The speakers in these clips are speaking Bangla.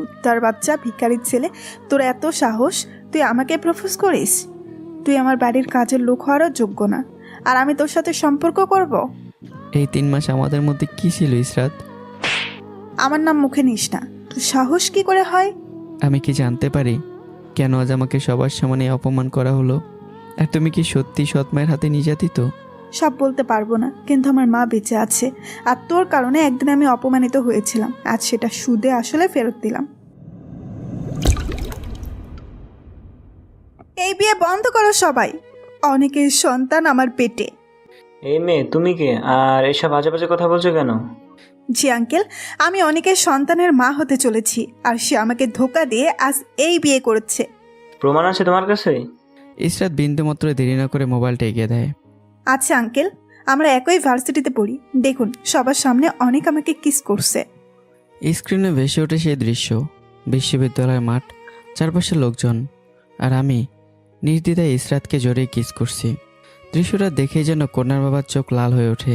কুত্তার বাচ্চা, ভিখারির ছেলে, তোর এত সাহস, তুই আমাকে প্রপোজ করিস? তুই আমার বাড়ির কাজের লোক হওয়ারও যোগ্য না, আর আমি তোর সাথে সম্পর্ক করব? এই 3 মাস আমাদের মধ্যে কি ছিল ইসরাত? আমার নাম মুখে নিস না। তোর সাহস কি করে হয়? আমি কি জানতে পারি কেন আজ আমাকে সবার সামনে অপমান করা হলো? আর তুমি কি সত্যি সৎ মায়ের হাতে নির্যাতিত? সব বলতে পারবো না, কিন্তু আমার মা বেঁচে আছে, আর তোর কারণে একদিন আমি অপমানিত হয়েছিলাম, আজ সেটা সুদে আসলে ফেরত দিলাম। এই বিয়ে বন্ধ করো সবাই। অনেকের সন্তান আমার পেটে। এই মেয়ে, তুমি কে আর এসব বাজে বাজে কথা বলছো কেন? জি আঙ্কেল, আমি অনেকের সন্তানের মা হতে চলেছি, আর সে আমাকে ধোকা দিয়ে আজ এই বিয়ে করেছে। প্রমাণ আছে তোমার কাছে? ইসরাত বিন্দুমাত্র দেরি না করে মোবাইলটা এগিয়ে দেয়। আচ্ছা আঙ্কেল, আমরা একই ভার্সিটিতে পড়ি, দেখুন সবার সামনে অনেক আমাকে কিস করছে। স্ক্রিনে ভেসে ওঠে সেই দৃশ্য, বিশ্ববিদ্যালয়ের মাঠ, চারপাশে লোকজন, আর আমি নির্দ্বিধায় ইসরাতকে জড়িয়ে কিস করছি। দৃশ্যটা দেখেই যেন কন্যার বাবার চোখ লাল হয়ে ওঠে।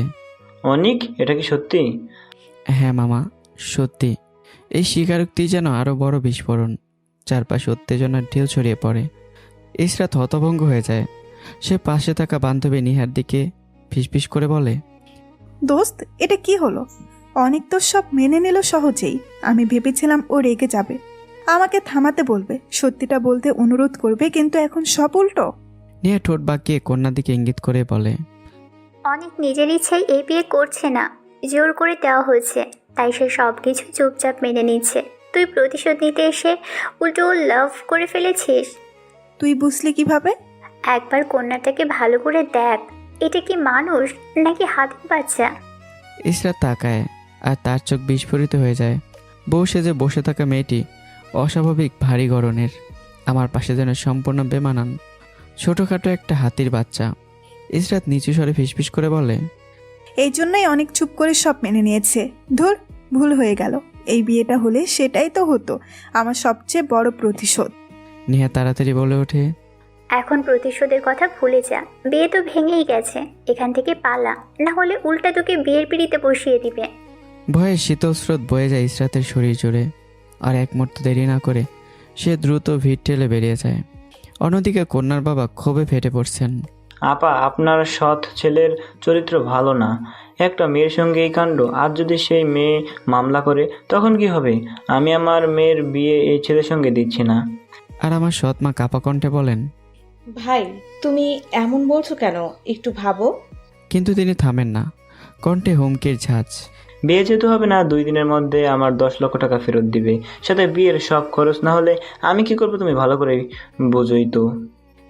অনিক, এটা কি সত্যি? হ্যাঁ মামা, সত্যি। এই স্বীকারোক্তি যেন আরও বড় বিস্ফোরণ। চারপাশে উত্তেজনার ঢেউ ছড়িয়ে পড়ে। ইসরাত হতভঙ্গ হয়ে যায়। সে পাশে থাকা বান্ধবী নিহার দিকে ফিসফিস করে বলে, দোস্ত, এটা কি হলো? অনেক তো সব মেনে নিল সহজেই। আমি ভেবেছিলাম ও রেগে যাবে, আমাকে থামাতে বলবে, সত্যিটা বলতে অনুরোধ করবে, কিন্তু এখন সব উল্টো। নিহা ঠোঁট বাঁকিয়ে কন্যার দিকে ইঙ্গিত করে বলে, অনেক নিজের ইচ্ছায় এই বিয়ে করছে না, জোর করে দেওয়া হয়েছে, তাই সে সব কিছু চুপচাপ মেনে নিচ্ছে। তুই প্রতিশোধ নিতে এসে উল্টো লাভ করে ফেলেছিস। তুই বুঝলি কিভাবে? একবার কন্যাটাকে ভালো করে দেখ, এটা কি মানুষ নাকি হাতির বাচ্চা? ইসরাত তাকায় আর তার চোখ বিস্ফোরিত হয়ে যায়। বউ সেজে বসে থাকা মেয়েটি অস্বাভাবিক ভারী গড়নের, আমার পাশে যেন সম্পূর্ণ বেমানান, ছোটোখাটো একটা হাতির বাচ্চা। ইসরাত নিচু স্বরে ফিসফিস করে বলে, এই জন্যই অনেক চুপ করে সব মেনে নিয়েছে। ধুর, ভুল হয়ে গেল। এই বিয়েটা হলে সেটাই তো হতো আমার সবচেয়ে বড় প্রতিশোধ। নিহা তাড়াতাড়ি বলে ওঠে, এখন প্রতিশোধের কথা ভুলে যা, বিয়ে তো ভেঙেই গেছে, এখান থেকে পালা, না হলে উল্টা তোকে বিয়ের পিড়িতে বসিয়ে দিবে। ভয়ে শীতল স্রোত বয়ে যায় ইসরাতের শরীর জুড়ে। আর এক মুহূর্ত দেরি না করে সে দ্রুত ভিড় ঠেলে বেরিয়ে যায়। অন্যদিকে কন্যার বাবা ক্ষোভে ফেটে পড়ছেন। আপা, আপনার সৎ ছেলের চরিত্র ভালো না। একটা মেয়ের সঙ্গে এই কাণ্ড, আজ যদি সেই মেয়ে মামলা করে তখন কি হবে? আমি আমার মেয়ের বিয়ে এই ছেলের সঙ্গে দিচ্ছি না। আর আমার সৎ মা কাপা কণ্ঠে বলেন, ভাই, তুমি এমন বলছো কেন? একটু ভাবো। কিন্তু তিনি থামেন না, কণ্ঠে হুমকির ঝাঁজ। বিয়ে যেতে হবে না, 2 দিনের মধ্যে আমার 10 লক্ষ টাকা ফেরত দিবে, সাথে বিয়ের সব খরচ। না হলে আমি কি করবো তুমি ভালো করে বোঝোই তো।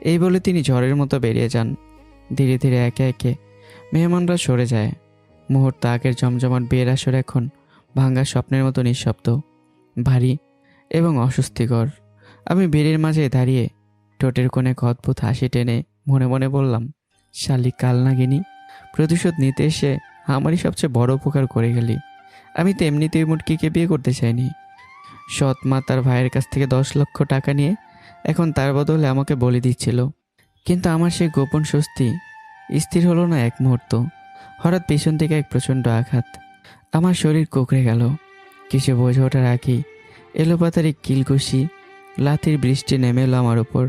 এই বলে তিনি ঝড়ের মতো বেরিয়ে যান। ধীরে ধীরে একে একে মেহমানরা সরে যায়। মুহূর্ত আগের জমজমাট বিয়ের আসর এখন ভাঙ্গা স্বপ্নের মতো নিঃশব্দ, ভারী এবং অস্বস্তিকর। আমি ভিড়ের মাঝে দাঁড়িয়ে ঠোঁটের কোণে এক অদ্ভুত হাসি টেনে মনে মনে বললাম, শালি কাল নাগিনী, প্রতিশোধ নিতে এসে আমারই সবচেয়ে বড় উপকার করে গেলি। আমি তো এমনিতেই মুটকিকে বিয়ে করতে চাইনি। সৎ মা তার ভাইয়ের কাছ থেকে 10 লক্ষ টাকা নিয়ে এখন তার বদলে আমাকে বলে দিচ্ছিল। কিন্তু আমার সেই গোপন স্বস্তি স্থির হলো না এক মুহূর্ত। হঠাৎ পেছন থেকে এক প্রচণ্ড আঘাত, আমার শরীর কুঁকড়ে গেল। কিছু বোঝে ওঠার আগেই এলোপাতারি কিলঘুষি লাথির বৃষ্টি নেমে এলো আমার উপর।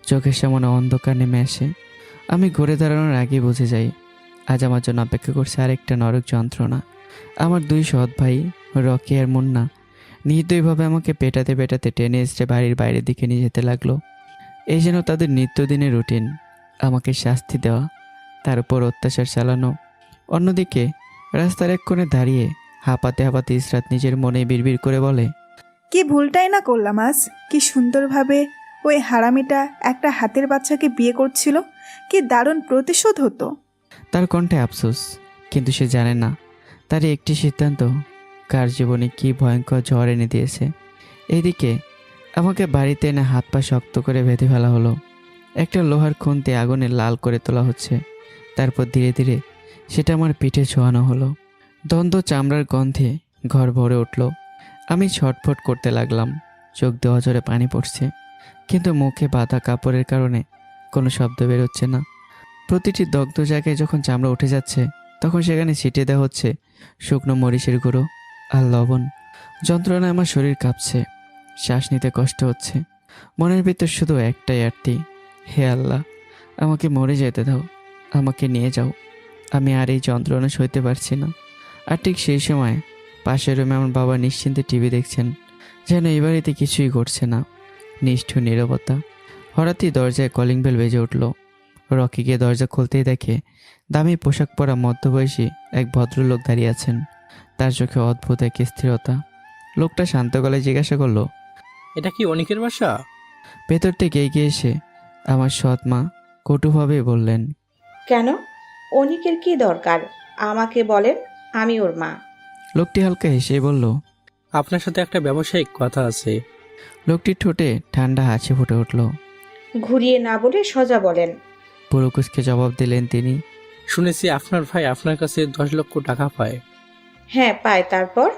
চোখের সামনে অন্ধকার নেমে আসে। আমি ঘুরে দাঁড়ানোর আগে বুঝে যাই আজ আমার জন্য অপেক্ষা করছে আরেকটা নরক যন্ত্রণা। আমার 2 সৎ ভাই রকি আর মুন্না নির্দয়ভাবে আমাকে পেটাতে পেটাতে টেনে এসে বাড়ির বাইরের দিকে নিয়ে যেতে লাগলো। এই যেন তাদের নিত্যদিনের রুটিন, আমাকে শাস্তি দেওয়া, তার উপর অত্যাচার চালানো। অন্যদিকে রাস্তার এক কোণে দাঁড়িয়ে হাঁপাতে হাঁপাতে ইসরাত নিজের মনে বিড়বিড় করে বলে, কি ভুলটাই না করলাম আজ। কি সুন্দরভাবে ওই হারামিটা একটা হাতের বাচ্চাকে বিয়ে করছিল, কি দারুণ প্রতিশোধ হতো। তার কণ্ঠে আফসোস, কিন্তু সে জানে না তার এই একটি সিদ্ধান্ত কার জীবনে কি ভয়ঙ্কর ঝড় এনে দিয়েছে। এইদিকে আমাকে বাড়িতে এনে হাত পা শক্ত করে বেঁধে ফেলা হলো। একটা লোহার খুন্তি আগুনে লাল করে তোলা হচ্ছে। তারপর ধীরে ধীরে সেটা আমার পিঠে ছোঁয়ানো হলো। দ্বন্দ্ব চামড়ার গন্ধে ঘর ভরে উঠল। আমি ছটফট করতে লাগলাম, চোখ দিয়ে অঝরে পানি পড়ছে, কিন্তু মুখে বাঁধা কাপড়ের কারণে কোনো শব্দ বেরোচ্ছে না। প্রতিটি দগ্ধ জায়গায় যখন চামড়া উঠে যাচ্ছে তখন সেখানে ছিটিয়ে দেওয়া হচ্ছে শুকনো মরিচের গুঁড়ো আর লবণ। যন্ত্রণায় আমার শরীর কাঁপছে, শ্বাস নিতে কষ্ট হচ্ছে। মনের ভিতর শুধু একটাই আরতি, হে আল্লাহ, আমাকে মরে যেতে দাও, আমাকে নিয়ে যাও, আমি আর এই যন্ত্রণা সইতে পারছি না। আর ঠিক সেই সময় পাশের রুমে আমার বাবা নিশ্চিন্তে টিভি দেখছেন, যেন এই বাড়িতে কিছুই ঘটছে না। নিষ্ঠুর নীরবতা। হঠাৎই দরজায় কলিং বেল বেজে উঠল। রকি গিয়ে দরজা খুলতেই দেখে দামি পোশাক পরা মধ্যবয়সী এক ভদ্রলোক দাঁড়িয়ে আছেন। তার চোখে অদ্ভুত এক স্থিরতা। লোকটা শান্ত গলায় জিজ্ঞাসা করলো, এটা কি অনিকের বাসা? ভেতর থেকে এগিয়ে এসে আমার সৎ মা কটুভাবে বললেন, কেন? অনিকের কি দরকার? আমাকে বলেন, আমি ওর মা। লোকটি হালকা হেসে বলল। আপনার সাথে একটা ব্যবসায়িক কথা আছে। লোকটির ঠোঁটে ঠান্ডা হাসি ফুটে উঠল। ঘুরিয়ে না বলে সোজা বলেন। পুরুকুসকে জবাব দিলেন তিনি। শুনেছি আপনার ভাই আপনার কাছে 10 লক্ষ টাকা পায়। হ্যাঁ, পায়। তারপর?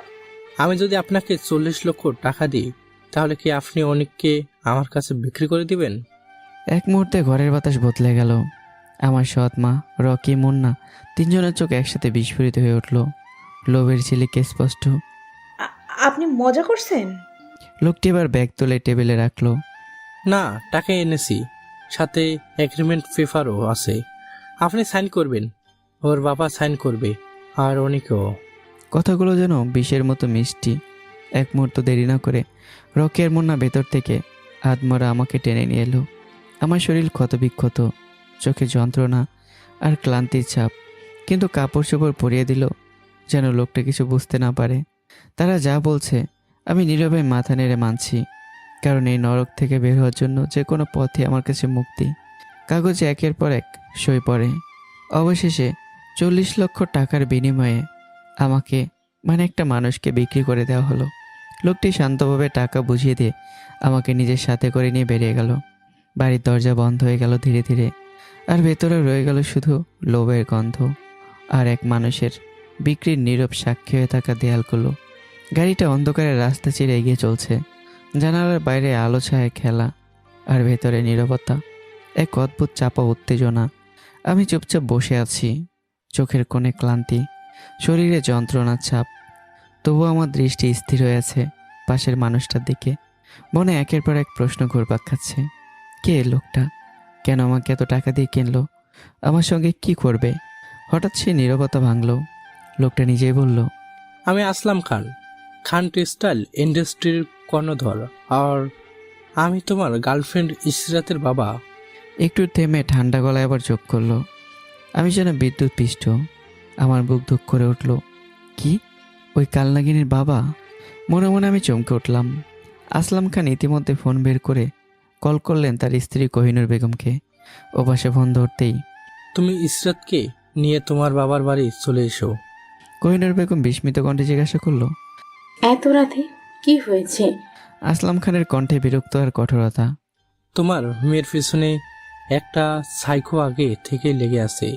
আমি যদি আপনাকে 40 লক্ষ টাকা দিই, তাহলে কি আপনি অনিককে আমার কাছে বিক্রি করে দিবেন? এক মুহূর্তে ঘরের বাতাস বদলে গেল। আমার সৎ মা, রকি, মুন্না তিনজনের চোখ একসাথে বিস্ফোরিত হয়ে উঠল। লোভের ঝিলিকে স্পষ্ট। আপনি মজা করছেন? লোকটি এবার ব্যাগ তুলে টেবিলে রাখলো। না, টাকা এনেছি, সাথে এগ্রিমেন্ট পেপারও আছে। আপনি সাইন করবেন, ওর বাবা সাইন করবে, আর অনিকও। কথাগুলো যেন বিষের মতো মিষ্টি। এক মুহূর্ত দেরি না করে রকি আর মুন্না ভেতর থেকে আধমরা আমাকে টেনে নিয়ে এলো। আমার শরীর ক্ষতবিক্ষত, চোখে যন্ত্রণা আর ক্লান্তির ছাপ, কিন্তু কাপড় চোপড় পরিয়ে দিল যেন লোকটা কিছু বুঝতে না পারে। তারা যা বলছে আমি নীরবে মাথা নেড়ে মানছি, কারণ এই নরক থেকে বের হওয়ার জন্য যে কোনো পথে আমার কাছে মুক্তি। কাগজে একের পর এক সই পড়ে। অবশেষে 40 লক্ষ টাকার বিনিময়ে আমাকে, মানে একটা মানুষকে বিক্রি করে দেওয়া হলো। লোকটি শান্তভাবে টাকা বুঝিয়ে দিয়ে আমাকে নিজের সাথে করে নিয়ে বেরিয়ে গেল। বাড়ির দরজা বন্ধ হয়ে গেল ধীরে ধীরে, আর ভেতরে রয়ে গেল শুধু লোভের গন্ধ আর এক মানুষের বিক্রির নীরব সাক্ষী হয়ে থাকা দেয়ালগুলো। গাড়িটা অন্ধকারের রাস্তা চিরে এগিয়ে চলছে। জানালার বাইরে আলো ছায়া খেলা, আর ভেতরে নীরবতা, এক অদ্ভুত চাপা উত্তেজনা। আমি চুপচাপ বসে আছি, চোখের কোণে ক্লান্তি, শরীরে যন্ত্রণার ছাপ, তবু আমার দৃষ্টি স্থির হয়ে আছে পাশের মানুষটার দিকে। মনে একের পর এক প্রশ্ন ঘুরপাক খাচ্ছে। কে লোকটা? কেন আমাকে এত টাকা দিয়ে কিনলো? আমার সঙ্গে কি করবে? হঠাৎ সে নীরবতা ভাঙল। লোকটা নিজেই বলল, আমি আসলাম খান, খান টেক্সটাইল ইন্ডাস্ট্রির কর্ণধর, আর আমি তোমার গার্লফ্রেন্ড ইসরাতের বাবা। একটু থেমে ঠান্ডা গলায় আবার যোগ করলো। আমি যেন বিদ্যুৎ পিষ্ট, আমার বুক ধুক করে উঠল। কি? ওই কালনাগিনীর বাবা? মনে মনে আমি চমকে উঠলাম। আসলাম খান ইতিমধ্যে ফোন বের করে কল করলেন তার স্ত্রী কোহিনুর বেগমকে। ও পাশে ফোন ধরতেই, তুমি ইসরাতকে নিয়ে তোমার বাবার বাড়ি চলে এসো। কোহিনুর বেগম বিস্মিত কণ্ঠে জিজ্ঞাসা করলো, এত রাতে কি হয়েছে? আসলাম খানের কণ্ঠে বিরক্ত আর কঠোরতা। তোমার মেয়ের পিছনে একটা সাইকো আগে থেকে লেগে আছে।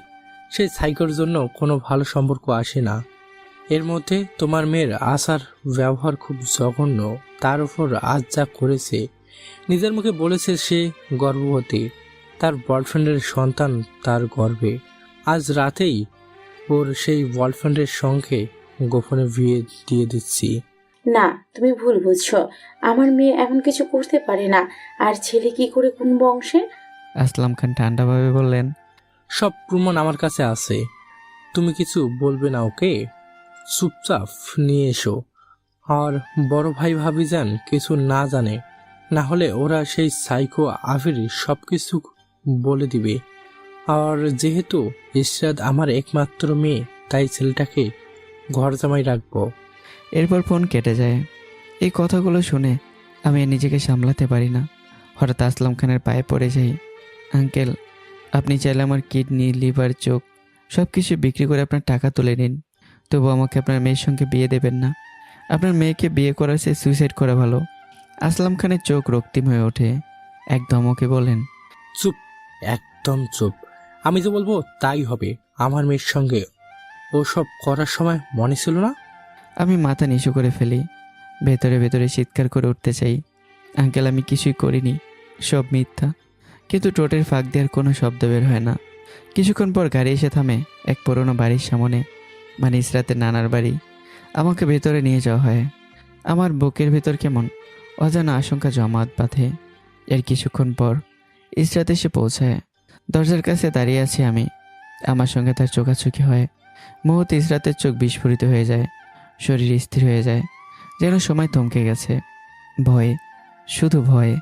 সেই সাইকোর জন্য কোনো ভালো সম্পর্ক আসে না। এর মধ্যে তোমার মেয়ের আচার ব্যবহার খুব জঘন্য। তার উপর আজ যা করেছে, নিজের মুখে বলেছে সে গর্ভবতী, তার বয়ফ্রেন্ডের সন্তান তার গর্ভে। আজ রাতেই ওর সেই বয়ফ্রেন্ডের সঙ্গে গোপনে বিয়ে দিয়ে দিচ্ছি। না, তুমি ভুল বুঝছো। আমার মেয়ে এমন কিছু করতে পারে না। আর ছেলে কি করে কোন বংশে? আসলাম খান ঠান্ডাভাবে বললেন, সব প্রমাণ আমার কাছে আছে। তুমি কিছু বলবে না ওকে, চুপচাপ নিয়ে এসো। আর বড় ভাই ভাবি যান কিছু না জানে, না হলে ওরা সেই সাইকো আফির সব কিছু বলে দিবে। আর যেহেতু ইসরাত আমার একমাত্র মেয়ে, তাই ছেলেটাকে ঘর জামাই রাখবো। এরপর ফোন কেটে যায়। এই কথাগুলো শুনে আমি আর নিজেকে সামলাতে পারি না। হঠাৎ আসলাম খানের পায়ে পড়ে যাই। আঙ্কেল, আপনি চাইলে আমার কিডনি, লিভার, চোখ সব কিছু বিক্রি করে আপনার টাকা তুলে নিন, তবু আমাকে আপনার মেয়ের সঙ্গে বিয়ে দেবেন না। আপনার মেয়েকে বিয়ে করার চেয়ে সুইসাইড করা ভালো। আসলাম খানের চোখ রক্তিম হয়ে ওঠে। এক ধমকে বলেন, চুপ, একদম চুপ। আমি যে বলবো তাই হবে। আমার মেয়ের সঙ্গে ও সব করার সময় মনে ছিল না? আমি মাথা নিচু করে ফেলি। ভেতরে ভেতরে চিৎকার করে উঠতে চাই, আঙ্কেল আমি কিছুই করিনি, সব মিথ্যা। কিন্তু ঠোঁটের ফাঁক দেওয়ার কোনো শব্দ বের হয় না। কিছুক্ষণ পর গাড়ি এসে থামে এক পুরোনো বাড়ির সামনে, মানে ইসরাতের নানার বাড়ি। আমাকে ভেতরে নিয়ে যাওয়া হয়। আমার বুকের ভেতর কেমন অজানা আশঙ্কা জমাট বাঁধে। এর কিছুক্ষণ পর ইসরাত এসে পৌঁছায়। দরজার কাছে দাঁড়িয়ে আছি আমি। আমার সঙ্গে তার চোখাচোখি হয়। মুহূর্তে ইসরাতের চোখ বিস্ফোরিত হয়ে যায়, শরীর স্থির হয়ে যায়, যেন সময় থমকে গেছে। ভয়ে, শুধু ভয়ে,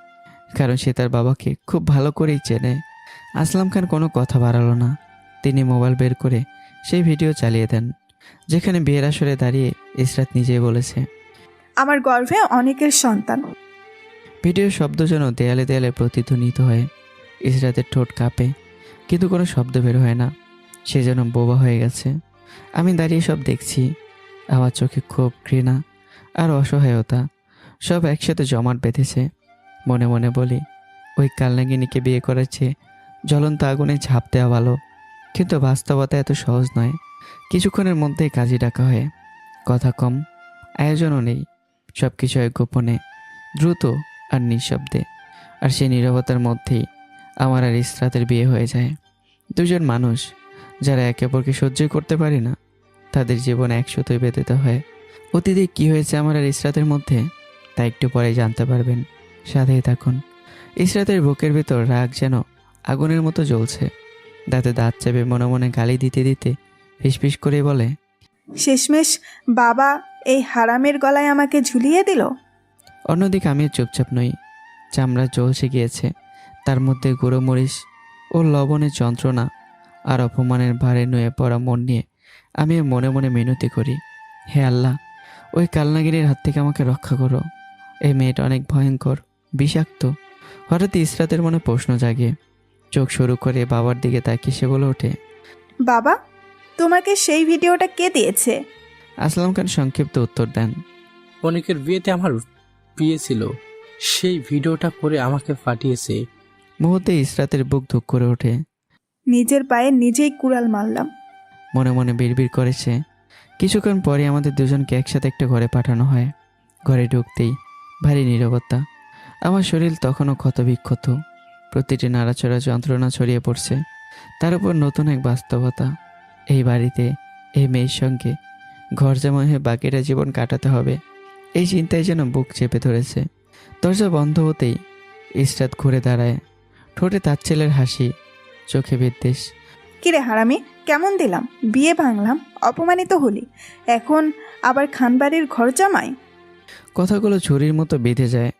কারণ সে তার বাবাকে খুব ভালো করেই চেনে। আসলাম খান কোনো কথা বাড়ালো না। তিনি মোবাইল বের করে সেই ভিডিও চালিয়ে দেন, যেখানে বিয়ের আসরে দাঁড়িয়ে ইসরাত নিজেই বলেছে। আমার গর্ভে অনেকের সন্তান। ভিডিওর শব্দ যেন দেয়ালে দেয়ালে প্রতিধ্বনিত হয়। ইসরাতের ঠোঁট কাঁপে, কিন্তু কোনো শব্দ বের হয় না। সে যেন বোবা হয়ে গেছে। আমি দাঁড়িয়ে সব দেখছি। আমার চোখে ক্ষোভ, ঘৃণা আর অসহায়তা সব একসাথে জমাট বেঁধেছে। মনে মনে বলি, ওই কালনাগিনীকে বিয়ে করার চেয়ে জ্বলন্ত আগুনে ঝাঁপ দেওয়া ভালো। কিন্তু বাস্তবতা এত সহজ নয়। কিছুক্ষণের মধ্যেই কাজী ডাকা হয়। কথা কম, আয়োজনও নেই। সব কিছু হয় গোপনে, দ্রুত আর নিঃশব্দে। আর সেই নীরবতার মধ্যেই আমার আর ইসরাতের বিয়ে হয়ে যায়। দুজন মানুষ যারা একে অপরকে সহ্যই করতে পারে না, তাদের জীবন একসাথেই বেঁধেতে হয়। অতীতে কী হয়েছে আমার আর ইসরাতের মধ্যে, তা একটু পরে জানতে পারবেন। সাথেই থাকুন। ইসরাতের বুকের ভেতর রাগ যেন আগুনের মতো জ্বলছে। দাঁতে দাঁত চেপে মনে মনে গালি দিতে দিতে ফিসফিস করে বলে, শেষমেশ বাবা এই হারামের গলায় আমাকে ঝুলিয়ে দিল। অন্যদিকে আমিও চুপচাপ নই। চামড়া জ্বলসে গিয়েছে, তার মধ্যে গুঁড়ো মরিচ ও লবণের যন্ত্রণা আর অপমানের ভারে নুয়ে পড়া মন নিয়ে আমিও মনে মনে মিনতি করি, হে আল্লাহ, ওই কালনাগিনীর হাত থেকে আমাকে রক্ষা করো। এই মেয়েটা অনেক ভয়ঙ্কর, বিষাক্ত। হঠাৎ ইসরাতের মনে প্রশ্ন জাগে। চোখ শুরু করে বাবার দিকে তাকিয়ে সে বলে ওঠে, বাবা, তোমাকে সেই ভিডিওটা কে দিয়েছে? আসলাম খান সংক্ষিপ্ত উত্তর দেন, অনেকের বিয়েতে আমার বিয়ে ছিল, সেই ভিডিওটা করে আমাকে পাঠিয়েছে। মুহূর্তে ইসরাতের বুক ধুক করে ওঠে। নিজের পায়ে নিজেই কুড়াল মারলাম। মনে মনে বিড়বিড় করেছে। কিছুক্ষণ পরে আমাদের দুজনকে একসাথে একটা ঘরে পাঠানো হয়। ঘরে ঢুকতেই ভারী নীরবতা। আমার শরীর তখনও ক্ষতবিক্ষত। প্রতিটি নাড়াচড়া যন্ত্রণা ছড়িয়ে পড়ছে। তার উপর নতুন এক বাস্তবতা। এই বাড়িতে এই মেয়ের সঙ্গে ঘর জামাই হয়ে বাকিটা জীবন কাটাতে হবে। এই চিন্তায় যেন বুক চেপে ধরেছে। দরজা বন্ধ হতেই ইসরাত ঘুরে দাঁড়ায়। ঠোঁটে তার ছেলের হাসি, চোখে বিদ্বেষ। কিরে হারামি, কেমন দিলাম? বিয়ে ভাঙলাম, অপমানিত হলি, এখন আবার খানবাড়ির ঘর জামাই। কথাগুলো ছুরির মতো বেঁধে যায়।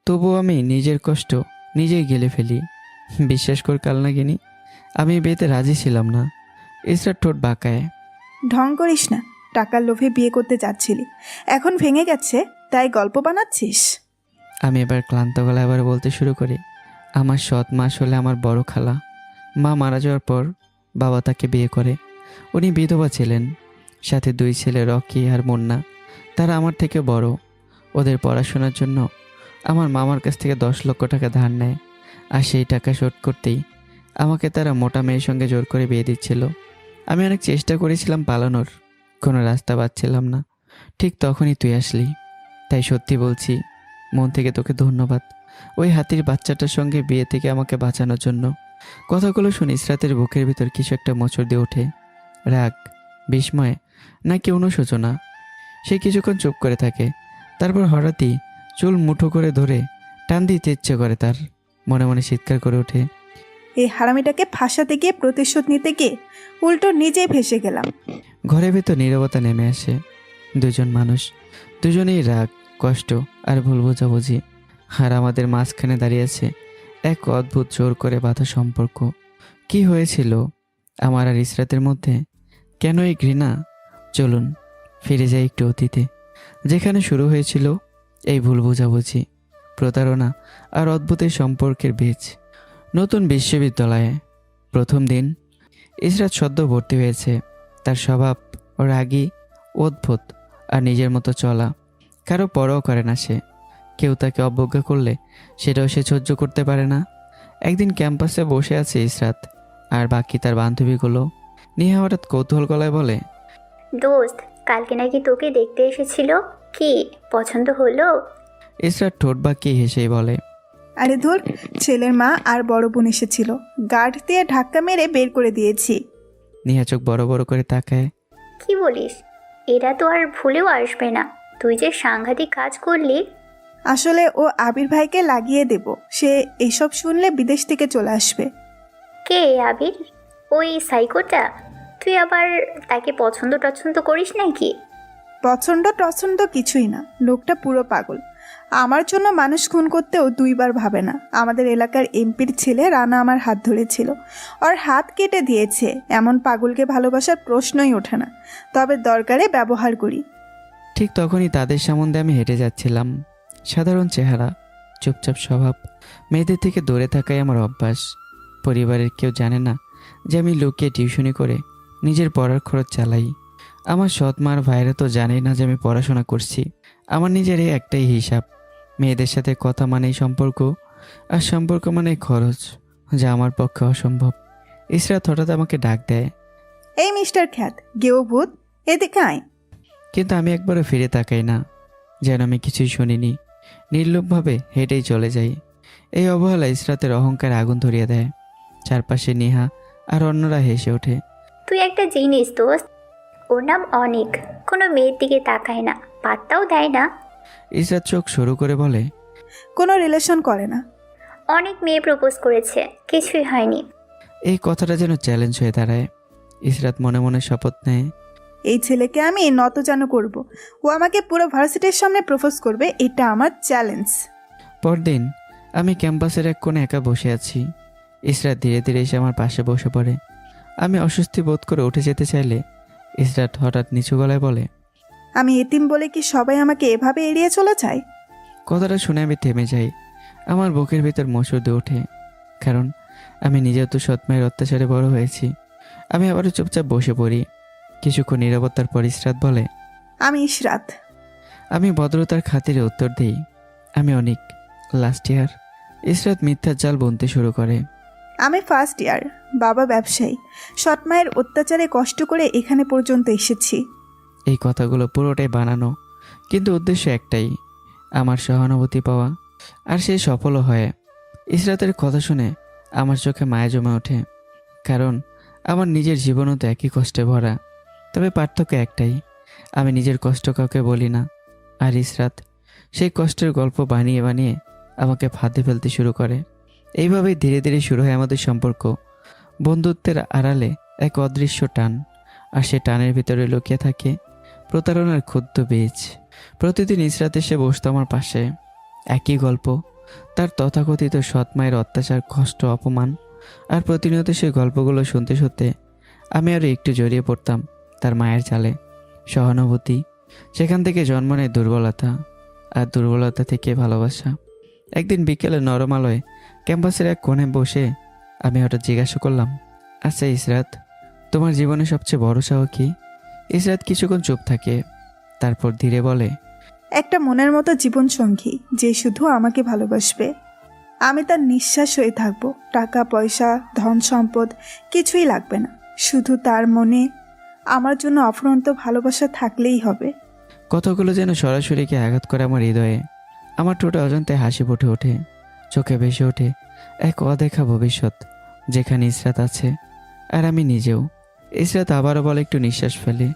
তবুও আমি নিজের কষ্ট নিজেই গেলে ফেলি। বিশ্বাস কর কালনাগিনী, আমি বিয়েতে রাজি ছিলাম না। ইসরার ঠোঁট বাঁকায়। ঢং করিস না। টাকার লোভে বিয়ে করতে যাচ্ছিলি, এখন ভেঙে গেছে তাই গল্প বানাচ্ছিস। আমি এবার ক্লান্ত গলায় আবার বলতে শুরু করি, আমার সৎ মা আসলে আমার বড় খালা। মা মারা যাওয়ার পর বাবা তাকে বিয়ে করে। উনি বিধবা ছিলেন, সাথে 2 ছেলে রকি আর মুন্না। তারা আমার থেকে বড়। ওদের পড়াশোনার জন্য আমার মামার কাছ থেকে 10 লক্ষ টাকা ধার নেয়। আর সেই টাকা শোধ করতেই আমাকে তারা মোটা মেয়ের সঙ্গে জোর করে বিয়ে দিচ্ছিল। আমি অনেক চেষ্টা করেছিলাম পালানোর, কোনো রাস্তা পাচ্ছিলাম না। ঠিক তখনই তুই আসলি। তাই সত্যি বলছি, মন থেকে তোকে ধন্যবাদ, ওই হাতির বাচ্চাটার সঙ্গে বিয়ে থেকে আমাকে বাঁচানোর জন্য। কথাগুলো শুনে ইসরাতের বুকের ভিতর কিছু একটা মোচড় দিয়ে ওঠে। রাগ, বিস্ময় নাকি অনুশোচনা। সে কিছুক্ষণ চুপ করে থাকে। তারপর হঠাৎই চুল মুঠো করে ধরে টান দিতে ইচ্ছে করে তার। মনে মনে চিৎকার করে ওঠে, এই হারামিটাকে ফাঁসাতে গিয়ে প্রতিশোধ নিতে গিয়ে উল্টো নিজেই ফেসে গেলাম। ঘরের ভেতর নীরবতা নেমে আসে। দুজন মানুষ, দুজনেই রাগ, কষ্ট আর ভুল বোঝাবুঝি। আর আমাদের মাঝখানে দাঁড়িয়ে আছে এক অদ্ভুত জোর করে বাঁধা সম্পর্ক। কি হয়েছিল আমার আর ইসরাতের মধ্যে? কেন এই ঘৃণা? চলুন ফিরে যাই একটু অতীতে, যেখানে শুরু হয়েছিল এই ভুল বোঝাবুঝি, প্রতারণা আর অদ্ভুতের সম্পর্কের বীজ। নতুন বিশ্ববিদ্যালয়ে প্রথম দিন। ইসরাত সদ্য ভর্তি হয়েছে। তার স্বভাব রাগী, অদ্ভুত আর নিজের মতো চলা। কারো পরও করে না সে। কেউ তাকে অবজ্ঞা করলে সেটাও সে সহ্য করতে পারে না। একদিন ক্যাম্পাসে বসে আছে ইসরাত আর বাকি তার বান্ধবীগুলো। নিহা হঠাৎ কৌতূহল গলায় বলে, দোস্ত, কালকে নাকি তোকে দেখতে এসেছিল, কি পছন্দ হলো? ইসরাত ঠোঁট বাঁকিয়ে হেসেই বলে, আরে ধুর, ছেলের মা আর বড় বোন এসেছিল, গার্ড দিয়ে ধাক্কা মেরে বের করে দিয়েছি। নিহা চোখ বড় বড় করে তাকায়। কি বলিস? এরা তো আর ভুলেও আসবে না। তুই যে সাংঘাতিক কাজ করলি। আসলে ও আবির ভাইকে লাগিয়ে দেব, সে এইসব শুনলে বিদেশ থেকে চলে আসবে। কে আবির? ওই সাইকোটা? তুই আবার তাকে পছন্দ টছন্দ করিস নাকি? পছন্দ টছন্দ কিছুই না, লোকটা পুরো পাগল। আমার জন্য মানুষ খুন করতেও দুইবার ভাবে না। আমাদের এলাকার এমপির ছেলে রানা আমার হাত ধরেছিল, ওর হাত কেটে দিয়েছে। এমন পাগলকে ভালোবাসার প্রশ্নই ওঠে না, তবে দরকারে ব্যবহার করি। ঠিক তখনই তাদের সম্বন্ধে আমি হেঁটে যাচ্ছিলাম। সাধারণ চেহারা, চুপচাপ স্বভাব, মেয়েদের থেকে দূরে থাকাই আমার অভ্যাস। পরিবারের কেউ জানে না যে আমি লুকিয়ে টিউশনি করে নিজের পড়ার খরচ চালাই। আমার সৎ মার ভাইরা তো জানেই না যে আমি পড়াশোনা করছি। আমার নিজের এই একটাই হিসাব, মেয়েদের সাথে কথা মানেই সম্পর্ক, আর সম্পর্ক মানেই খরচ, যা আমার পক্ষে অসম্ভব। ইসরাত হঠাৎ আমাকে ডাক দেয়, এই মিস্টার খ্যাত, গেও ভূত, এদিকে আয়। কিন্তু আমি একবারও ফিরে তাকাই না, যেন আমি কিছুই শুনিনি। নির্লোভভাবে হেঁটেই চলে যাই। এই অবহেলা ইসরাতের অহংকার আগুন ধরিয়ে দেয়। চারপাশে নেহা আর অন্যরা হেসে ওঠে। তুই একটা জিনিস দোস্ত, ওর নাম অনিক, কোনো মেয়ের দিকে তাকায় না, পাত্তাও দেয় না। ইসরাত চোখ শুরু করে বলে, কোনো রিলেশন করে না। অনেক মেয়ে প্রপোজ করেছে, কিছুই হয়নি। এই কথাটা যেন চ্যালেঞ্জ হয়ে দাঁড়ায়। ইসরাত মনে মনে শপথ নেয়, এই ছেলেকে আমি নতজানু করব, ও আমাকে পুরো ভার্সিটির সামনে প্রপোজ করবে, এটা আমার চ্যালেঞ্জ। পরদিন আমি ক্যাম্পাসের এক কোণে একা বসে আছি। ইসরাত ধীরে ধীরে এসে আমার পাশে বসে পড়ে। আমি অস্বস্তি বোধ করে উঠে যেতে চাইলে ইসরাত হঠাৎ নিচু গলায় বলে, আমি এতিম বলে কি সবাই আমাকে এভাবে এড়িয়ে চলে যায়? কথাটা শুনে আমি থেমে যাই। আমার বুকের ভিতর মসুর দিয়ে ওঠে, কারণ আমি নিজেও তো সৎমায়ের অত্যাচারে বড় হয়েছি। আমি আবারও চুপচাপ বসে পড়ি। কিছুক্ষণ নীরবতার পর ইসরাত বলে, আমি ইশরাত। আমি ভদ্রতার খাতিরে উত্তর দিই, আমি অনিক, লাস্ট ইয়ার। ইসরাত মিথ্যার জাল বুনতে শুরু করে। আমি ফার্স্ট ইয়ার, বাবা ব্যবসায়ী, সৎমায়ের অত্যাচারে কষ্ট করে এখানে পর্যন্ত এসেছি। এই কথাগুলো পুরোটাই বানানো, কিন্তু উদ্দেশ্য একটাই, আমার সহানুভূতি পাওয়া, আর সে সফলও হয়। ইসরাতের কথা শুনে আমার চোখে মায়া জমে ওঠে, কারণ আমার নিজের জীবনও তো একই কষ্টে ভরা। তবে পার্থক্য একটাই, আমি নিজের কষ্ট কাউকে বলি না, আর ইসরাত সেই কষ্টের গল্প বানিয়ে বানিয়ে আমাকে ফাঁদে ফেলতে শুরু করে। এইভাবেই ধীরে ধীরে শুরু হয় আমাদের সম্পর্ক। বন্ধুত্বের আড়ালে এক অদৃশ্য টান, আর সে টানের ভিতরে লুকিয়ে থাকে প্রতারণার ক্ষুদ্র বীজ। প্রতিদিন ইসরাত এসে বসতো আমার পাশে। একই গল্প, তার তথাকথিত সৎমায়ের অত্যাচার, কষ্ট, অপমান, আর প্রতিনিয়ত সেই গল্পগুলো শুনতে শুনতে আমি আরও একটু জড়িয়ে পড়তাম তার মায়ের জালে। সহানুভূতি, সেখান থেকে জন্ম নেয় দুর্বলতা, আর দুর্বলতা থেকে ভালোবাসা। একদিন বিকেলে নরম আলোয় ক্যাম্পাসের এক কোণে বসে আমি হঠাৎ জিজ্ঞাসা করলাম, আচ্ছা ইসরাত, তোমার জীবনে সবচেয়ে বড় সাহস কি? ইসরাত কিছুক্ষণ চুপ থাকে, তারপর ধীরে বলে, একটা মনের মতো জীবন সঙ্গী, যে শুধু আমাকে ভালোবাসবে। আমি তার নিঃশ্বাস হয়ে থাকবো। টাকা পয়সা, ধন সম্পদ কিছুই লাগবে না, শুধু তার মনে আমার জন্য অফুরন্ত ভালোবাসা থাকলেই হবে। কথাগুলো যেন সরাসরিকে আঘাত করে আমার হৃদয়ে। আমার ঠোঁটে অজান্তে হাসি ফুটে ওঠে, চোখে ভেসে ওঠে এক অদেখা ভবিষ্যৎ, যেখানে ইসরাত আছে আর আমি নিজেও। ইসরাত আবারও বলে, একটু নিঃশ্বাস ফেলে,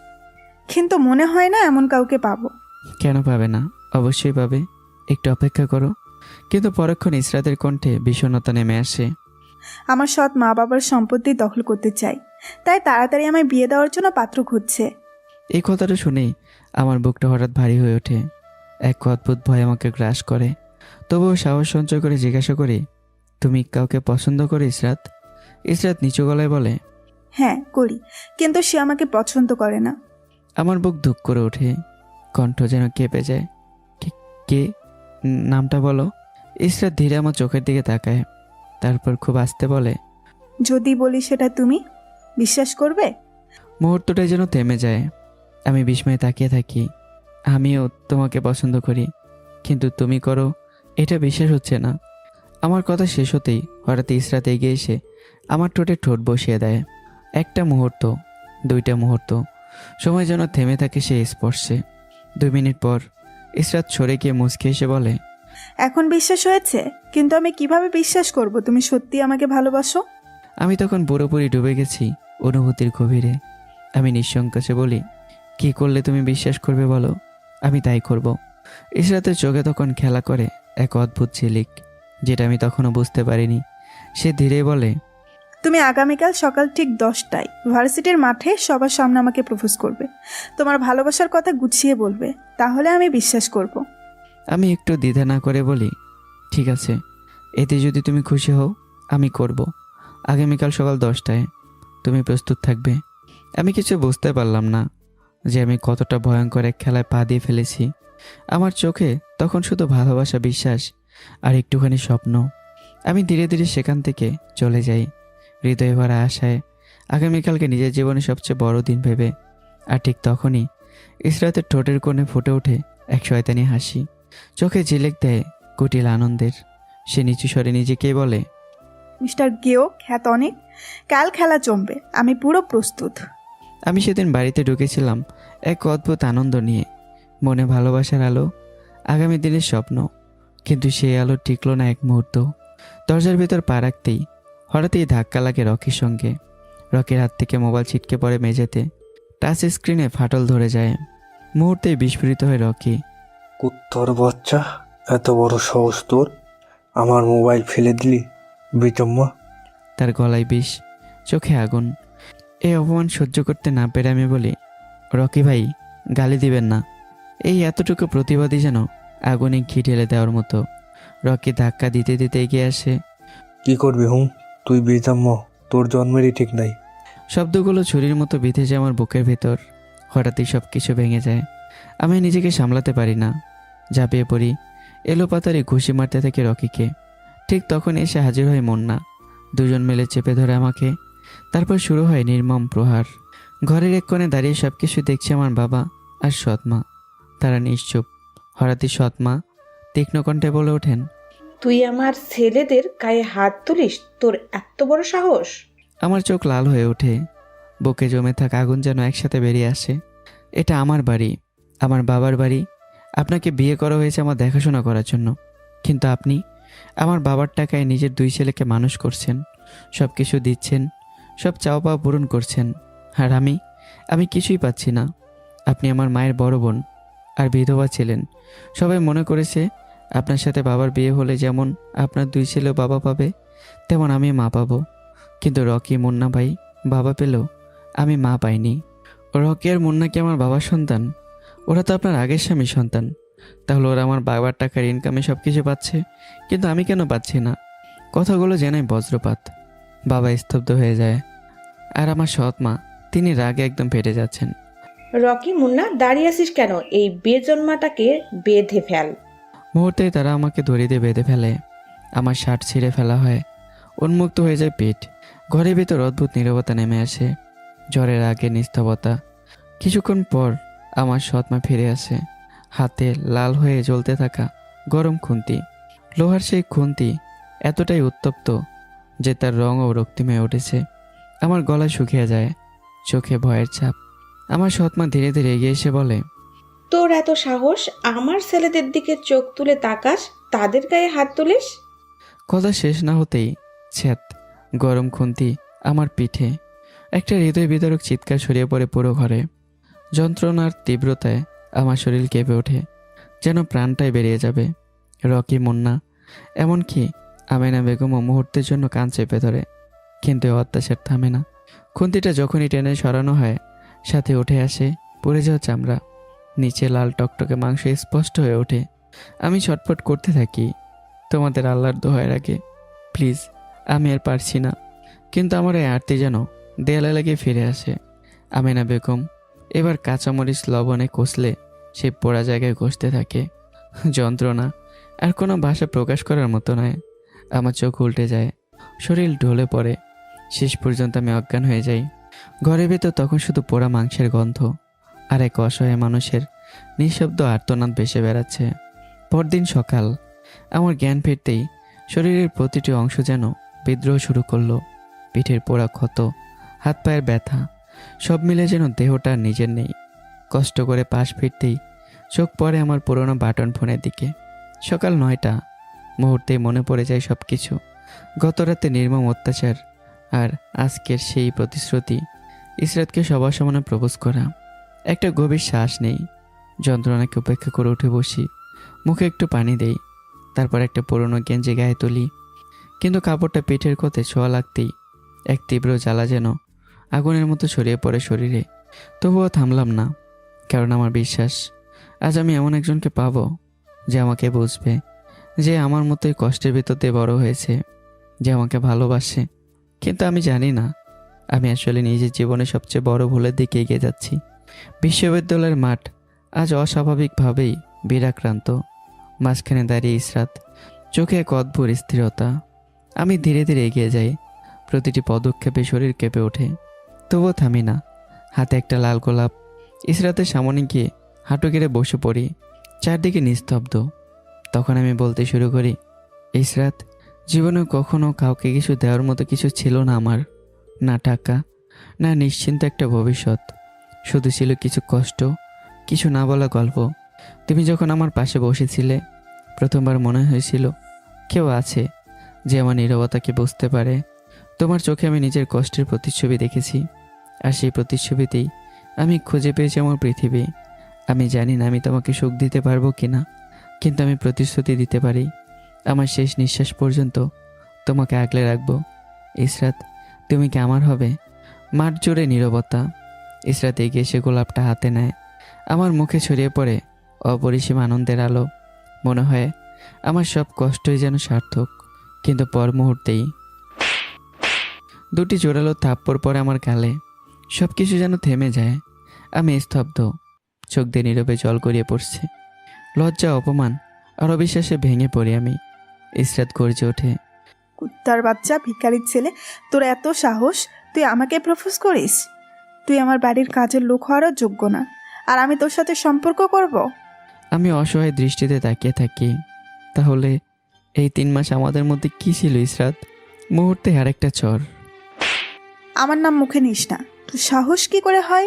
কিন্তু মনে হয় না এমন কাউকে পাবো। কেন পাবে না? অবশ্যই পাবে, একটু অপেক্ষা করো। কিন্তু পরক্ষণ ইসরাতের কণ্ঠে বিষণ্ণতা নেমে আসে। আমার সৎ মা বাবার সম্পত্তি দখল করতে চাই, তাই তাড়াতাড়ি আমায় বিয়ে দেওয়ার জন্য পাত্র খুঁজছে। এই কথাটা শুনেই আমার বুকটা হঠাৎ ভারী হয়ে ওঠে। এক অদ্ভুত ভয় আমাকে গ্রাস করে। তবুও সাহস সঞ্চয় করে জিজ্ঞাসা করি, তুমি কাউকে পছন্দ করো ইসরাত? ইসরাত নিচু গলায় বলে, হ্যাঁ করি, কিন্তু সে আমাকে পছন্দ করে না। আমার বুক ধুক করে ওঠে, কণ্ঠ যেন কেঁপে যায়। কে? নামটা বলো। ইসরাত ধীরে আমার চোখের দিকে তাকায়, তারপর খুব আস্তে বলে, যদি বলি সেটা তুমি বিশ্বাস করবে? মুহূর্তটা যেন থেমে যায়। আমি বিস্ময়ে তাকিয়ে থাকি। আমিও তোমাকে পছন্দ করি, কিন্তু তুমি করো, এটা বিশ্বাস হচ্ছে না। আমার কথা শেষ হতেই হঠাৎ ইসরাত এগিয়ে এসে আমার ঠোঁটে ঠোঁট বসিয়ে দেয়। একটা মুহূর্ত, দুইটা মুহূর্ত, সময় যেন থেমে থাকে সেই স্পর্শে। 2 মিনিট পর ইসরাত সরে গিয়ে মুচকে এসে বলে, এখন বিশ্বাস হয়েছে, কিন্তু আমি কিভাবে বিশ্বাস করব তুমি সত্যি আমাকে ভালোবাসো? আমি তখন পুরোপুরি ডুবে গেছি অনুভূতির গভীরে। আমি নিঃসংকোচে বলি, কি করলে তুমি বিশ্বাস করবে বলো, আমি তাই করব। ইসরাতের চোখে তখন খেলা করে এক অদ্ভুত ঝিলিক, যেটা আমি তখনও বুঝতে পারিনি। সে ধীরে বলে, তুমি আগামীকাল সকাল ঠিক 10টায় ভার্সিটির মাঠে সবার সামনে আমাকে প্রপোজ করবে। তোমার ভালোবাসার কথা গুছিয়ে বলবে, তাহলে আমি বিশ্বাস করব। আমি একটু দ্বিধা না করে বলি, ঠিক আছে, এতে যদি তুমি খুশি হও আমি করব। আগামীকাল সকাল 10টায় তুমি প্রস্তুত থাকবে। আমি কিছু বুঝতে পারলাম না যে আমি কতটা ভয়ঙ্কর এক খেলায় পা দিয়ে ফেলেছি। আমার চোখে তখন শুধু ভালোবাসা, বিশ্বাস আর একটুখানি স্বপ্ন। আমি ধীরে ধীরে সেখান থেকে চলে যাই, হৃদয়ে ভরা আশায়, আগামীকালকে নিজের জীবনে সবচেয়ে বড় দিন ভেবে। আর ঠিক তখনই ইসরাতের ঠোঁটের কোণে ফুটে ওঠে এক শয়তানি হাসি, চোখে ঝিলিক দেয় কুটিল আনন্দের। সে নিচু স্বরে নিজেকেই বলে, মিস্টার গেও খ্যাত অনেক, কাল খেলা জমবে, আমি পুরো প্রস্তুত। আমি সেদিন বাড়িতে ঢুকেছিলাম এক অদ্ভুত আনন্দ নিয়ে, মনে ভালোবাসার আলো, আগামী দিনের স্বপ্ন। কিন্তু সেই আলো টিকলো না এক মুহূর্ত। দরজার ভেতর পা রাখতেই হঠাৎই ধাক্কা লাগে রকির সঙ্গে। রকির হাত থেকে মোবাইল ছিটকে পড়ে মেঝেতে, টাচ স্ক্রিনে ফাটল ধরে যায়। মুহূর্তেই বিস্ফোরিত হয় রকি। কুত্তর বাচ্চা, এত বড় সাহস তোর! আমার মোবাইল ফেলে দিলি বিটম্মা! তার গলায় বিষ, চোখে আগুন। এই অপমান সহ্য করতে না পেরে আমি বলি, রকি ভাই, গালি দিবেন না। এই এতটুকু প্রতিবাদী যেন আগুনে ঘি ঢেলে দেওয়ার মতো। রকি ধাক্কা দিতে দিতে এগিয়ে আসে। কি করবি হুম? তুই বিটম্মা, তোর জন্মেরই ঠিক নাই। শব্দগুলো ছুরির মতো বিঁধে যায় আমার বুকের ভেতর। হঠাৎই সব কিছু ভেঙে যায়। আমি নিজেকে সামলাতে পারি না, ঝাঁপিয়ে পড়ি, এলোপাতারি ঘুষি মারতে থাকি রকিকে। ঠিক তখন এসে হাজির হয় মুন্না। দুজন মিলে চেপে ধরে আমাকে। তারপর শুরু হয় নির্মম প্রহার। ঘরের এক কোণে দাঁড়িয়ে সব কিছু দেখছে আমার বাবা আর সৎমা। তারা নিশ্চুপ। হঠাৎই সৎমা তীক্ষ্ণ কণ্ঠে বলে ওঠেন, তুই আমার ছেলেদের গায়ে হাত তুলিস? তোর এত বড় সাহস! আমার চোখ লাল হয়ে ওঠে, বুকে জমে থাকা আগুন যেন একসাথে বেরিয়ে আসে। এটা আমার বাড়ি, আমার বাবার বাড়ি। আপনাকে বিয়ে করা হয়েছে আমার দেখাশোনা করার জন্য, কিন্তু আপনি আমার বাবার টাকায় নিজের 2 ছেলেকে মানুষ করছেন, সব কিছু দিচ্ছেন, সব চাওয়া পাওয়া পূরণ করছেন। আর আমি কিছুই পাচ্ছি না। আপনি আমার মায়ের বড় বোন আর বিধবা ছিলেন। সবাই মনে করেছে আপনার সাথে বাবার বিয়ে হলে যেমন আপনার 2 ছেলেও বাবা পাবে, তেমন আমি মা পাবো। কিন্তু রকি, মুন্না ভাই বাবা পেলেও আমি মা পাইনি। রকি আর মুন্না কি আমার বাবার সন্তান? ওরা তো আপনার আগের স্বামীর সন্তান। তাহলে ওরা আমার বাবার টাকার ইনকামে সব কিছু পাচ্ছে, কিন্তু আমি কেন পাচ্ছি না? কথাগুলো জেনাই বজ্রপাত। বাবা স্তব্ধ হয়ে যায়, আর আমার সৎ মা, তিনি রাগে একদম ফেটে যাচ্ছেন। রকি, মুন্না, দাঁড়িয়ে আছিস কেন? এই বেজন্মাটাকে বেঁধে ফেল। মুহূর্তে তারা আমাকে দড়ি দিয়ে বেঁধে ফেলে। আমার শার্ট ছিঁড়ে ফেলা হয়, উন্মুক্ত হয়ে যায় পেট। ঘরের ভিতর অদ্ভুত নীরবতা নেমে আসে, ঝড়ের আগে নিস্তবতা। কিছুক্ষণ পর আমার সৎমা ফিরে আসে, হাতে লাল হয়ে জ্বলতে থাকা গরম খুন্তি। লোহার সেই খুন্তি এতটাই উত্তপ্ত যে তার রঙও রক্তিম হয়ে উঠেছে। আমার গলা শুকিয়ে যায়, চোখে ভয়ের ছাপ। আমার সৎমা ধীরে ধীরে এগিয়ে এসে বলে, তোর এত সাহস, আমার ছেলেদের দিকে চোখ তুলে তাকাস, তাদের গায়ে হাত তুলিস? কথা শেষ না হতেই ছ্যাত, গরম খুন্তি আমার পিঠে। একটা হৃদয় বিদারক চিৎকার ছড়িয়ে পড়ে পুরো ঘরে। যন্ত্রণার তীব্রতায় আমার শরীর কেঁপে ওঠে, যেন প্রাণটাই বেরিয়ে যাবে। রকি, মুন্না, এমনকি আমেনা বেগমও মুহূর্তের জন্য কান চেপে ধরে, কিন্তু এ অত্যাচার থামে না। খুন্তিটা যখনই টেনে সরানো হয়, সাথে উঠে আসে পড়ে যাওয়া চামড়া। নিচে লাল টকটকে মাংস স্পষ্ট হয়ে ওঠে। আমি ছটফট করতে থাকি, তোমাদের আল্লাহর দোহাই রাখে, প্লিজ, আমি আর পারছি না। কিন্তু আমার এই আরতি যেন দেয়ালে লেগে ফিরে আসে। আমেনা বেগম এবার কাঁচামরিচ লবণে কষলে সেই পোড়া জায়গায় ঘষতে থাকে। যন্ত্রণা আর কোনো ভাষা প্রকাশ করার মতো নয়। আমার চোখ উল্টে যায়, শরীর ঢলে পড়ে, শেষ পর্যন্ত আমি অজ্ঞান হয়ে যাই। ঘরের ভেতর তখন শুধু পোড়া মাংসের গন্ধ আর এক অসহায় মানুষের নিঃশব্দ আর্তনাদ ভেসে বেড়াচ্ছে। পরদিন সকাল, আমার জ্ঞান ফিরতেই শরীরের প্রতিটি অংশ যেন বিদ্রোহ শুরু করলো। পিঠের পোড়া ক্ষত, হাত পায়ের ব্যথা, সব মিলে যেন দেহটা আর নিজের নেই। কষ্ট করে পাশ ফিরতেই চোখ পড়ে আমার পুরনো বাটন ফোনের দিকে। সকাল 9টা। মুহূর্তেই মনে পড়ে যায় সব কিছু, গত রাতে নির্মম অত্যাচার আর আজকের সেই প্রতিশ্রুতি, ইসরাতকে সবার সামনে প্রপোজ করা। একটা গভীর শ্বাস নেই, যন্ত্রণাকে উপেক্ষা করে উঠে বসি, মুখে একটু পানি দেই, তারপর একটা পুরনো গেঞ্জি গায়ে তুলি। কিন্তু কাপড়টা পিঠের কোতে ছোঁয়া লাগতেই এক তীব্র জ্বালা যেন আগুনের মতো ছড়িয়ে পড়ে শরীরে। তবুও থামলাম না, কারণ আমার বিশ্বাস আজ আমি এমন একজনকে পাবো যে আমাকে বুঝবে, যে আমার মতোই কষ্টের ভিতর দিয়ে বড় হয়েছে, যে আমাকে ভালোবাসে। কিন্তু আমি জানি না আমি আসলে নিজের জীবনে সবচেয়ে বড় ভুলের দিকে এগিয়ে যাচ্ছি। বিশ্ববিদ্যালয়ের মাঠ আজ অস্বাভাবিকভাবেই বিরাক্রান্ত। মাঝখানে দাঁড়িয়ে ইসরাত, চোখে এক অদ্ভুত স্থিরতা। আমি ধীরে ধীরে এগিয়ে যাই, প্রতিটি পদক্ষেপে শরীর কেঁপে ওঠে, তবুও থামি না। হাতে একটা লাল গোলাপ। ইসরাতের সামনে গিয়ে হাঁটু গেড়ে বসে পড়ি, চারদিকে নিস্তব্ধ। তখন আমি বলতে শুরু করি, ইসরাত, জীবনে কখনো কাউকে কিছু দেওয়ার মতো কিছু ছিল না আমার। না টাকা, না নিশ্চিন্ত একটা ভবিষ্যৎ, শুধু ছিল কিছু কষ্ট, কিছু না বলা গল্প। তুমি যখন আমার পাশে বসেছিলে, প্রথমবার মনে হয়েছিল কেউ আছে যে আমার নীরবতাকে বুঝতে পারে। তোমার চোখে আমি নিজের কষ্টের প্রতিচ্ছবি দেখেছি, আর সেই প্রতিচ্ছবিতেই আমি খুঁজে পেয়েছি আমার পৃথিবী। আমি জানি না আমি তোমাকে সুখ দিতে পারবো কিনা, কিন্তু আমি প্রতিশ্রুতি দিতে পারি আমার শেষ নিঃশ্বাস পর্যন্ত তোমাকে আগলে রাখবো। ইসরাত, তুমি কি আমার হবে? মাঠ জুড়ে নীরবতা। ইসরাত এগিয়ে এসে গোলাপটা হাতে নেয়। আমার মুখে ছড়িয়ে পড়ে অপরিসীম আনন্দের আলো। মনে হয় আমার সব কষ্টই যেন সার্থক। কিন্তু পর মুহূর্তেই দুটি জোরালো থাপ্পড় পড়ে আমার গালে। সব কিছু যেন থেমে যায়। আমি স্তব্ধ, চোখ দিয়ে নীরবে জল গড়িয়ে পড়ছে। লজ্জা, অপমান আর অবিশ্বাসে ভেঙে পড়ি আমি। ইসরাত গর্জে ওঠে, কুত্তার বাচ্চা, ভিখারির ছেলে, তোর এত সাহস! তুই আমাকে প্রপোজ করিস? তুই আমার বাড়ির কাজের লোক হওয়ারও যোগ্য না, আর আমি তোর সাথে সম্পর্ক করব? আমি অসহায় দৃষ্টিতে তাকিয়ে থাকি। তাহলে এই 3 মাস আমাদের মধ্যে কি ছিল ইসরাত? মুহূর্তে আরেকটা চর। আমার নাম মুখে নিস না। তোর সাহস কি করে হয়?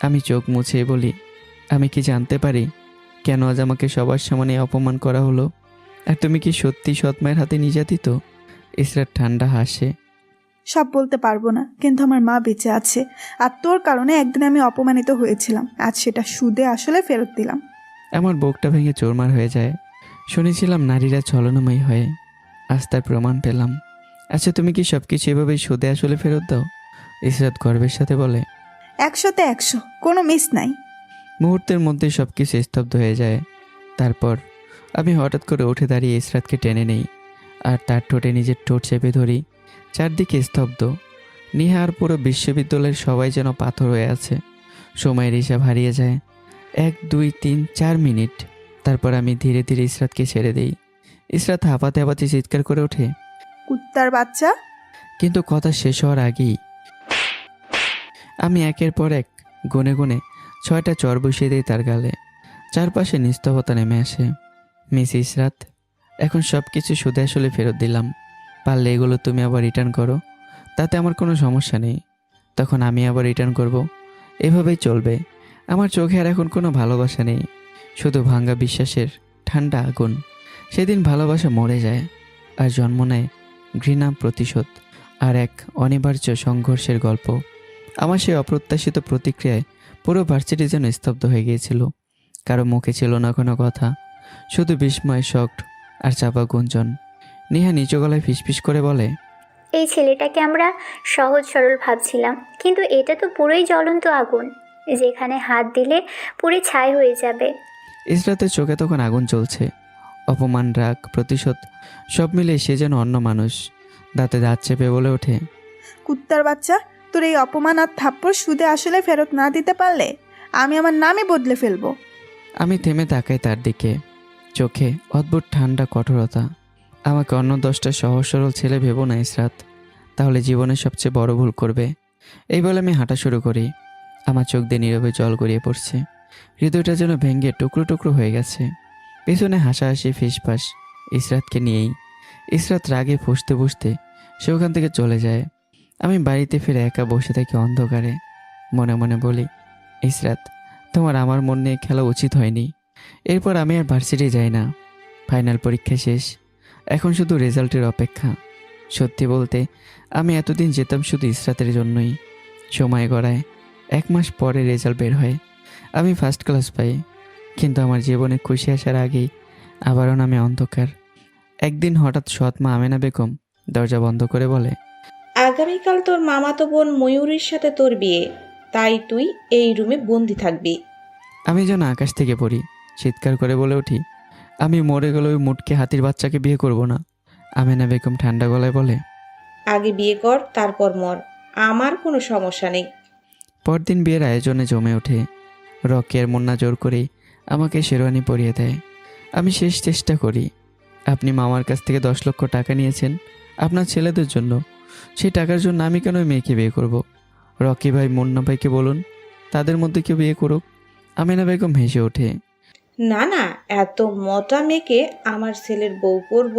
আমি চোখ মুছে বলি, আমি কি জানতে পারি কেন আজ আমাকে সবার সামনে অপমান করা হলো? আর তুমি কি সত্যি সৎমায়ের হাতে নির্যাতিত? ইসরাত ঠান্ডা হাসে। সব বলতে পারবো না, কিন্তু আমার মা বেঁচে আছে, আর তোর কারণে একদিন আমি অপমানিত হয়েছিলাম, আজ সেটা সুদে আসলে ফেরত দিলাম। আমার বুকটা ভেঙে চোরমার হয়ে যায়। শুনেছিলাম নারীরা ছলনাময়ী হয়, আজ তার প্রমাণ পেলাম। আচ্ছা, তুমি কি সব কিছু এভাবেই সুদে আসলে ফেরত দাও? ইসরাত গর্বের সাথে বলে। 100তে 100, কোনো মিস নাই। মুহূর্তের মধ্যে সব কিছু স্তব্ধ হয়ে যায়। তারপর আমি হঠাৎ করে উঠে দাঁড়িয়ে ইসরাতকে টেনে নেই, আর তার ঠোঁটে নিজের ঠোঁট চেপে ধরি। চারদিকে স্তব্ধ। নিহা আর পুরো বিশ্ববিদ্যালয়ের সবাই যেন পাথর হয়ে আছে। সময়ের হিসাব হারিয়ে যায়। 1, 2, 3, 4 মিনিট। তারপর আমি ধীরে ধীরে ইসরাতকে ছেড়ে দেই। ইসরাত হাঁপাতে হাঁপাতে চিৎকার করে ওঠে, কুত্তার বাচ্চা! কিন্তু কথা শেষ হওয়ার আগেই আমি একের পর এক গুনে গুনে 6টা চর বসিয়ে দিই তার গালে। চারপাশে নিস্তবতা নেমে আসে। মিস ইসরাত, এখন সব কিছু সুদে আসলে ফেরত দিলাম। পারলে এগুলো তুমি আবার রিটার্ন করো, তাতে আমার কোনো সমস্যা নেই। তখন আমি আবার রিটার্ন করব। এভাবেই চলবে। আমার চোখে আর এখন কোনো ভালোবাসা নেই, শুধু ভাঙ্গা বিশ্বাসের ঠান্ডা আগুন। সেদিন ভালোবাসা মরে যায়, আর জন্ম নেয় ঘৃণা, প্রতিশোধ আর এক অনিবার্য সংঘর্ষের গল্প। আমার সেই অপ্রত্যাশিত প্রতিক্রিয়ায় পুরো ভার্সিটি যেন স্তব্ধ হয়ে গিয়েছিল। কারো মুখে ছিল না কোনো কথা, শুধু বিস্ময়, শক আর চাপা গুঞ্জন। নিহা নিচু গলায় ফিসফিস করে বলে, এই ছেলেটাকে আমরা সহজ সরল ভাবছিলাম, কিন্তু এটা তো পুরোই জ্বলন্ত আগুন, যেখানে হাত দিলে পুরো ছাই হয়ে যাবে। ইসরাতের চোখে তখন আগুন জ্বলছে। অপমান, রাগ, প্রতিশোধ সব মিলে সে যেন অন্য মানুষ। দাঁতে দাঁত চেপে বলে ওঠে, কুত্তার বাচ্চা, তোর এই অপমান আর থাপ্পড় সুদে আসলে ফেরত না দিতে পারলে আমি আমার নামই বদলে ফেলবো। আমি থেমে তাকাই তার দিকে, চোখে অদ্ভুত ঠান্ডা কঠোরতা। আমাকে অন্য 10টা সহজ সরল ছেলে ভেবো না ইসরাত, তাহলে জীবনের সবচেয়ে বড় ভুল করবে। এই বলে আমি হাঁটা শুরু করি। আমার চোখ দিয়ে নীরবে জল গড়িয়ে পড়ছে। হৃদয়টা যেন ভেঙে টুকরো টুকরো হয়ে গেছে। পেছনে হাসাহাসি, ফিসফাস ইসরাতকে নিয়েই। ইসরাত রাগে ফুঁসতে ফুঁসতে সে ওখান থেকে চলে যায়। আমি বাড়িতে ফিরে একা বসে থাকি অন্ধকারে। মনে মনে বলি, ইসরাত, তোমার আমার মন নিয়ে খেলা উচিত হয়নি। এরপর আমি আর ভার্সিটি যাই না। ফাইনাল পরীক্ষা শেষ, এখন শুধু রেজাল্টের অপেক্ষা। সত্যি বলতে আমি এতদিন যেতাম শুধু ইসরাতের জন্যই। সময় গড়ায়, 1 মাস পরে রেজাল্ট বের হয়। আমি ফার্স্ট ক্লাস পাই। কিন্তু আমার জীবনে খুশি আসার আগেই আবারও নামে অন্ধকার। একদিন হঠাৎ সৎ মা আমেনা বেগম দরজা বন্ধ করে বলে, আগামীকাল তোর মামাতো বোন ময়ূরীর সাথে তোর বিয়ে, তাই তুই এই রুমে বন্দি থাকবি। আমি যেন আকাশ থেকে পড়ি, চিৎকার করে বলে উঠি, আমি মরে গেলে ওই মুটকে হাতির বাচ্চাকে বিয়ে করব না। আমেনা বেগম ঠান্ডা গলায় বলে, আগে বিয়ে কর, তারপর মর, আমার কোনো সমস্যা নেই। পরদিন বিয়ের আয়োজনে জমে ওঠে। রকের মুন্না জোর করেই আমাকে শেরওয়ানি পরিয়ে দেয়। আমি শেষ চেষ্টা করি। আপনি মামার কাছ থেকে 10 লক্ষ টাকা নিয়েছেন আপনার ছেলেদের জন্য, সেই টাকার জন্য আমি কেন ওই মেয়েকে বিয়ে করব? রকি ভাই মুন্না ভাইকে বলুন, তাদের মধ্যে কেউ বিয়ে করুক। আমেনা বেগম হেসে ওঠে। না না, এত মোটা মেয়েকে আমার ছেলের বউ করব,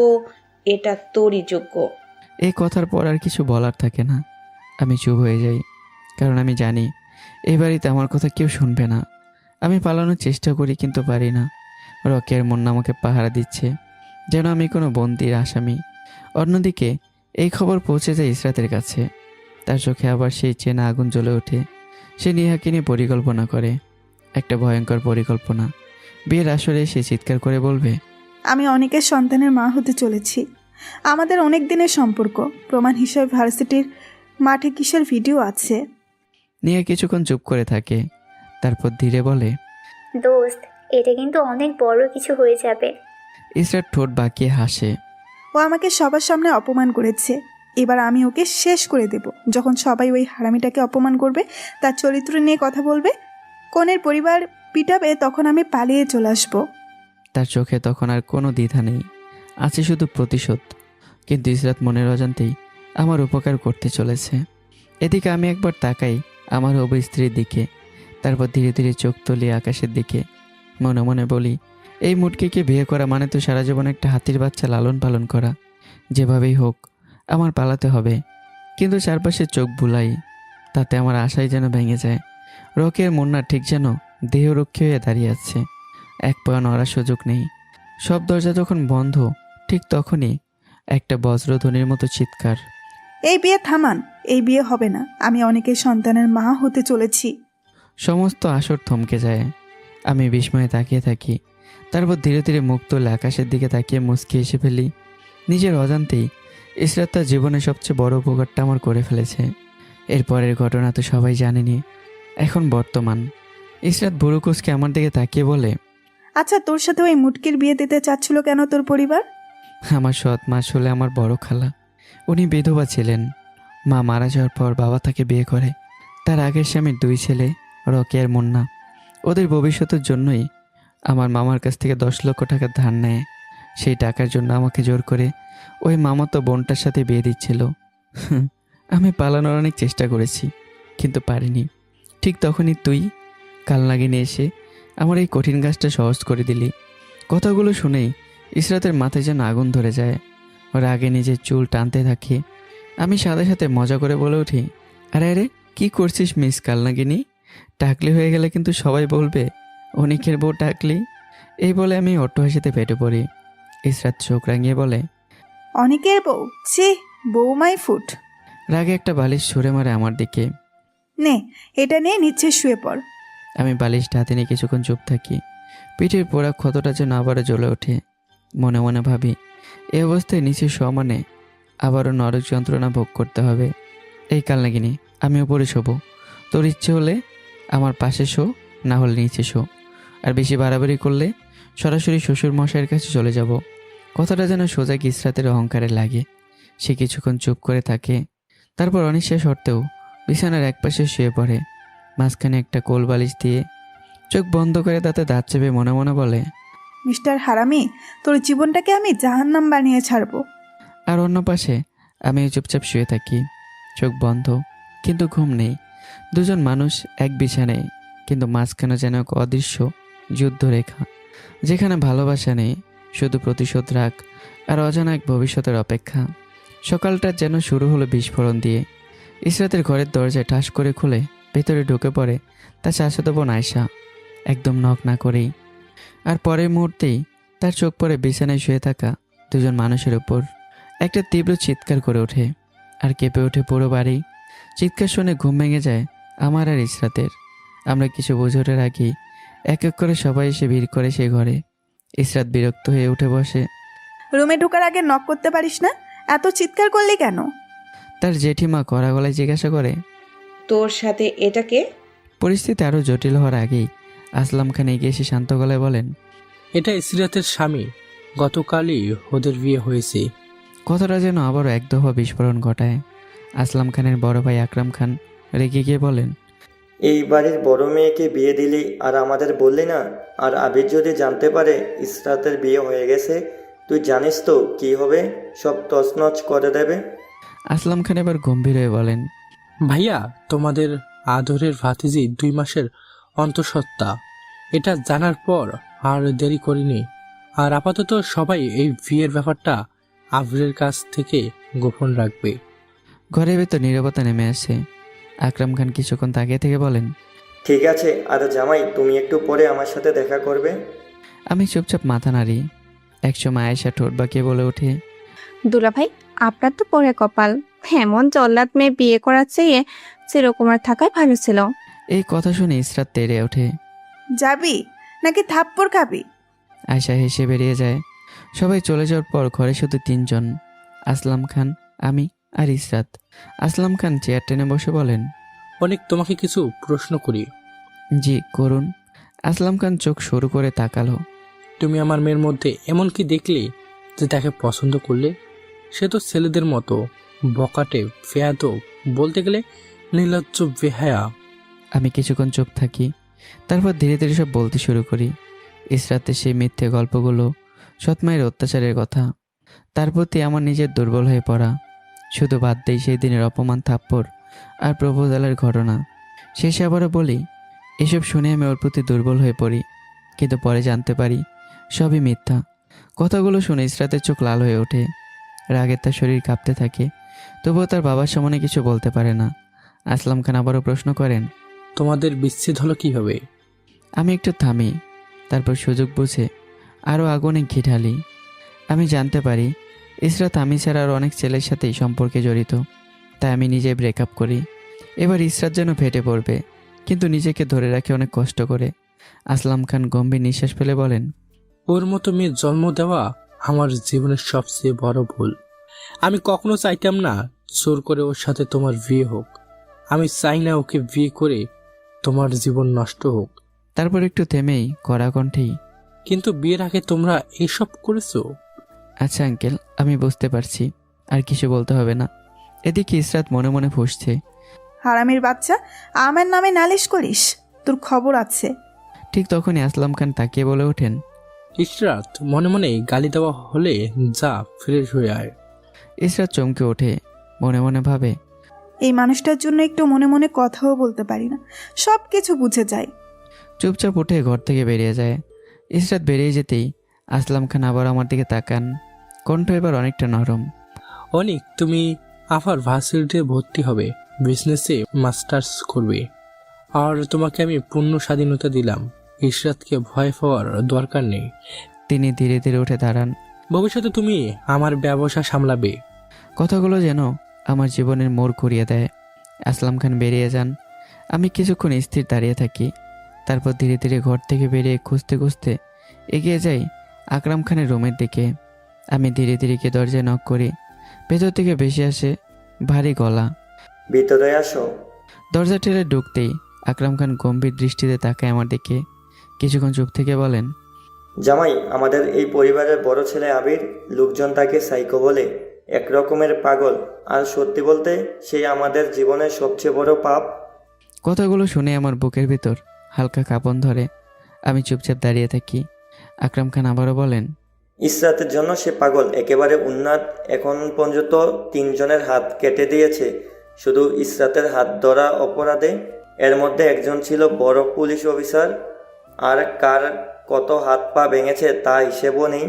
এটা তোরই যোগ্য। এই কথার পর আর কিছু বলার থাকে না। আমি চুপ হয়ে যাই, কারণ আমি জানি এই বাড়িতে আমার কথা কেউ শুনবে না। আমি পালানোর চেষ্টা করি কিন্তু পারি না। রকি আর মুন্না আমাকে পাহারা দিচ্ছে, যেন আমি কোনো বন্দির আসামি। অন্যদিকে এই খবর পৌঁছে যায় ইসরাতের কাছে। তার চোখে আবার সেই চেনা আগুন জ্বলে ওঠে। সে নিহাকে নিয়ে পরিকল্পনা করে, একটা ভয়ঙ্কর পরিকল্পনা। বিয়ের আসরে সে চিৎকার করে বলবে, আমি অনেকের সন্তানের মা হতে চলেছি। আমাদের অনেক দিনের সম্পর্ক, প্রমাণ হিসেবে ভার্সিটির মাঠে কিসের ভিডিও আছে। নিহা কিছুক্ষণ চুপ করে থাকে, তারপর ধীরে বলে, দোস্ত, এটা কিন্তু অনেক বড় কিছু হয়ে যাবে। ইসরাত ঠোঁট বাঁকিয়ে হাসে। ও আমাকে সবার সামনে অপমান করেছে, এবার আমি ওকে শেষ করে দেব। যখন সবাই ওই হারামিটাকে অপমান করবে, তার চরিত্র নিয়ে কথা বলবে, কনের পরিবার পিটাবে, তখন আমি পালিয়ে চলে আসবো। তার চোখে তখন আর কোনো দ্বিধা নেই, আছে শুধু প্রতিশোধ। কিন্তু ইসরাত মনের অজান্তেই আমার উপকার করতে চলেছে। এদিকে আমি একবার তাকাই আমার হবু স্ত্রীর দিকে, তারপর ধীরে ধীরে চোখ তুলি আকাশের দিকে। মনে মনে বলি, এই মুটকিকে বিয়ে করা মানে তো সারা জীবন একটা হাতির বাচ্চা লালন পালন করা। যেভাবেই হোক আমার পালাতে হবে। কিন্তু চারপাশে চোখ বুলাই, তাতে আমার আশাই যেন ভেঙে যায়। রকের মুন্না ঠিক যেন দেহরক্ষী হয়ে দাঁড়িয়ে আছে, এক পা নড়ার সুযোগ নেই। সব দরজা যখন বন্ধ, ঠিক তখনই একটা বজ্রধ্বনির মতো চিৎকার। এই বিয়ে থামান, এই বিয়ে হবে না। আমি অনেকের সন্তানের মা হতে চলেছি। সমস্ত আসর থমকে যায়। আমি বিস্ময়ে তাকিয়ে থাকি, তারপর ধীরে ধীরে মুখ তুলে আকাশের দিকে তাকিয়ে মুচকি এসে ফেলি। নিজের অজান্তেই ইসরাত তার জীবনের সবচেয়ে বড় উপকারটা আমার করে ফেলেছে। এরপরের ঘটনা তো সবাই জানেনি, এখন বর্তমান। ইসরাত বুড়োকুসকে আমার দিকে তাকিয়ে বলে, আচ্ছা, তোর সাথে ওই মুটকির বিয়ে দিতে চাচ্ছিল কেন তোর পরিবার? আমার সৎ মা আসলে আমার বড় খালা। উনি বিধবা ছিলেন। মা মারা যাওয়ার পর বাবা তাকে বিয়ে করে। তার আগের স্বামীর 2 ছেলে, রকি আর মুন্না। ওদের ভবিষ্যতের জন্যই আমার মামার কাছ থেকে 10 লক্ষ টাকা ধার নেয়। সেই টাকার জন্য আমাকে জোর করে ওই মামাতো বোনটার সাথে বিয়ে দিচ্ছিল। আমি পালানোর অনেক চেষ্টা করেছি, কিন্তু পারিনি। ঠিক তখনই তুই কালনাগিনে এসে আমার এই কঠিন কাজটা সহজ করে দিলি। কথাগুলো শুনেই ইসরাতের মাথায় যেন আগুন ধরে যায়। ওর আগে নিজের চুল টানতে থাকি। আমি সাথে সাথে মজা করে বলে উঠি, আরে আরে কি করছিস মিস কালনাগিনী? টাকলি হয়ে গেলে কিন্তু সবাই বলবে অনেকের বউ টাকলি। এই বলে আমি অট্টহাসিতে পেটে পড়ি। ইসরাত চোখ রাঙিয়ে বলে, অনেকের বউ? ছি, বৌমাই ফুট। রাগে একটা বালিশ ছুঁড়ে মারে আমার দিকে। নে, এটা নিয়ে নিচে শুয়ে পড়। আমি বালিশটা হাতে নিয়ে কিছুক্ষণ চুপ থাকি। পিঠের পোড়া ক্ষতটা যেন আবারও জ্বলে ওঠে। মনে মনে ভাবি, এই অবস্থায় নিচে শোয়া মানে আবারও নরক যন্ত্রণা ভোগ করতে হবে। এই কালনাগিনী, আমি উপরে শোবো। তোর ইচ্ছে হলে আমার পাশে শো, না হলে নিচে শো। আর বেশি বাড়াবাড়ি করলে সরাসরি শ্বশুর মশাইয়ের কাছে চলে যাব। কথাটা যেন সোজা ইসরাতের অহংকারে লাগে। সে কিছুক্ষণ চুপ করে থাকে, তারপর অনিশ্বাস সত্ত্বেও বিছানার একপাশে শুয়ে পড়ে। মাঝখানে একটা কোল বালিশ দিয়ে চোখ বন্ধ করে তাতে দাঁত চেপে মনে মনে বলে, মিস্টার হারামি, তোর জীবনটাকে আমি জাহান্নাম বানিয়ে ছাড়বো। আর অন্য পাশে আমি চুপচাপ শুয়ে থাকি, চোখ বন্ধ, কিন্তু ঘুম নেই। দুজন মানুষ এক বিছানায়, কিন্তু মাঝখানে যেন এক অদৃশ্য যুদ্ধরেখা, যেখানে ভালোবাসা নেই, শুধু প্রতিশোধ, রাগ আর অজানা এক ভবিষ্যতের অপেক্ষা। সকালটা যেন শুরু হলো বিস্ফোরণ দিয়ে। ইসরাতের ঘরের দরজায় ঠাস করে খুলে ভেতরে ঢুকে পড়ে তার চাচাতো বোন আয়শা, একদম নক না করেই। আর পরের মুহূর্তেই তার চোখ পড়ে বিছানায় শুয়ে থাকা দুজন মানুষের উপর। একটা তীব্র চিৎকার করে ওঠে আর কেঁপে ওঠে পুরো বাড়ি। চিৎকার শুনে ঘুম ভেঙে যায় আমার আর ইসরাতের। আমরা কিছু বোঝার আগেই এক এক করে সবাই এসে ভিড় করে সেই ঘরে। ইসরাত বিরক্ত হয়ে উঠে বসে। রুমে ঢোকার আগে নক করতে পারিস না? এত চিৎকার করলি কেন? তার জেঠিমা কড়া গলায় জিজ্ঞাসা করে। তোর সাথে এটাকে? পরিস্থিতি আরও জটিল হওয়ার আগেই আসলাম খান এগিয়ে এসে শান্ত গলায় বলেন, এটা ইসরাতের স্বামী, গতকালই ওদের বিয়ে হয়েছে। কথাটা যেন আবারও এক দফা বিস্ফোরণ ঘটায়। আসলাম খানের বড় ভাই আকরাম খান রেগে গিয়ে বলেন, এই বাড়ির বড় মেয়েকে বিয়ে দিলি আর আমাদের বললি না? আর আবির যদি জানতে পারে ইসরাতের বিয়ে হয়ে গেছে, তুই জানিস তো কি হবে? সব তছনছ করে দেবে। আসলাম খান এবার গম্ভীর হয়ে বলেন, ভাইয়া, তোমাদের আদরের ভাতিজি 2 মাসের অন্তঃসত্ত্বা। এটা জানার পর আর দেরি করিনি। আর আপাতত সবাই এই বিয়ের ব্যাপারটা আবরের কাছ থেকে গোপন রাখবে। ঘরের ভেতর নীরবতা নেমে আসে। আকরাম খান কিছুক্ষণ তাকিয়ে থেকে বলেন, ঠিক আছে, আর জামাই তুমি একটু পরে আমার সাথে দেখা করবে। আমি চুপচাপ মাথা নাড়ি। একসময় আয়েশা ঠোঁট বাঁকিয়ে বলে ওঠে, দুলাভাই, আপনার তো পরে কপাল। এমন জল্লাদ মেয়ে বিয়ে করার চেয়ে চিরকুমার থাকাই ভালো ছিল। এই কথা শুনে ইসরাত তেড়ে ওঠে। যাবি নাকি থাপ্পড় খাবি? আয়েশা হেসে বেরিয়ে যায়। সবাই চলে যাওয়ার পর ঘরে শুধু 3 জন, আসলাম খান, আমি আর ইসরাত। আসলাম খান চেয়ার টেনে বসে বলেন, অনেক তোমাকে কিছু প্রশ্ন করি। জি করুন। আসলাম খান চোখ সরু করে তাকালো। তুমি আমার মেয়ের মধ্যে এমন কি দেখলে যে তাকে পছন্দ করলে? সে তো ছেলেদের মতো বকাটে, বেয়াদব, বলতে গেলে নির্লজ্জ, বেহায়া। আমি কিছুক্ষণ চুপ থাকি, তারপর ধীরে ধীরে সব বলতে শুরু করি। ইসরাতের সেই মিথ্যে গল্পগুলো, সৎমায়ের অত্যাচারের কথা, তার প্রতি আমার নিজের দুর্বল হয়ে পড়া। শুধু বাদ দেই সেই দিনের অপমান, থাপ্পড় আর প্রপোজালের ঘটনা। শেষে আবারও বলি, এসব শুনে আমি ওর প্রতি দুর্বল হয়ে পড়ি। কিন্তু পরে জানতে পারি সবই মিথ্যা। কথাগুলো শুনে ইসরাতের চোখ লাল হয়ে ওঠে। রাগে তার শরীর কাঁপতে থাকে, তবুও তার বাবার সামনে কিছু বলতে পারে না। আসলাম খান আবারও প্রশ্ন করেন, তোমাদের বিচ্ছেদ হলো কিভাবে? আমি একটু থামি, তারপর সুযোগ বুঝে আরও আগুনে ঘি ঢালি। আমি জানতে পারি ইসরাত আমি ছাড়া আর অনেক ছেলের সাথেই সম্পর্কে জড়িত, তাই আমি নিজে ব্রেকআপ করি। এবার ইসরাত যেন ফেটে পড়বে, কিন্তু নিজেকে ধরে রাখে অনেক কষ্ট করে। আসলাম খান গম্ভীর নিঃশ্বাস ফেলে বলেন, ওর মতো মেয়ে জন্ম দেওয়া আমার জীবনের সবচেয়ে বড় ভুল। আমি কখনো চাইতাম না জোর করে ওর সাথে তোমার বিয়ে হোক। আমি চাই না ওকে বিয়ে করে তোমার জীবন নষ্ট হোক। তারপর একটু থেমেই কড়া কণ্ঠেই, কিন্তু বিয়ের আগে তোমরা এসব করেছো? আচ্ছা আঙ্কেল, আমি বুঝতে পারছি, আর কিছু বলতে হবে না। এদিকে ইসরাত মনে মনে ফুঁসছে। হারামির বাচ্চা, আমার নামে নালিশ করিস? তোর খবর আছে। ঠিক তখনই আসলাম খান তাকিয়ে বলে ওঠেন, ইসরাত, মনে মনে গালি দেওয়া হলে যা, ফ্রেশ হয়ে আয়। ইসরাত চমকে ওঠে, মনে মনে ভাবে, এই মানুষটার জন্য একটু মনে মনে কথাও বলতে পারি না, সব কিছু বুঝে যায়। চুপচাপ উঠে ঘর থেকে বেরিয়ে যায়। ইসরাত বেরিয়ে যেতেই আসলাম খান আবার আমার দিকে তাকান, কণ্ঠ এবার অনেকটা নরম। অনেক, তুমি আবার ভার্সিটিতে ভর্তি হবে, বিজনেসে মাস্টার্স করবে, আর তোমাকে আমি পূর্ণ স্বাধীনতা দিলাম। ইশরাতকে ভয় পাওয়ার দরকার নেই। তিনি ধীরে ধীরে উঠে দাঁড়ান। ভবিষ্যতে তুমি আমার ব্যবসা সামলাবে। কথাগুলো যেন আমার জীবনের মোড় ঘুরিয়ে দেয়। আসলাম খান বেরিয়ে যান। আমি কিছুক্ষণ স্থির দাঁড়িয়ে থাকি, তারপর ধীরে ধীরে ঘর থেকে বেরিয়ে খুঁজতে খুঁজতে এগিয়ে যাই আকরাম খানের রুমের দিকে। আমি ধীরে ধীরে গিয়ে দরজায় নক করি। ভেতর থেকে ভেসে আসে ভারী গলা, ভিতরে আসো। দরজা ঠেলে ঢুকতেই আকরাম খান গম্ভীর দৃষ্টিতে তাকায় আমার দিকে। কিছুক্ষণ চুপ থেকে বলেন, জামাই, আমাদের এই পরিবারের বড় ছেলে আবির, লোকজন তাকে সাইকো বলে, এক রকমের পাগল। আর সত্যি বলতে সে আমাদের জীবনের সবচেয়ে বড় পাপ। কথাগুলো শুনে আমার বুকের ভিতর হালকা কাঁপন ধরে। আমি চুপচাপ দাঁড়িয়ে থাকি। আকরাম খান আবারও বলেন, ইসরাতের জন্য সে পাগল, একেবারে উন্মাদ। এখন পর্যন্ত 3 জনের হাত কেটে দিয়েছে শুধু ইসরাতের হাত ধরা অপরাধে। এর মধ্যে একজন ছিল বড় পুলিশ অফিসার, আর কার কত হাত পা ভেঙেছে তা হিসেবও নেই।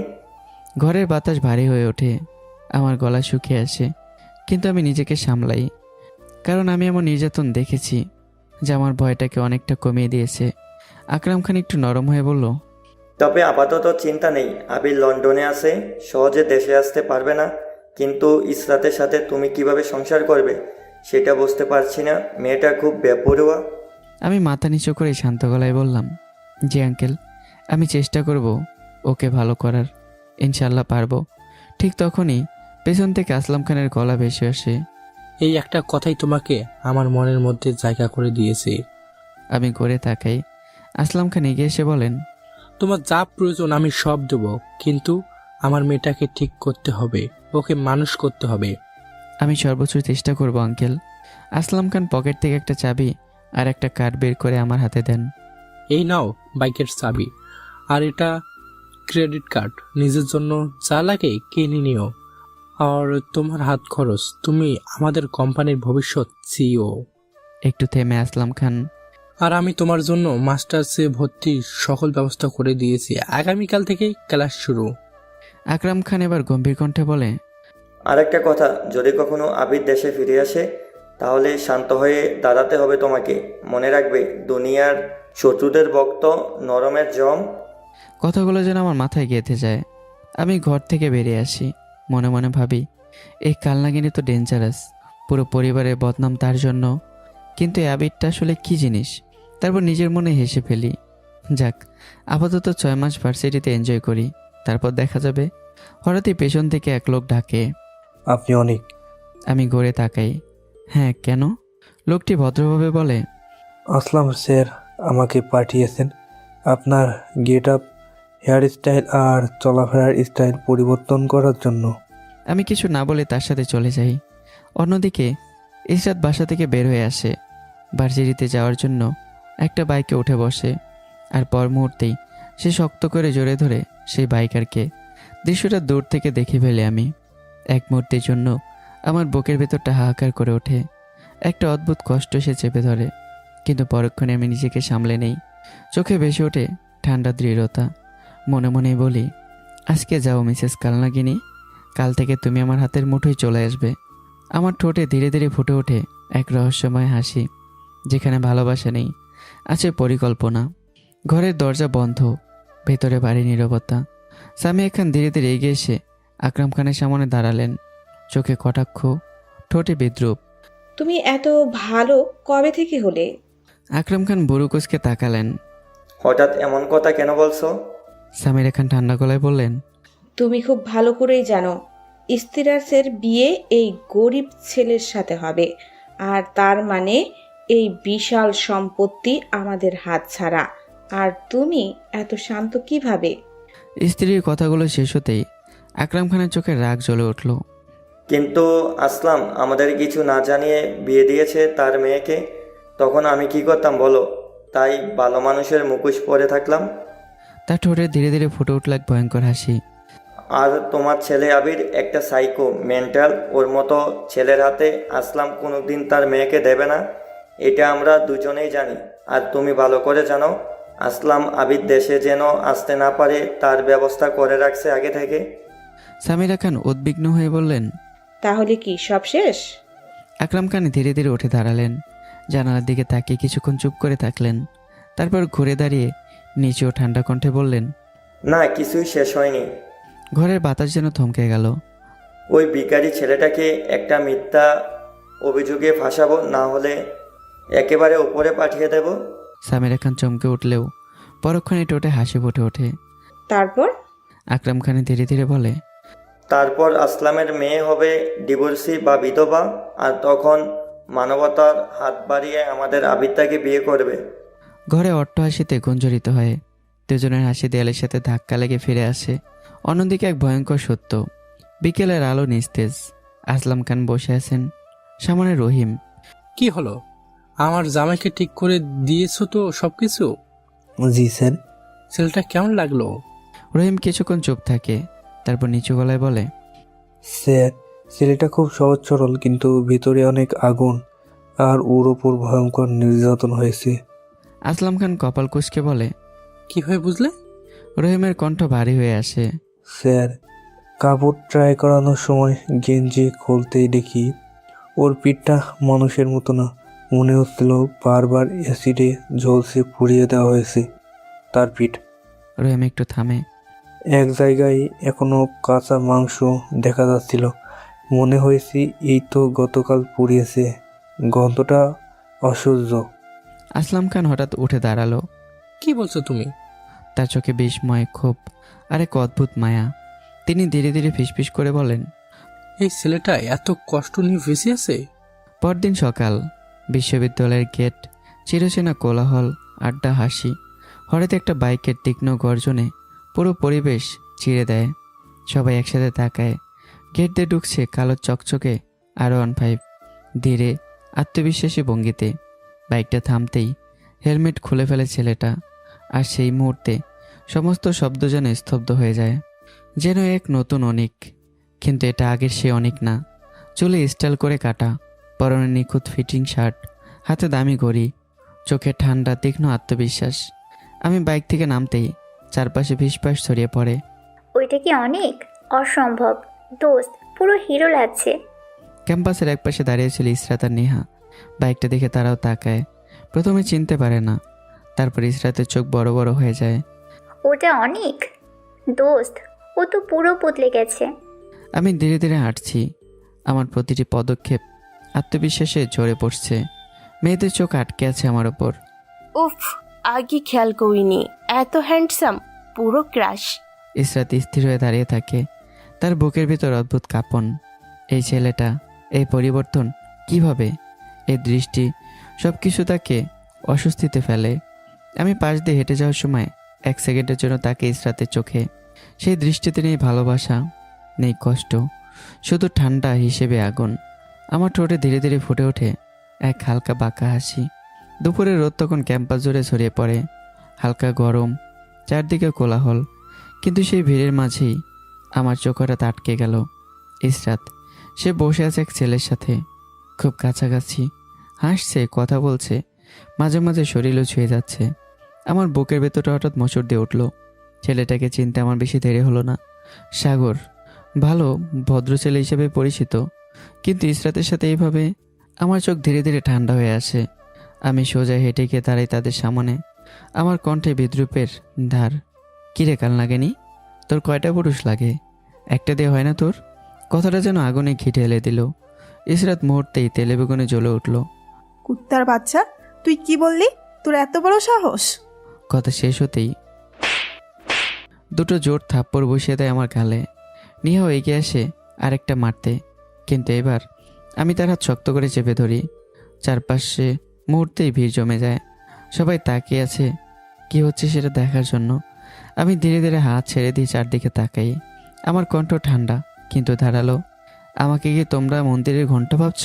ঘরের বাতাস ভারী হয়ে ওঠে, আমার গলা শুকিয়ে আসে, কিন্তু আমি নিজেকে সামলাই, কারণ আমি আমার নির্যাতন দেখেছি, যা আমার ভয়টাকে অনেকটা কমিয়ে দিয়েছে। আকরাম খান একটু নরম হয়ে বলল, তবে আপাতত চিন্তা নেই, আবির লন্ডনে আছে, সহজে দেশে আসতে পারবে না। কিন্তু ইসরাতের সাথে তুমি কিভাবে সংসার করবে সেটা বুঝতে পারছি না। মেয়েটা খুব বেপরোয়া। আমি মাথা নিচু করে শান্ত গলায় বললাম, জি আঙ্কেল, আমি চেষ্টা করব ওকে ভালো করার, ইনশাল্লাহ পারবো। ঠিক তখনই পেছন থেকে আসলাম খানের গলা ভেসে আসে। এই একটা কথাই তোমাকে আমার মনের মধ্যে জায়গা করে দিয়েছে। আমি ঘুরে তাকাই। আসলাম খান এগিয়ে এসে বলেন, তোমার যা প্রয়োজন আমি সব দেব, কিন্তু আমার মেয়েটাকে ঠিক করতে হবে, ওকে মানুষ করতে হবে। আমি সর্বোচ্চ চেষ্টা করব আঙ্কেল। আসলাম খান পকেট থেকে একটা চাবি আর একটা কার্ড বের করে আমার হাতে দেন। এই নাও বাইকের চাবি, আর এটা ক্রেডিট কার্ড, নিজের জন্য যা লাগে কিনে নিও। আর তোমার হাত খরচ, তুমি আমাদের কোম্পানির ভবিষ্যৎ সিইও। একটু থেমে আসলাম খান, আর আমি তোমার জন্য মাস্টার্সে ভর্তি সকল ব্যবস্থা করে দিয়েছি, আগামীকাল থেকে ক্লাস শুরু। আকরাম খান এবার গম্ভীর কণ্ঠে বলে, আরেকটা কথা, যদি কখনো আবির দেশে ফিরে আসে তাহলে শান্ত হয়ে দাঁড়াতে হবে তোমাকে। মনে রাখবে, দুনিয়ার শত্রুদের বক্ত নরমের জম। কথাগুলো যেন আমার মাথায় গেঁথে যায়। আমি ঘর থেকে বেরিয়ে আসি, মনে মনে ভাবি এই কালনাগিনী তো ডেঞ্জারাস, পুরো পরিবারের বদনাম তার জন্য। কিন্তু এই আবিরটা আসলে কি জিনিস? তারপর নিজের মনে হেসে ফেলি। যাক, আপাতত 6 মাস ভার্সিটিতে এনজয় করি, তারপর দেখা যাবে। হঠাৎই পেছন থেকে এক লোক ডাকে। আপনি অনেক। আমি ঘুরে তাকাই। হ্যাঁ, কেন? লোকটি ভদ্রভাবে বলে, আসলাম স্যার আমাকে পাঠিয়েছেন আপনার গেট আপ, হেয়ার স্টাইল আর চলাফেরার স্টাইল পরিবর্তন করার জন্য। আমি কিছু না বলে তার সাথে চলে যাই। অন্যদিকে ইসরাত বাসা থেকে বের হয়ে আসে, ভার্সিটিতে যাওয়ার জন্য একটা বাইকে উঠে বসে। আর পর মুহূর্তেই সে শক্ত করে জড়িয়ে ধরে সেই বাইকারকে। দৃশ্যটা দূর থেকে দেখে ফেলে আমি। এক মুহূর্তের জন্য আমার বুকের ভেতরটা হাহাকার করে ওঠে। একটা অদ্ভুত কষ্ট সে চেপে ধরে, কিন্তু পরক্ষণে আমি নিজেকে সামলে নেই। চোখে ভেসে ওঠে ঠান্ডা দৃঢ়তা। মনে মনেই বলি, আজকে যাও মিসেস কালনাগিনী, কাল থেকে তুমি আমার হাতের মুঠোয় চলে আসবে। আমার ঠোঁটে ধীরে ধীরে ফুটে ওঠে এক রহস্যময় হাসি, যেখানে ভালোবাসা নেই, আছে পরিকল্পনা। ঘরের দরজা বন্ধ, ভেতরে ভারী নীরবতা। সামিয়া খান ধীরে ধীরে এগিয়ে এসে আকরাম খানের সামনে দাঁড়ালেন, চোখে কটাক্ষ, ঠোঁটে বিদ্রুপ। তুমি এত ভালো কবে থেকে হলে? আকরাম খান বুরুকুসকে তাকালেন। হঠাৎ এমন কথা কেন বলছো? সামিরা খান ঠান্ডা গলায় বললেন, তুমি খুব ভালো করেই জানো ইস্তিরাসের বিয়ে এই গরিব ছেলের সাথে হবে, আর তার মানে এই বিশাল সম্পত্তি আমাদের হাত ছাড়া। আর তুমি এত শান্ত কিভাবে? স্ত্রীর কথাগুলো শেষ হতেই আকরাম খানের চোখে রাগ জ্বলে উঠল। কিন্তু আসলাম আমাদের কিছু না জানিয়ে বিয়ে দিয়েছে তার মেয়েকে, তখন আমি কি করতাম বলো? তাই ভালো মানুষের মুখোশ পরে থাকলাম। তার ঠোঁটে ধীরে ধীরে ফুটে উঠল এক ভয়ঙ্কর হাসি। আর তোমার ছেলে আবির একটা সাইকো, মেন্টাল। ওর মতো ছেলের হাতে আসলাম কোনোদিন তার মেয়েকে দেবে না, এটা আমরা দুজনেই জানি। আর তুমি ভালো করে জানো আসলাম আবির দেশে যেন আসতে না পারে তার ব্যবস্থা করে রাখছে আগে থেকে। সামিরা খান উদ্বিগ্ন হয়ে বললেন, তাহলে কি সব শেষ? আকরাম খান ধীরে ধীরে উঠে দাঁড়ালেন, জানালার দিকে তাকিয়ে কিছুক্ষণ চুপ করে থাকলেন। তারপর ঘুরে দাঁড়িয়ে নিচেও ঠান্ডা কণ্ঠে বললেন, না, কিছুই শেষ হয়নি। ঘরের বাতাস যেন থমকে গেল। ওই ভিখারি ছেলেটাকে একটা মিথ্যা অভিযোগে ফাঁসাবো, না হলে একেবারে উপরে পাঠিয়ে দেব। সামিরা খান চমকে উঠলেও পরক্ষণে ঠোঁটে হাসি ফুটে ওঠে। তারপর? আকরাম খান ধীরে ধীরে বলে, তারপর আসলামের মেয়ে হবে ডিভোর্সি বা বিধবা, আর তখন মানবতার হাত বাড়িয়ে আমাদের আবিরটাকে বিয়ে করবে। ঘরে অট্টহাসিতে গুঞ্জরিত হয়। দুজনের হাসি দেয়ালের সাথে ধাক্কা লেগে ফিরে আসে। অন্যদিকে এক ভয়ঙ্কর সত্য, বিকেলের আলো নিস্তেজ। আসলাম খান বসে আছেন, সামনে রহিম। কি হলো? আমার জামাইকে ঠিক করে দিয়েছো তো সবকিছু? জি স্যার। ছেলেটা কেমন লাগলো? রহিম কিছুক্ষণ চুপ থাকে, তারপর নিচু গলায় বলে, স্যার ছেলেটা খুব সহজ সরল, কিন্তু ভিতরে অনেক আগুন, আর ওর ওপর ভয়ঙ্কর নির্যাতন হয়েছে। আসলাম খান কপাল কুঁচকে বলে, কিভাবে বুঝলে? রহিমের কণ্ঠ ভারী হয়ে আসে। স্যার কাপড় ট্রাই করানোর সময় গেঞ্জি খুলতেই দেখি ওর পিঠটা মানুষের মতো না, মনে হচ্ছিল বারবার অ্যাসিডে ঝলসে পুড়িয়ে দেওয়া হয়েছে তার পিঠ। রহিম একটু থামে। এক জায়গায় এখনো কাঁচা মাংস দেখা যাচ্ছিল, মনে হয়েছে এই তো গতকাল পুড়িয়েছে, গন্ধটা অসহ্য। আসলাম খান হঠাৎ উঠে দাঁড়ালো, কি বলছো তুমি? তার চোখে বিস্ময়, ক্ষোভ আর এক অদ্ভুত মায়া। তিনি ধীরে ধীরে ফিসফিস করে বলেন, এই ছেলেটা এত কষ্ট নিয়ে বেঁচে আছে? পরদিন সকাল, বিশ্ববিদ্যালয়ের গেট, চিরচেনা কোলাহল, আড্ডা, হাসি। হঠাৎ একটা বাইকের তীক্ষ্ণ গর্জনে পুরো পরিবেশ চিরে দেয়। সবাই একসাথে তাকায়। গেট দিয়ে ঢুকছে কালো চকচকে R15, ধীরে আত্মবিশ্বাসী ভঙ্গিতে। বাইকটা থামতেই হেলমেট খুলে ফেলে ছেলেটা। আর সেই মুহূর্তে সমস্ত শব্দ যেন স্তব্ধ হয়ে যায়, যেন এক নতুন অনিক। কিন্তু এটা আগের সে অনিক না। চুলে স্টাইল করে কাটা, পরনে নিখুঁত ফিটিং শার্ট, হাতে দামি ঘড়ি, চোখে ঠান্ডা তীক্ষ্ণ আত্মবিশ্বাস। আমি বাইক থেকে নামতেই চারপাশে ফিসফাস ছড়িয়ে পড়ে। ওইটা কি অনেক? অসম্ভব দোস্ত, পুরো হিরো লাগছে। ক্যাম্পাসের একপাশে দাঁড়িয়েছিল ইসরাত আর নেহা। বাইকটা দেখে তারাও তাকায়। প্রথমে চিনতে পারে না, তারপর ইসরাতের চোখ বড় বড় হয়ে যায়। ওটা অনেক? দোস্ত, ও তো পুরো বদলে গেছে। আমি ধীরে ধীরে হাঁটছি। আমার প্রতিটি পদক্ষেপ আত্মবিশ্বাসে ঝরে পড়ছে। মেয়েদের চোখ আটকে আছে আমার ওপর। উফ, আগে খেয়াল করিনি, এত হ্যান্ডসাম, পুরো ক্রাশ। ইসরাত স্থির হয়ে দাঁড়িয়ে থাকে, তার বুকের ভিতর অদ্ভুত কাঁপন। এই ছেলেটা, এই পরিবর্তন কিভাবে? এই দৃষ্টি সব কিছু তাকে অস্বস্তিতে ফেলে। আমি পাশ দিয়ে হেঁটে যাওয়ার সময় এক সেকেন্ডের জন্য তাকে ইসরাতের চোখে। সেই দৃষ্টিতে নেই ভালোবাসা, নেই কষ্ট, শুধু ঠান্ডা হিসেবে আগুন। আমার ঠোঁটে ধীরে ধীরে ফুটে ওঠে এক হালকা বাঁকা হাসি। দুপুরের রোদ তখন ক্যাম্পাস জুড়ে ছড়িয়ে পড়ে, হালকা গরম, চারদিকে কোলাহল। কিন্তু সেই ভিড়ের মাঝেই আমার চোখ হঠাৎ আটকে গেল। ইসরাত, সে বসে আছে এক ছেলের সাথে, খুব কাছাকাছি, হাসছে, কথা বলছে, মাঝে মাঝে শরীরও ছুঁয়ে যাচ্ছে। আমার বুকের ভেতরটা হঠাৎ মোচড় দিয়ে উঠল। ছেলেটাকে চিনতে আমার বেশি দেরি হলো না। সাগর, ভালো ভদ্র ছেলে হিসেবে পরিচিত, কিন্তু ইসরাতের সাথে এইভাবে। আমার চোখ ধীরে ধীরে ঠান্ডা হয়ে আসে। আমি সোজা হেঁটে গিয়ে দাঁড়াই তাদের সামনে। আমার কণ্ঠে বিদ্রুপের ধার। কিরে, কাল লাগেনি? তোর কয়টা পুরুষ লাগে? একটা দিয়ে হয় না তোর? কথাটা যেন আগুনে ঘি ঢেলে দিল। ইসরাত মুহূর্তেই তেলে বেগুনে জ্বলে উঠল। কুত্তার বাচ্চা, তুই কি বললি? তোর এত বড় সাহস! কথা শেষ হতেই দুটো জোর থাপ্পড় বসিয়ে দেয় আমার গালে। নিহাও এগিয়ে আসে আরেকটা মারতে, কিন্তু এবার আমি তার হাত শক্ত করে চেপে ধরি। চারপাশে মুহূর্তেই ভিড় জমে যায়। সবাই তাকিয়ে আছে কি হচ্ছে সেটা দেখার জন্য। আমি ধীরে ধীরে হাত ছেড়ে দিয়ে চারদিকে তাকাই। আমার কণ্ঠ ঠান্ডা কিন্তু ধারালো। আমাকে কি তোমরা মন্দিরের ঘণ্টা ভাবছ?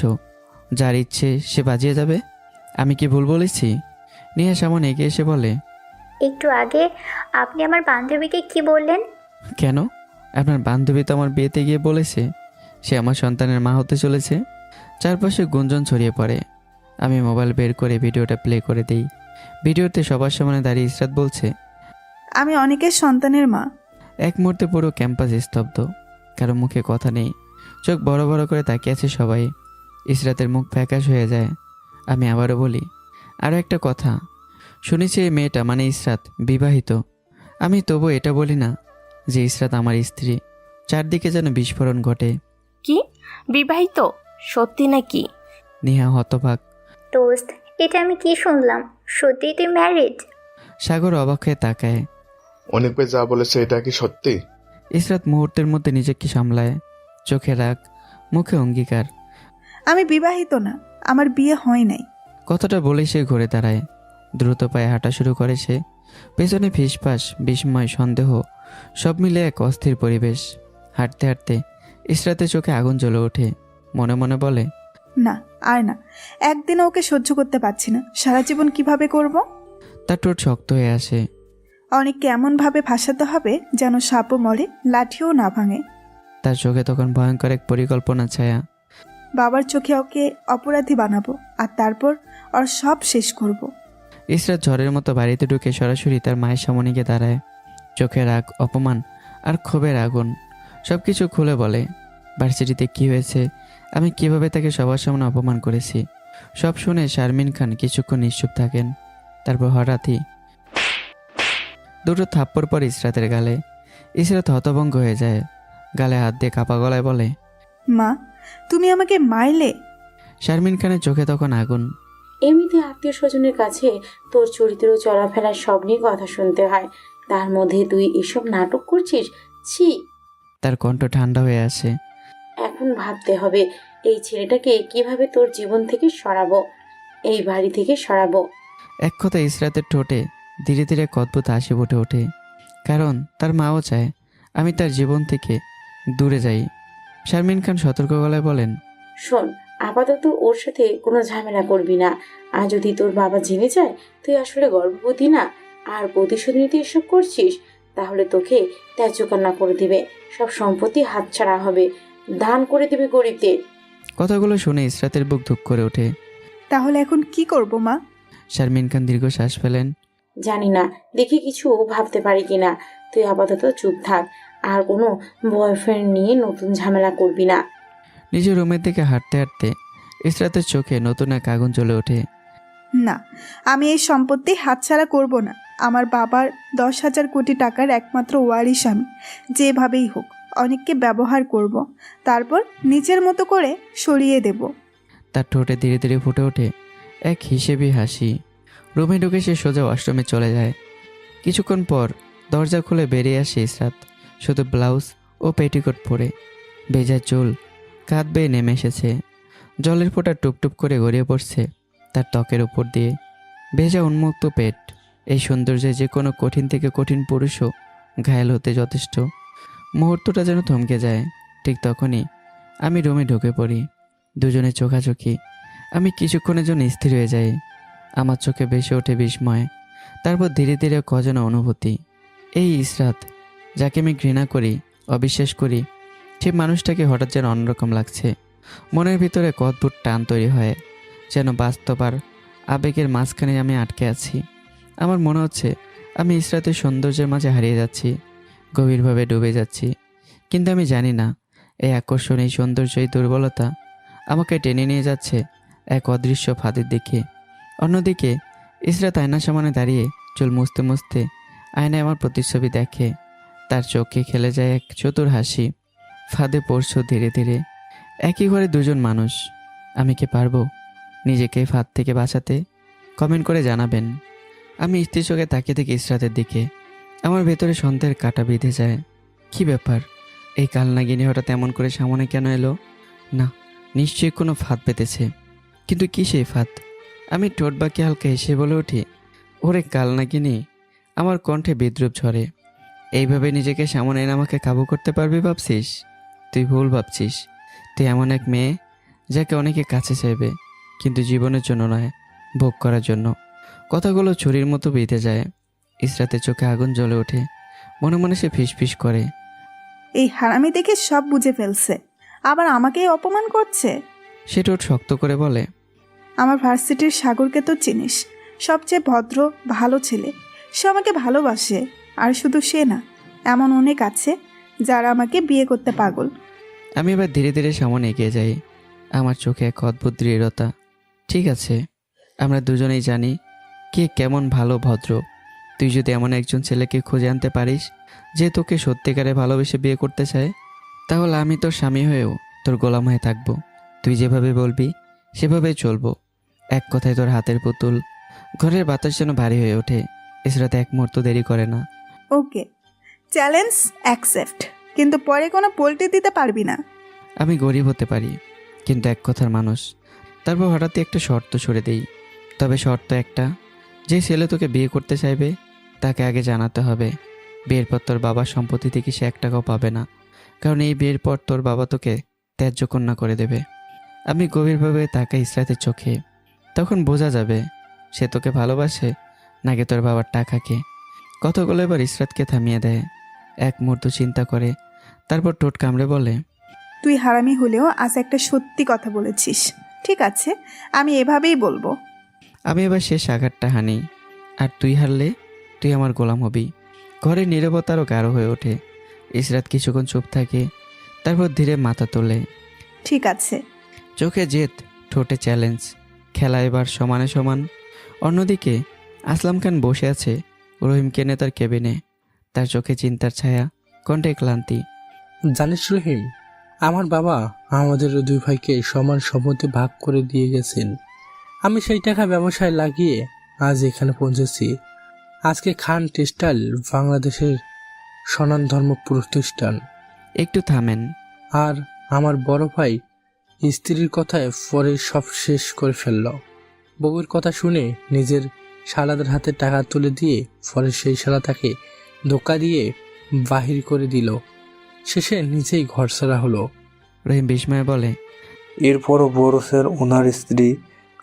যার ইচ্ছে সে বাজিয়ে যাবে? আমি কি ভুল বলেছি? নিহা সামনে এগিয়ে এসে বলে, একটু আগে আপনি আমার বান্ধবীকে কি বললেন? কেন? আপনার বান্ধবী তো আমার বিয়েতে গিয়ে বলেছে সে আমার সন্তানের মা হতে চলেছে। চারপাশে গুঞ্জন ছড়িয়ে পড়ে। আমি মোবাইল বের করে ভিডিওটা প্লে করে দিই। ভিডিওতে সবার সামনে দাঁড়িয়ে ইসরাত বলছে, আমি অনেকের সন্তানের মা। এক মুহূর্তে পুরো ক্যাম্পাস স্তব্ধ, কারো মুখে কথা নেই, চোখ বড় বড় করে তাকিয়ে আছে সবাই। ইসরাতের মুখ ফ্যাকাশ হয়ে যায়। আমি আবারও বলি, আরও একটা কথা, শুনেছি এই মেয়েটা মানে ইসরাত বিবাহিত। আমি তবু এটা বলি না যে ইসরাত আমার স্ত্রী। চারদিকে যেন বিস্ফোরণ ঘটে। কি, বিবাহিত? সত্যি নাকি? নেহা হতবাক। দোস্ত, এটা আমি কি শুনলাম? সত্যিই তুই ম্যারিড? সাগর অবাক হয়ে তাকায়। অনেক ভাই যা বলেছে এটা কি সত্যি? ইসরাত মুহূর্তের মধ্যে নিজেকে সামলায়, চোখে রাগ, মুখে অঙ্গীকার। আমি বিবাহিত না, আমার বিয়ে হয় নাই। কথাটা বলেই সে ঘুরে দাঁড়ায়। দ্রুত পায়ে হাঁটা শুরু করে সে। পেছনে ফিসফাস, বিস্ময়, সন্দেহ, সব মিলে এক অস্থির পরিবেশ। হাঁটতে হাঁটতে ইসরাতের চোখে আগুন জ্বলে ওঠে। মনে মনে বলে, না, আর না, একদিনও ওকে সহ্য করতে পারছি না। সারা জীবন কিভাবে করব? তার ঠোঁট শক্ত হয়ে আসে। অনেককে এমনভাবে ভাসাতে হবে যেন সাপও মরে, লাঠিও না ভাঙে। তার চোখে তখন ভয়ঙ্কর এক পরিকল্পনা ছায়া। বাবার চোখে ওকে অপরাধী বানাবো, আর তারপর ওর সব শেষ করব। ইসরাত ঝড়ের মতো বাড়িতে ঢুকে সরাসরি তার মায়ের সামনে গিয়ে দাঁড়ায়। চোখে রাগ, অপমান আর ক্ষোভের আগুন। সব কিছু খুলে বলে, ভার্সিটিতে কি হয়েছে, আমি কিভাবে তাকে সবার সামনে অপমান করেছি। সব শুনে শারমিন খান কিছুক্ষণ নিশ্চুপ থাকেন। তারপর হঠাৎই দুটো থাপ্পড় পর ইসরাতের গালে। ইসরাত হতভঙ্গ হয়ে যায়। গালে হাত দিয়ে কাপা গলায় বলে, মা, তুমি আমাকে মারলে? শারমিন খানের চোখে তখন আগুন। এমনিতে আত্মীয় স্বজনের কাছে তোর চরিত্র চলাফেরা সব নিয়ে কথা শুনতে হয়, তার মধ্যে তুই এসব নাটক করছিস। ছি। তার কণ্ঠ ঠান্ডা হয়ে আসে। এখন ভাবতে হবে এই ছেলেটাকে কিভাবে তোর জীবন থেকে সরাবো, এই বাড়ি থেকে সরাবো। এক কথা ইসরাতের ঠোঁটে ধীরে ধীরে এক অদ্ভুত হাসি ফুটে ওঠে, কারণ তার মাও চায় আমি তার জীবন থেকে দূরে যাই। শারমিন খান সতর্ক গলায় বলেন, শোন, আপাতত ওর সাথে কোনো ঝামেলা করবি না। আর যদি তোর বাবা জেনে যায় তুই আসলে গর্ভবতী না আর প্রতিশোধ নিতে এসব করছিস, তাহলে তোকে ত্যায্য কান্না করে দিবে, সব সম্পত্তি হাতছাড়া হবে, দান করে দিবে গরিবদের। কথাগুলো শুনে ইসরাতের বুক ধুক করে ওঠে। তাহলে এখন কি করব মা? শারমিন খান দীর্ঘশ্বাস ফেলেন। জানি না, দেখি কিছু ভাবতে পারি কিনা। তুই আপাতত চুপ থাক, আর কোনো বয়ফ্রেন্ড নিয়ে নতুন ঝামেলা করবি না। নিজের রুমের দিকে হাঁটতে হাঁটতে ইসরাতের চোখে নতুন এক আগুন জ্বলে ওঠে। না, আমি এই সম্পত্তি হাতছাড়া করব না। আমার বাবার 10,000 কোটি টাকার একমাত্র ওয়ারিশ আমি। যেভাবেই হোক অনেককে ব্যবহার করব, তারপর নিজের মতো করে সরিয়ে দেব। তার ঠোঁটে ধীরে ধীরে ফুটে ওঠে এক হিসেবি হাসি। রুমে ঢুকে সে সোজা ওয়াশরুমে চলে যায়। কিছুক্ষণ পর দরজা খুলে বেরিয়ে আসে ইসরাত, শুধু ব্লাউজ ও পেটিকোট পরে। ভেজা চুল কাঁধ বেয়ে নেমে এসেছে, জলের ফোঁটা টুপটুপ করে গড়িয়ে পড়ছে তার ত্বকের উপর দিয়ে। ভেজা উন্মুক্ত পেট, এই সৌন্দর্যে যে কোনো কঠিন থেকে কঠিন পুরুষও ঘায়েল হতে যথেষ্ট। মুহূর্তটা যেন থমকে যায়। ঠিক তখনই আমি রুমে ঢুকে পড়ি। দুজনে চোখাচোখি। আমি কিছুক্ষণের জন্য স্থির হয়ে যাই। আমার চোখে ভেসে ওঠে বিস্ময়, তারপর ধীরে ধীরে অজানা অনুভূতি। এই ইসরাত, যাকে আমি ঘৃণা করি, অবিশ্বাস করি, সে মানুষটাকে হঠাৎ যেন অন্যরকম লাগছে। মনের ভিতরে এক অদ্ভুত টান তৈরি হয়, যেন বাস্তব আর আবেগের মাঝখানে আমি আটকে আছি। আমার মনে হচ্ছে আমি ইসরাতের সৌন্দর্যের মাঝে হারিয়ে যাচ্ছি, গভীরভাবে ডুবে যাচ্ছি। কিন্তু আমি জানি না এই আকর্ষণ, এই সৌন্দর্য, এই দুর্বলতা আমাকে টেনে নিয়ে যাচ্ছে এক অদৃশ্য ফাঁদের দিকে। অন্যদিকে ইসরাত আয়নার সামনে দাঁড়িয়ে চুল মুছতে মুছতে আয়নায় আমার প্রতিচ্ছবি দেখে। তার চোখে খেলে যায় এক চতুর হাসি। ফাঁদে পড়ছো ধীরে ধীরে। একই ঘরে দুজন মানুষ। আমি কি পারবো নিজেকে ফাঁদ থেকে বাঁচাতে? কমেন্ট করে জানাবেন। আমি স্থির চোখে তাকিয়ে থেকে ইসরাতের দিকে। আমার ভেতরে সন্দেহের কাঁটা বিঁধে যায়। কি ব্যাপার, এই কালনাগিনী হঠাৎ এমন করে সামনে কেন এলো? না, নিশ্চয়ই কোনো ফাঁদ পেতেছে। কিন্তু কি সেই ফাঁদ? আমি ঠোঁট বাঁকিয়ে হালকা হেসে বলে উঠি, ওরে কালনাগিনী। আমার কণ্ঠে বিদ্রুপ ঝরে। এইভাবে নিজেকে সামনে এনে আমাকে কাবু করতে পারবি ভাবছিস? তুই ভুল ভাবছিস। তুই এমন এক মেয়ে যাকে অনেকে কাছে চাইবে, কিন্তু জীবনের জন্য নয়, ভোগ করার জন্য। কথাগুলো ছুরির মতো বিঁধে যায়। ইসরাতের চোখে আগুন জ্বলে ওঠে। মনে মনে সে ফিসফিস করে, এই হারামি দেখে সব বুঝে ফেলছে, আবার আমাকেই অপমান করছে। সে ঠোঁট শক্ত করে বলে, আমার ভার্সিটির সাগরকে তো চিনিস, সবচেয়ে ভদ্র ভালো ছেলে। সে আমাকে ভালোবাসে। আর শুধু সে না, এমন অনেক আছে যারা আমাকে বিয়ে করতে পাগল। আমি এবার ধীরে ধীরে সামনে এগিয়ে যাই। আমার চোখে এক অদ্ভুত দৃঢ়তা। ঠিক আছে, আমরা দুজনেই জানি কে কেমন ভালো ভদ্র। তুই যদি এমন একজন ছেলেকে খুঁজে আনতে পারিস যে তোকে সত্যিকারে ভালোবেসে বিয়ে করতে চায়, তাহলে আমি তোর স্বামী হয়েও তোর গোলাম হয়ে থাকবো। তুই যেভাবে বলবি সেভাবেই চলবো। এক কথায় তোর হাতের পুতুল। ঘরের বাতাস যেন ভারী হয়ে ওঠে। ইসরাত এক মুহূর্ত দেরি করে না। ওকে, চ্যালেঞ্জ অ্যাকসেপ্ট, কিন্তু পরে কোনো পোল্টে দিতে পারবি না। আমি গরিব হতে পারি, কিন্তু এক কথার মানুষ। তারপর হঠাৎই একটা শর্ত ছুড়ে দেই। তবে শর্ত একটা, যে ছেলে তোকে বিয়ে করতে চাইবে তাকে আগে জানাতে হবে বিয়ের পর তোর বাবার সম্পত্তি থেকে সে 1 টাকাও পাবে না, কারণ এই বিয়ের পর তোর বাবা তোকে ত্যায্য কন্যা করে দেবে। আমি গভীরভাবে তাকাই ইসরাতের চোখে। তখন বোঝা যাবে সে তোকে ভালোবাসে নাকি তোর বাবার টাকাকে। কথাগুলো এবার ইসরাতকে থামিয়ে দেয়। এক মুহূর্ত চিন্তা করে, তারপর ঠোঁট কামড়ে বলে, তুই হারামি হলেও আজ একটা সত্যি কথা বলেছিস। ঠিক আছে, আমি এভাবেই বলবো। আমি এবার শেষ আঘাতটা হানি। আর তুই হারলে তুই আমার গোলাম হবি। ঘরের নীরবতা আরও গাঢ় হয়ে ওঠে। ইসরাত কিছুক্ষণ চুপ থাকে, তারপর ধীরে মাথা তোলে। ঠিক আছে। চোখে জেদ, ঠোঁটে চ্যালেঞ্জ। খেলা এবার সমানে সমান। অন্যদিকে আসলাম খান বসে আছে রহিমকে নিয়ে তার কেবিনে। তার চোখে চিন্তার ছায়া, কণ্ঠে ক্লান্তি। জানিস রহিম, আমার বাবা আমাদের 2 ভাইকে সমান সম্মতি ভাগ করে দিয়ে গেছেন। আমি সেই টাকা ব্যবসায় লাগিয়ে আজ এখানে পৌঁছেছি। আজকে খান টেক্সটাইল বাংলাদেশের স্বনামধর্ম প্রতিষ্ঠান। একটু থামেন। আর আমার বড় ভাই স্ত্রীর কথায় পরে সব শেষ করে ফেলল। বউয়ের কথা শুনে নিজের শালাদের হাতে টাকা তুলে দিয়ে পরে সেই শালা তাকে ধোকা দিয়ে বাহির করে দিল। শেষে নিজেই ঘর ছাড়া হলো। রহিম বিস্ময়ে বলে, এরপরও বড় স্যার ওনার স্ত্রী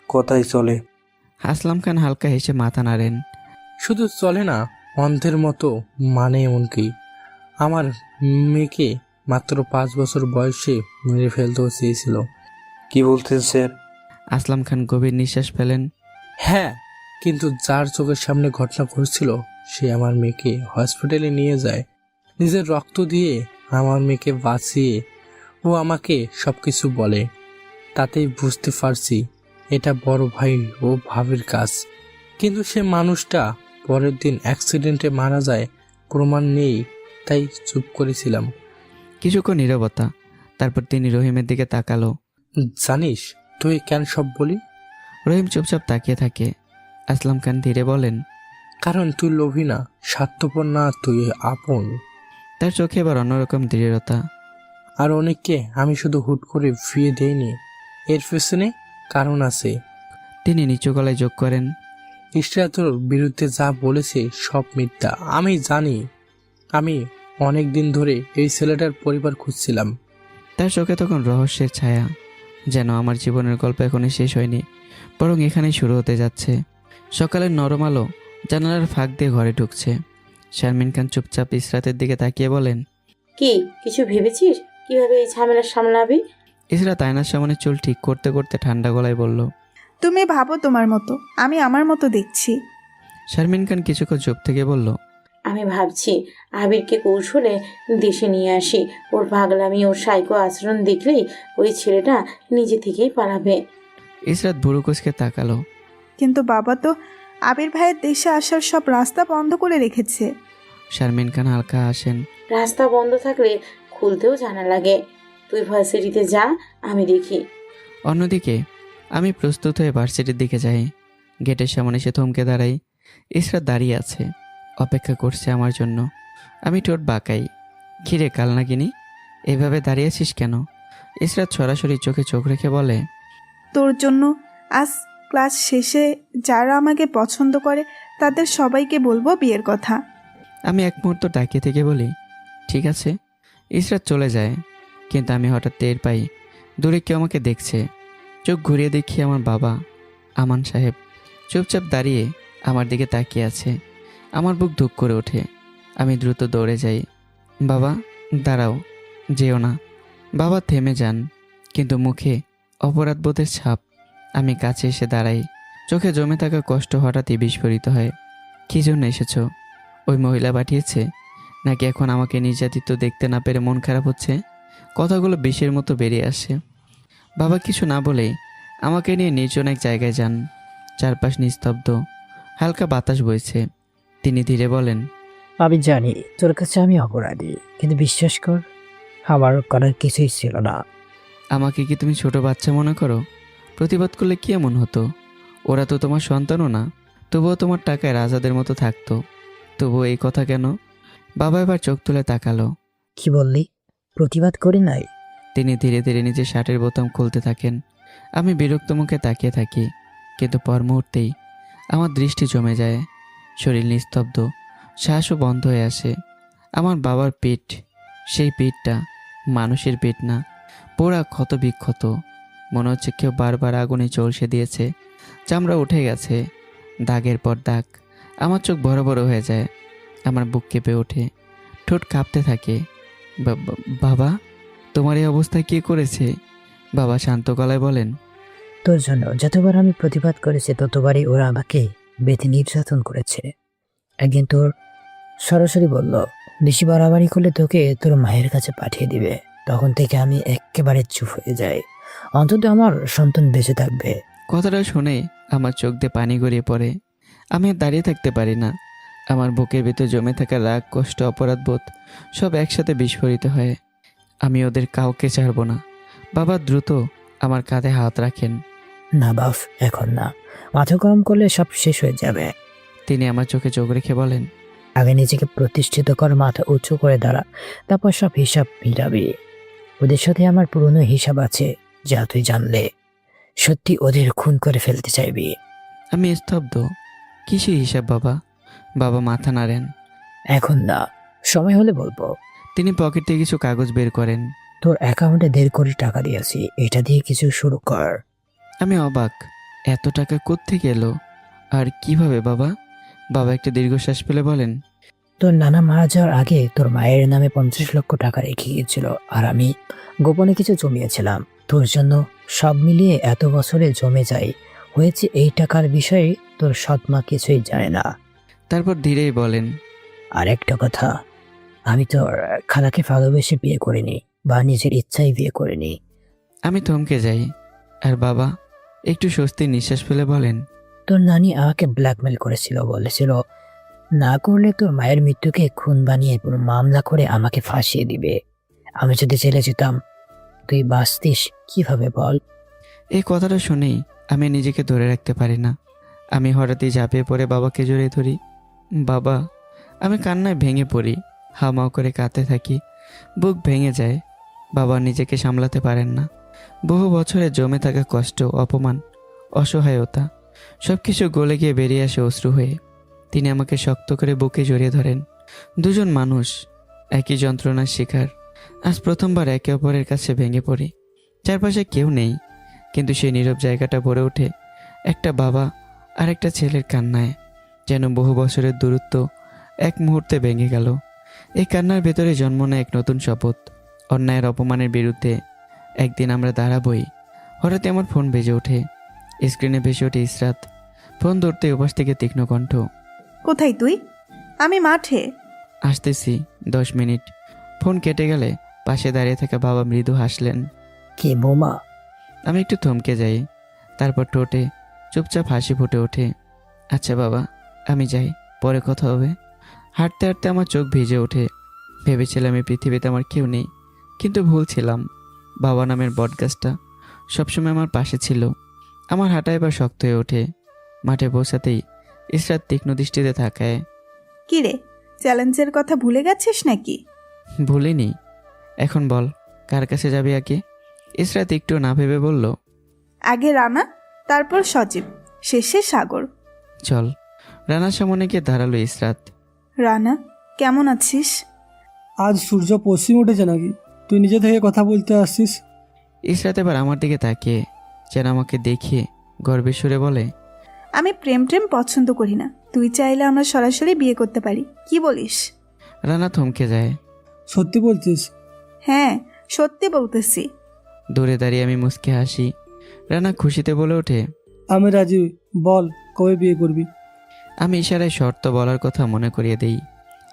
কথাই চলে। আসলাম খান হালকা হেসে মাথা নাড়েন। শুধু চলে না, অন্ধের মতো মানে এমনকি আমার মেয়েকে মাত্র 5 বছর বয়সে মেরে ফেলতেও চেয়েছিল। কি বলছেন স্যার? আসলাম খান গভীর নিঃশ্বাস ফেলেন। হ্যাঁ, কিন্তু যার চোখের সামনে ঘটনা ঘটছিল সে আমার মেয়েকে হসপিটালে নিয়ে যায়। নিজের রক্ত দিয়ে আমার মেয়েকে বাঁচিয়ে ও আমাকে সবকিছু বলে। তাতেই বুঝতে পারছি এটা বড় ভাই ও ভাবির কাজ। কিন্তু সে মানুষটা পরের দিন অ্যাক্সিডেন্টে মারা যায়, প্রমাণ নেই, তাই চুপ করেছিলাম। কিছুক্ষণ নীরবতা, তারপর তিনি রহিমের দিকে তাকালো। জানিস তুই কেন সব বলি? রহিম চুপচাপ তাকিয়ে থাকে। আসলাম খান ধীরে বলেন, কারণ তুই লোভী না, স্বার্থপর না, তুই আপন। তার চোখে এবার অন্যরকম দৃঢ়তা। আর অনেককে আমি শুধু হুট করে ফিরে দেইনি, এর পেছনে কারণ আছে। তিনি নিচু গলায় যোগ করেন, ইশরা তোর বিরুদ্ধে যা বলেছে সব মিথ্যা। আমি জানি। আমি অনেক দিন ধরে এই ছেলেটার পরিবার খুঁজছিলাম। তার চোখে তখন রহস্যের ছায়া, যেন আমার জীবনের গল্প এখনই শেষ হয়নি, বরং এখানেই শুরু হতে যাচ্ছে। সকালের নরম আলো জানালার ফাঁক দিয়ে ঘরে ঢুকছে। শারমিন খান চুপচাপ ইসরাতের দিকে তাকিয়ে বলেন, কি কিছু ভেবেছিস কিভাবে এই ঝামেলা সামলাবি? ইসরাত আয়নার সামনে চুল ঠিক করতে করতে ঠান্ডা গলায় বলল, তুমি ভাবো তোমার মতো, আমি আমার মতো দেখছি। শারমিন খান কিছুক্ষণ চুপ থেকে বলল, আমি ভাবছি আবিরকে কৌশলে দেশে নিয়ে আসি। ওর পাগলামি, ওর সাইকো আচরণ দেখলেই ওই ছেলেটা নিজে থেকেই পালাবে। ইসরাত বুড়ো কুচকে তাকালো। কিন্তু বাবা তো আবির ভাইয়ের দেশে আসার সব রাস্তা বন্ধ করে রেখেছে। শারমিন খান হালকা হাসেন। রাস্তা বন্ধ থাকলে খুলতেও জানা লাগে। তুই ভার্সিটিতে যা, আমি দেখি। অন্যদিকে আমি প্রস্তুত হয়ে ভার্সিটির দিকে যাই। গেটের সামনে এসে থমকে দাঁড়াই। ইসরাত দাঁড়িয়ে আছে, অপেক্ষা করছে আমার জন্য। আমি ঠোঁট বাঁকাই, ঘিরে কাল না কিনি, এভাবে দাঁড়িয়ে আছিস কেন? ইসরাত সরাসরি চোখে চোখ রেখে বলে, তোর জন্য আজ ক্লাস শেষে যারা আমাকে পছন্দ করে তাদের সবাইকে বলবো বিয়ের কথা। আমি এক মুহূর্ত তাকিয়ে থেকে বলি, ঠিক আছে। ইসরাত চলে যায়, কিন্তু আমি হঠাৎ টের পাই দূরে কেউ আমাকে দেখছে। চোখ ঘুরিয়ে দেখি আমার বাবা আমান সাহেব চুপচাপ দাঁড়িয়ে আমার দিকে তাকিয়ে আছে। আমার বুক ধুক করে ওঠে। আমি দ্রুত দৌড়ে যাই। বাবা, দাঁড়াও, যেও না। বাবা থেমে যান, কিন্তু মুখে অপরাধবোধের ছাপ। আমি কাছে এসে দাঁড়াই। চোখে জমে থাকা কষ্ট হঠাৎই বিস্ফোরিত হয়। কী জন্য এসেছো? ওই মহিলা পাঠিয়েছে, নাকি এখন আমাকে নির্যাতিত দেখতে না পেরে মন খারাপ হচ্ছে? কথাগুলো বিষের মতো বেরিয়ে আসে। বাবা কিছু না বলেই আমাকে নিয়ে নির্জন এক জায়গায় যান। চারপাশ নিস্তব্ধ, হালকা বাতাস বইছে। তিনি ধীরে বলেন, আমি জানি তোর কাছে আমি অপরাধী, কিন্তু বিশ্বাস কর আমার করার কিছুই ছিল না। আমাকে কি তুমি ছোট বাচ্চা মনে করো? প্রতিবাদ করলে কি এমন হতো? ওরা তো তোমার সন্তানও না। তবুও তোমার টাকায় রাজাদের মতো থাকতো। তবুও এই কথা কেন? বাবা এবার চোখ তুলে তাকালো। কি বললি? প্রতিবাদ করি নাই? তিনি ধীরে ধীরে নিজের শার্টের বোতাম খুলতে থাকেন। আমি বিরক্ত মুখে তাকিয়ে থাকি, কিন্তু পর মুহূর্তেই আমার দৃষ্টি জমে যায়। শরীর নিস্তব্ধ, শ্বাসও বন্ধ হয়ে আসে। আমার বাবার পিঠ, সেই পিঠটা মানুষের পিঠ না, পোড়া ক্ষত বিক্ষত। মনে হচ্ছে কেউ বারবার আগুনে চলসে দিয়েছে। চামড়া উঠে গেছে, দাগের পর দাগ। আমার চোখ বড় বড় হয়ে যায়। আমার বুক কেঁপে ওঠে, ঠোঁট কাঁপতে থাকে। বাবা, তোমার এই অবস্থায় কে করেছে? বাবা শান্ত গলায় বলেন, তোর জন্য যতবার আমি প্রতিবাদ করেছি ততবারই ওরা আমাকে বেঁধে নির্যাতন করেছে। একদিন তোর সরাসরি বলল বেশি বাড়াবাড়ি করলে তোকে তোর মায়ের কাছে পাঠিয়ে দিবে। তখন থেকে আমি একেবারে চুপ হয়ে যাই, অন্তত আমার সন্তান বেঁচে থাকবে। কথাটা শুনে আমার চোখ দিয়ে পানি গড়িয়ে পড়ে। আমি আর দাঁড়িয়ে থাকতে পারি না। আমার বুকের ভিতর জমে থাকা রাগ, কষ্ট, অপরাধবোধ সব একসাথে বিস্ফোরিত হয়। আমি ওদের কাউকে ছাড়ব না। বাবা দ্রুত আমার কাঁধে হাত রাখেন। না বাফ, এখন না। মাথা গরম করলে সব শেষ হয়ে যাবে। তিনি আমার চোখে চোখ রেখে বলেন, আগে নিজেকে প্রতিষ্ঠিত কর, মাথা উঁচু করে দাঁড়া, তারপর সব হিসাব মিলাবি। ওদের সাথে আমার পুরনো হিসাব আছে, যা তুই জানলে সত্যি ওদের খুন করে ফেলতে চাইবি। আমি স্তব্ধ। কিসের হিসাব বাবা? বাবা মাথা নাড়েন। এখন না, সময় হলে বলবো। তিনি পকেট থেকে কিছু কাগজ বের করেন। তোর অ্যাকাউন্টে 1.5 কোটি টাকা দিয়েছি, এটা দিয়ে কিছু শুরু কর। আমি অবাক, এত টাকা কোত্থেকে এলো আর কিভাবে বাবা? বাবা একটা দীর্ঘশ্বাস ফেলে বলেন, তোর নানা মারা যাওয়ার আগে তোর মায়ের নামে 50 লক্ষ টাকা রেখে গিয়েছিল, আর আমি গোপনে কিছু জমিয়েছিলাম তোর জন্য। সব মিলিয়ে এত বছরে জমে যায় হয়েছে এই টাকার বিষয়ে তোর সৎ মা কিছুই জানে না। তারপর ধীরেই বলেন, আর একটা কথা, আমি তোর খালাকে ভালোবেসে বিয়ে করিনি বা নিজের ইচ্ছায় বিয়ে করিনি। আমি থমকে যাই। আর বাবা একটু স্বস্তির নিঃশ্বাস ফেলে বলেন, তোর নানি আমাকে ব্ল্যাকমেল করেছিল, বলেছিল না করলে তোর মায়ের মৃত্যুকে খুন বানিয়ে পুরো মামলা করে আমাকে ফাঁসিয়ে দিবে। আমি যদি জেলে যেতাম তুই বাঁচতিস কিভাবে বল? এই কথাটা শুনেই আমি নিজেকে ধরে রাখতে পারি না। আমি হঠাৎই ঝাঁপিয়ে পড়ে বাবাকে জড়িয়ে ধরি। বাবা, আমি কান্নায় ভেঙে পড়ি, হাউমাউ করে কাঁদতে থাকি। বুক ভেঙে যায়। বাবা নিজেকে সামলাতে পারেন না। বহু বছরে জমে থাকা কষ্ট, অপমান, অসহায়তা সব কিছু গলে গিয়ে বেরিয়ে আসে অশ্রু হয়ে। তিনি আমাকে শক্ত করে বুকে জড়িয়ে ধরেন। দুজন মানুষ, একই যন্ত্রণার শিকার। আজ প্রথমবার একে অপরের কাছে ভেঙে পড়ি। চারপাশে কেউ নেই, কিন্তু সেই নীরব জায়গাটা ভরে ওঠে একটা বাবা আর একটা ছেলের কান্নায়। যেন বহু বছরের দূরত্ব এক মুহূর্তে ভেঙে গেল। এই কান্নার ভেতরে জন্ম নেয় এক নতুন শপথ, অন্যায়ের অপমানের বিরুদ্ধে একদিন আমরা দাঁড়াবই। হঠাৎ আমার ফোন বেজে ওঠে। স্ক্রিনে ভেসে ওঠে ইসরাত। ফোন ধরতে উপাস থেকে তীক্ষ্ণ কণ্ঠ, কোথায় তুই? আমি মাঠে। আসতেছি 10 মিনিট। ফোন কেটে গেলে পাশে দাঁড়িয়ে থাকা বাবা মৃদু হাসলেন। কি বৌমা? আমি একটু থমকে যাই, তারপর ঠোঁটে চুপচাপ হাসি ফুটে ওঠে। আচ্ছা বাবা, আমি যাই, পরে কথা হবে। হাঁটতে হাঁটতে আমার চোখ ভিজে ওঠে। ভেবেছিলাম এই পৃথিবীতে আমার কেউ নেই, কিন্তু ভুল ছিলাম। বাবা নামের বটগাছটা সবসময় আমার পাশে ছিল। আমার হাঁটা এবার শক্ত হয়ে ওঠে। মাঠে পৌঁছাতেই ইসরাত তীক্ষ্ণ দৃষ্টিতে তাকায়। কি রে, চ্যালেঞ্জের কথা ভুলে গেছিস নাকি? ভুলিনি। এখন বল, কার কাছে যাবি আগে? ইসরাত একটু না ভেবে বলল, আগে রানা, তারপর সজীব, শেষে সাগর। চল। রানার সামনে গিয়ে দাঁড়ালো ইসরাত। রানা, কেমন আছিস? আজ সূর্য পশ্চিম উঠেছে নাকি? তুই নিজে থেকে কথা বলতে আসছিস? ইসরাত এবার আমার দিকে তাকিয়ে যেন আমাকে দেখিয়ে গর্বের সুরে বলে, আমি প্রেম পছন্দ করি না। তুই চাইলে আমরা সরাসরি বিয়ে করতে পারি, কি বলিস? রানা থমকে যায়। সত্যি বলছিস? হ্যাঁ, সত্যি বলতেছি। দূরে দাঁড়িয়ে আমি মুচকে হাসি। রানা খুশিতে বলে ওঠে, আমি রাজি। বল, কবে বিয়ে করবি? আমি ইশারায় শর্ত বলার কথা মনে করিয়ে দেই।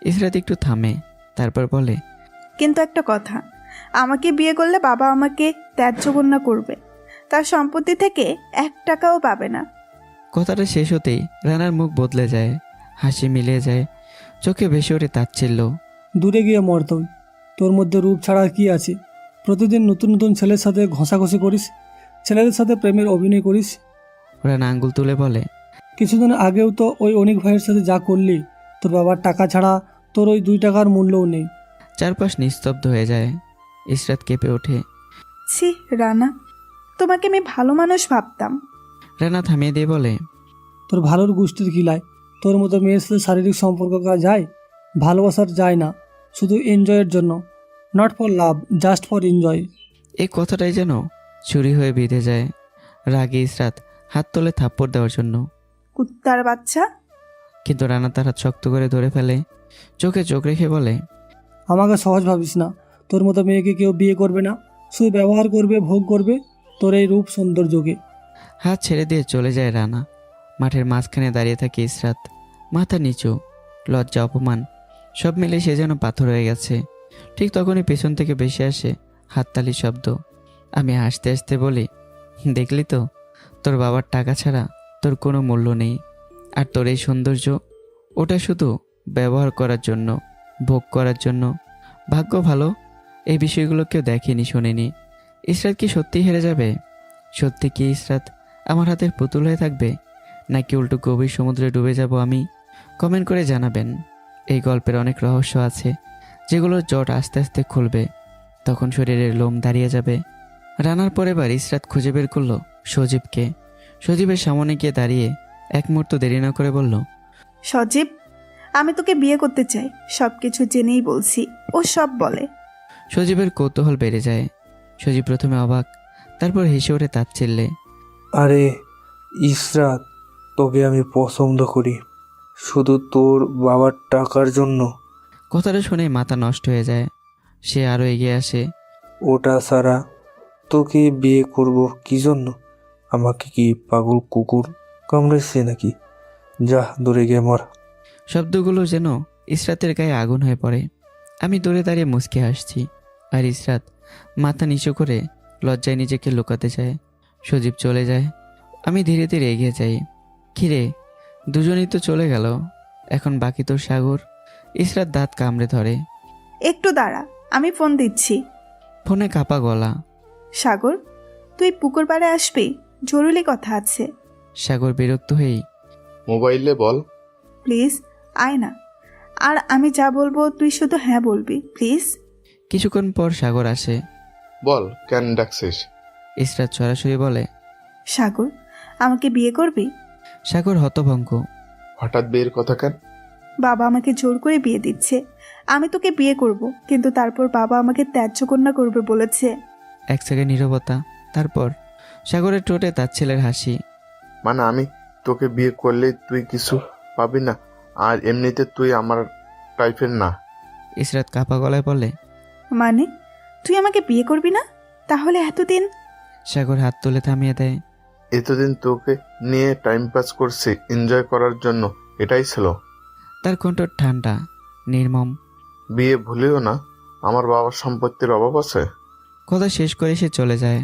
ইসরাত একটু থামে, তারপর বলে, কিন্তু একটা কথা, আমাকে বিয়ে করলে বাবা আমাকে ত্যায্য কন্যা করবে। তার সম্পত্তি থেকে 1 টাকাও পাবে না। কথাটা শেষ হতেই রানার মুখ বদলে যায়, হাসি মিলিয়ে যায়, চোখে ভেসে ওঠে তাচ্ছিল্য। দূরে গিয়ে মর তুই। তোর মধ্যে রূপ ছাড়া কি আছে? প্রতিদিন নতুন নতুন ছেলের সাথে ঘষাঘষি করিস, ছেলেদের সাথে প্রেমের অভিনয় করিস। রানা আঙ্গুল তুলে বলে, কিছুদিন আগেও তো ওই অনিক ভাইয়ের সাথে যা করলি, তোর বাবার টাকা ছাড়া তোর ওই 2 টাকার মূল্যও নেই। চারপাশ নিস্তব্ধ হয়ে যায়। ইসরাত কেঁপে ওঠে, ছি রানা, তোমাকে আমি ভালো মানুষ ভাবতাম। রানা থামিয়ে দিয়ে বলে, তোর ভালোর গোষ্ঠীর গিলায় তোর মতো মেয়ের সাথে শারীরিক সম্পর্ক করা যায়? ভালোবাসার যায় না, শুধু এনজয়ের জন্য। Not for love, just for enjoy. এই কথাটাই যেন চুরি হয়ে বিঁধে যায়। রাগে ইসরাত হাত তোলে থাপ্পড় দেওয়ার জন্য, কুত্তার বাচ্চা। কিন্তু রানা তার হাত শক্ত করে ধরে ফেলে, চোখে চোখ রেখে বলে, আমাকে সহজ ভাবিস না। তোর মতো মেয়েকে কেউ বিয়ে করবে না, শুধু ব্যবহার করবে, ভোগ করবে তোর এই রূপ সৌন্দর্যকে। হাত ছেড়ে দিয়ে চলে যায় রানা। মাঠের মাঝখানে দাঁড়িয়ে থাকে ইসরাত, মাথা নিচু, লজ্জা অপমান সব মিলে সে যেন পাথর হয়ে গেছে। ঠিক তখনই পেছন থেকে ভেসে আসে হাততালির শব্দ। আমি হাসতে হাসতে বলি, দেখলি তো, তোর বাবার টাকা ছাড়া তোর কোনো মূল্য নেই। আর তোর এই সৌন্দর্য, ওটা শুধু ব্যবহার করার জন্য, ভোগ করার জন্য। ভাগ্য ভালো এই বিষয়গুলো কেউ দেখেনি, শোনেনি। ইসরাত কি সত্যি হেরে যাবে? সত্যি কি ইসরাত আমার হাতের পুতুল হয়ে থাকবে, নাকি উল্টো গভীর সমুদ্রে ডুবে যাব আমি? কমেন্ট করে জানাবেন। এই গল্পের অনেক রহস্য আছে, যেগুলোর জট আস্তে আস্তে খুলবে, তখন শরীরের লোম দাঁড়িয়ে যাবে। রানার পরেবার ইসরাত খুঁজে বের করলো সজীবকে। সজীবের সামনে গিয়ে দাঁড়িয়ে এক মুহূর্ত দেরি না করে বলল, সজীব, আমি তোকে বিয়ে করতে চাই। সব কিছু জেনেই বলছি। ও সব বলে। সজীবের কৌতূহল বেড়ে যায়। সজীব প্রথমে অবাক, তারপর হেসে ওঠে তাচ্ছিল্যে। আরে ইসরাত, তোকে আমি পছন্দ করি শুধু তোর বাবার টাকার জন্য। কথাটা শুনে মাথা নষ্ট হয়ে যায়। সে আরও এগিয়ে আসে। ওটা ছাড়া তোকে বিয়ে করব কি জন্য? আমাকে কি পাগল কুকুর কামড়েছে নাকি? যা দূরে গিয়ে মর। শব্দগুলো যেন ইসরাতের গায়ে আগুন হয়ে পড়ে। আমি দূরে দাঁড়িয়ে মুচকে হাসছি, আর ইসরাত মাথা নিচু করে লজ্জায় নিজেকে লুকাতে চায়। সজীব চলে যায়। আমি ধীরে ধীরে এগিয়ে যাই। কিরে, দুজনেই তো চলে গেল, এখন বাকি তোর সাগর। ইসরাত দাঁত কামড়ে ধরে। একটু দাঁড়া, আমি ফোন দিচ্ছি। ফোনে কাপা গলা। সাগর, তুই পুকুর পাড়ে আসবি? জরুরি কথা আছে। সাগর বিরক্ত হয়েই, মোবাইলে বল। প্লিজ আয় না। আর আমি যা বলবো তুই শুধু হ্যাঁ বলবি, প্লিজ। কিছুক্ষণ পর সাগর আসে। বল, কেন ডাকছিস? ইসরাত সরাসরি বলে, সাগর, আমাকে বিয়ে করবি? সাগর হতভম্ব। হঠাৎ বিয়ের কথা কেন? বাবা আমাকে জোর করে বিয়ে দিচ্ছে। আমি তোকে বিয়ে করব, কিন্তু তারপর বাবা আমাকে ত্যায্য কন্যা করবে বলেছে। এক সেকেন্ড নীরবতা, তারপর সাগরের ঠোঁটে তার ছেলের হাসি। মানে আমি তোকে বিয়ে করলে তুই কিছু পাবি না, আর এমনিতে তুই আমার টাইপের না। ইসরাত কাপা গলায় বলে, মানে তুই আমাকে বিয়ে করবি না? তাহলে এতদিন? সাগর হাত তুলে থামিয়ে দেয়। এতদিন তোকে নিয়ে টাইম পাস করছি, এনজয় করার জন্য, এটাই ছিল। তার কণ্ঠ ঠান্ডা, নির্মম। বিয়ে ভুলিও না, আমার বাবার সম্পত্তির অভাব আছে। কথা শেষ করে সে চলে যায়।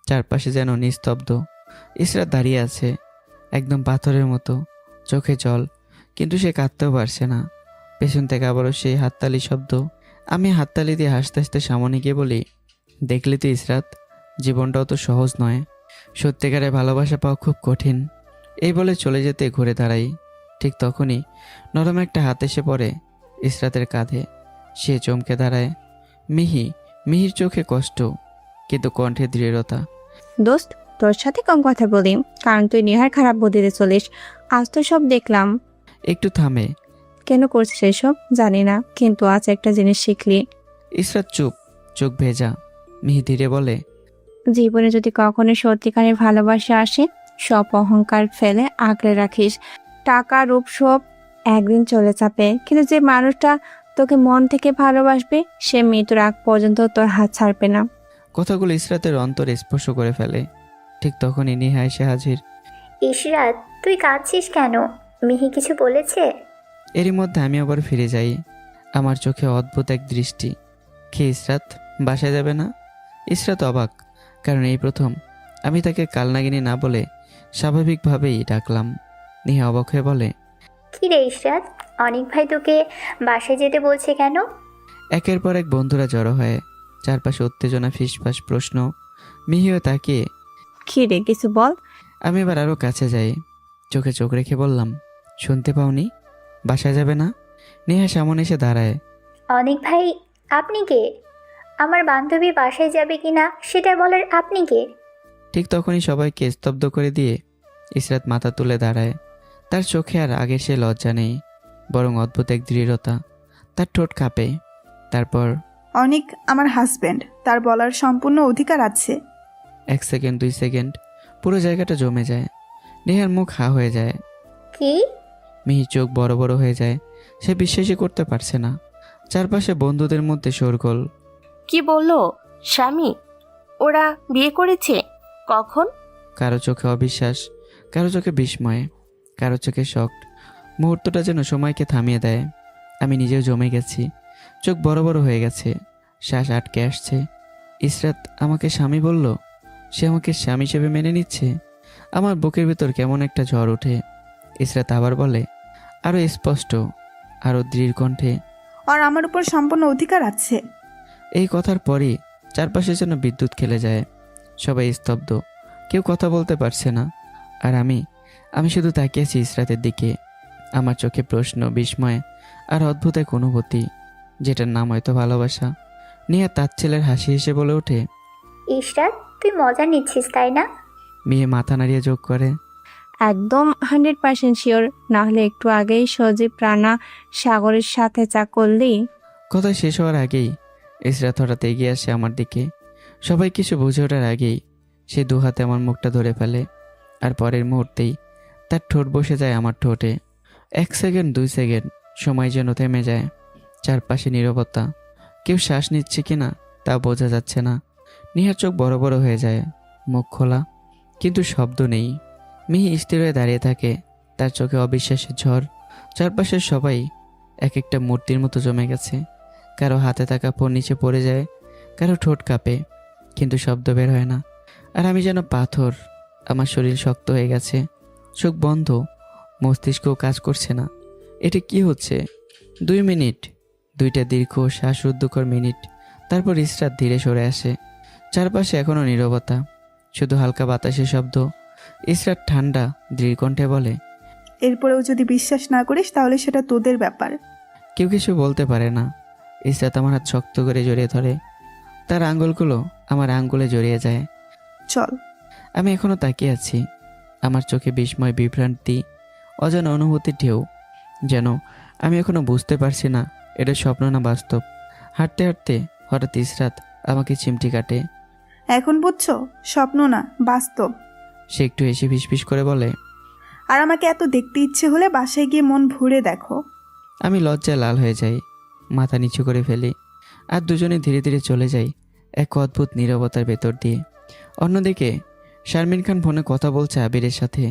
চারপাশে যেন নিস্তব্ধ। ইসরাত দাঁড়িয়ে আছে, একদম পাথরের মতো, চোখে জল, কিন্তু সে কাঁদতেও পারছে না। পেছন থেকে আবারও সেই হাততালি শব্দ। আমি হাততালি দিয়ে হাসতে হাসতে সামনে গিয়ে বলি, দেখলি তো ইসরাত, জীবনটাও তো সহজ নয়। সত্যিকারে ভালোবাসা পাওয়া খুব কঠিন। এই বলে চলে যেতে ঘুরে দাঁড়াই। ঠিক তখনই নরম একটা হাত এসে পড়ে ইসরাতের কাঁধে। সে চমকে দাঁড়ায়। মিহির চোখে কষ্ট, কিন্তু কণ্ঠে দৃঢ়তা। দোস্ত, তোর সাথে কম কথা বলি, কারণ তুই নেহার খারাপ বুদ্ধিতে চলিস। আজ তো সব দেখলাম। একটু থামে। কেন করছিস এসব জানি না, কিন্তু আজ একটা জিনিস শিখলি। ইসরাত চুপ, চোখ ভেজা। মিহি ধীরে বলে, জীবনে যদি কখনো সত্যিকারের ভালোবাসা আসে, সব অহংকার ফেলে আগলে রাখিস। টাকা রূপ সব একদিন চলে যাবে, কিন্তু যে মানুষটা তোকে মন থেকে ভালোবাসবে, সে মৃত্যুর আগ পর্যন্ত তোর হাত ছাড়বে না। কথাগুলো ইসরাতের অন্তরে স্পর্শ করে ফেলে। ঠিক তখনই নেহা এসে হাজির। ইশরাত, তুই কাঁদছিস কেন? মিহি কিছু বলেছে? এরই মধ্যে আমি আবার ফিরে যাই। আমার চোখে অদ্ভুত এক দৃষ্টি। খেয়ে ইসরাত বাসায় যাবে না? ইসরাত অবাক, কারণ এই প্রথম আমি তাকে কালনাগিনী না বলে স্বাভাবিকভাবেই ডাকলাম। নেহা অবাক হয়ে বলে, কি রে ইশরাত, অনেক ভাই তোকে বাসায় যেতে বলছে কেন? একের পর এক বন্ধুরা জড়ো হয়। চারপাশে উত্তেজনা, ফিসফাস, প্রশ্ন। মিহিও তাকিয়ে। কি রে, কিছু বল। আমি এবার আরও কাছে যাই। চোখে চোখ রেখে বললাম, শুনতে পাওনি? বাসায় যাবে না? নেহা সামনে এসে দাঁড়ায়। অনেক ভাই আপনি কে? আমার বান্ধবী বাসায় যাবে কিনা সেটা বলার আপনি কে? ঠিক তখনই সবাইকে স্তব্ধ করে দিয়ে ইসরাত মাথা তুলে দাঁড়ায়। তার চোখে আর আগের সে লজ্জা নেই, বরং অদ্ভুত এক দৃঢ়তা। তার ঠোঁট কাঁপে। তারপর, অনেক আমার হাজব্যান্ড, তার বলার সম্পূর্ণ অধিকার আছে। 1 সেকেন্ড, 2 সেকেন্ড, পুরো জায়গাটা জমে যায়। নেহার মুখ হা হয়ে যায়। কি? মিহির চোখ বড় বড় হয়ে যায়। সে বিশ্বাসই করতে পারছে না। চারপাশে বন্ধুদের মধ্যে শোরগোল। কি বললো স্বামী? ওরা বিয়ে করেছে? কখন? কারো চোখে অবিশ্বাস, কারো চোখে বিস্ময়, কারো চোখে শক। মুহূর্তটা যেন সময়কে থামিয়ে দেয়। আমি নিজেও জমে গেছি। চোখ বড় বড় হয়ে গেছে, শ্বাস আটকে আসছে। ইসরাত আমাকে স্বামী বলল। সে আমাকে স্বামী হিসেবে মেনে নিচ্ছে। আমার বুকের ভিতর কেমন একটা ঝড় ওঠে। ইসরাত আবার বলে, আরও স্পষ্ট, আরও দৃঢ় কণ্ঠে, আর আমার উপর সম্পূর্ণ অধিকার আছে। এই কথার পরই চারপাশে যেন বিদ্যুৎ খেলে যায়। সবাই স্তব্ধ, কেউ কথা বলতে পারছে না। আর আমি শুধু তাকিয়েছি ইসরাতের দিকে। আমার চোখে প্রশ্ন, বিস্ময় আর অদ্ভুত এক অনুভূতি, যেটার নাম হয়তো ভালোবাসা। নিহা তার ছেলের হাসি হেসে বলে ওঠে, ইশরাত, তুই মজা নিচ্ছিস তাই না? মেয়ে মাথা নাড়িয়ে যোগ করে, একদম 100% শিওর, না হলে একটু আগেই সজীব রানা সাগরের সাথে চা করলি। কথা শেষ হওয়ার আগেই ইসরাত হঠাৎ এগিয়ে আসে আমার দিকে। সবাই কিছু বুঝে ওঠার আগেই সে দু হাতে আমার মুখটা ধরে ফেলে, আর পরের মুহূর্তেই তার ঠোঁট বসে যায় আমার ঠোঁটে। 1 সেকেন্ড 2 সেকেন্ড সময় যেন থেমে যায়। চারপাশে নীরবতা, কেউ শ্বাস নিচ্ছে কিনা তা বোঝা যাচ্ছে না। নিহার চোখ বড় বড় হয়ে যায়, মুখ খোলা কিন্তু শব্দ নেই। মিহি স্থির হয়ে দাঁড়িয়ে থাকে, তার চোখে অবিশ্বাসের ঝড়। চারপাশের সবাই এক একটা মূর্তির মতো জমে গেছে। কারো হাতে থাকা ফোন নিচে পড়ে যায়, কারো ঠোঁট কাঁপে, কিন্তু শব্দ বের হয় না। আর আমি যেন পাথর, আমার শরীর শক্ত হয়ে গেছে, চোখ বন্ধ, মস্তিষ্কও কাজ করছে না। এটা কি হচ্ছে? 2 মিনিট, 2টা দীর্ঘ শ্বাসরুদ্ধকর মিনিট। তারপর ইসরাত ধীরে সরে আসে। চারপাশে এখনো নীরবতা, শুধু হালকা বাতাসের শব্দ। ইসরাত ঠান্ডা দৃঢ় কণ্ঠে বলে, এরপরেও যদি বিশ্বাস না করিস তাহলে সেটা তোদের ব্যাপার। কেউ কিছু বলতে পারে না। ইসরাত আমার হাত শক্ত করে জড়িয়ে ধরে, তার আঙ্গুলগুলো আমার আঙ্গুলে জড়িয়ে যায়। চল। আমি এখনো তাকিয়ে আছি, আমার চোখে বিস্ময়, বিভ্রান্তি, অজানা অনুভূতির ঢেউ। যেন আমি এখনো বুঝতে পারছি না এটা স্বপ্ন না বাস্তব। হাঁটতে হাঁটতে হঠাৎ ইসরাত আমাকে চিমটি কাটে। এখন বুঝছো, স্বপ্ন না বাস্তব। সে একটু হেসে ফিসফিস করে বলে, আর আমাকে এত দেখতে ইচ্ছে হলে বাসায় গিয়ে মন ভরে দেখো। আমি লজ্জায় লাল হয়ে যাই, মাথা নিচু করে ফেলি, আর দুজনে ধীরে ধীরে চলে যাই এক অদ্ভুত নীরবতার ভেতর দিয়ে। অন্যদিকে শারমিন খান ফোনে কথা বলছে আবিরের সাথে।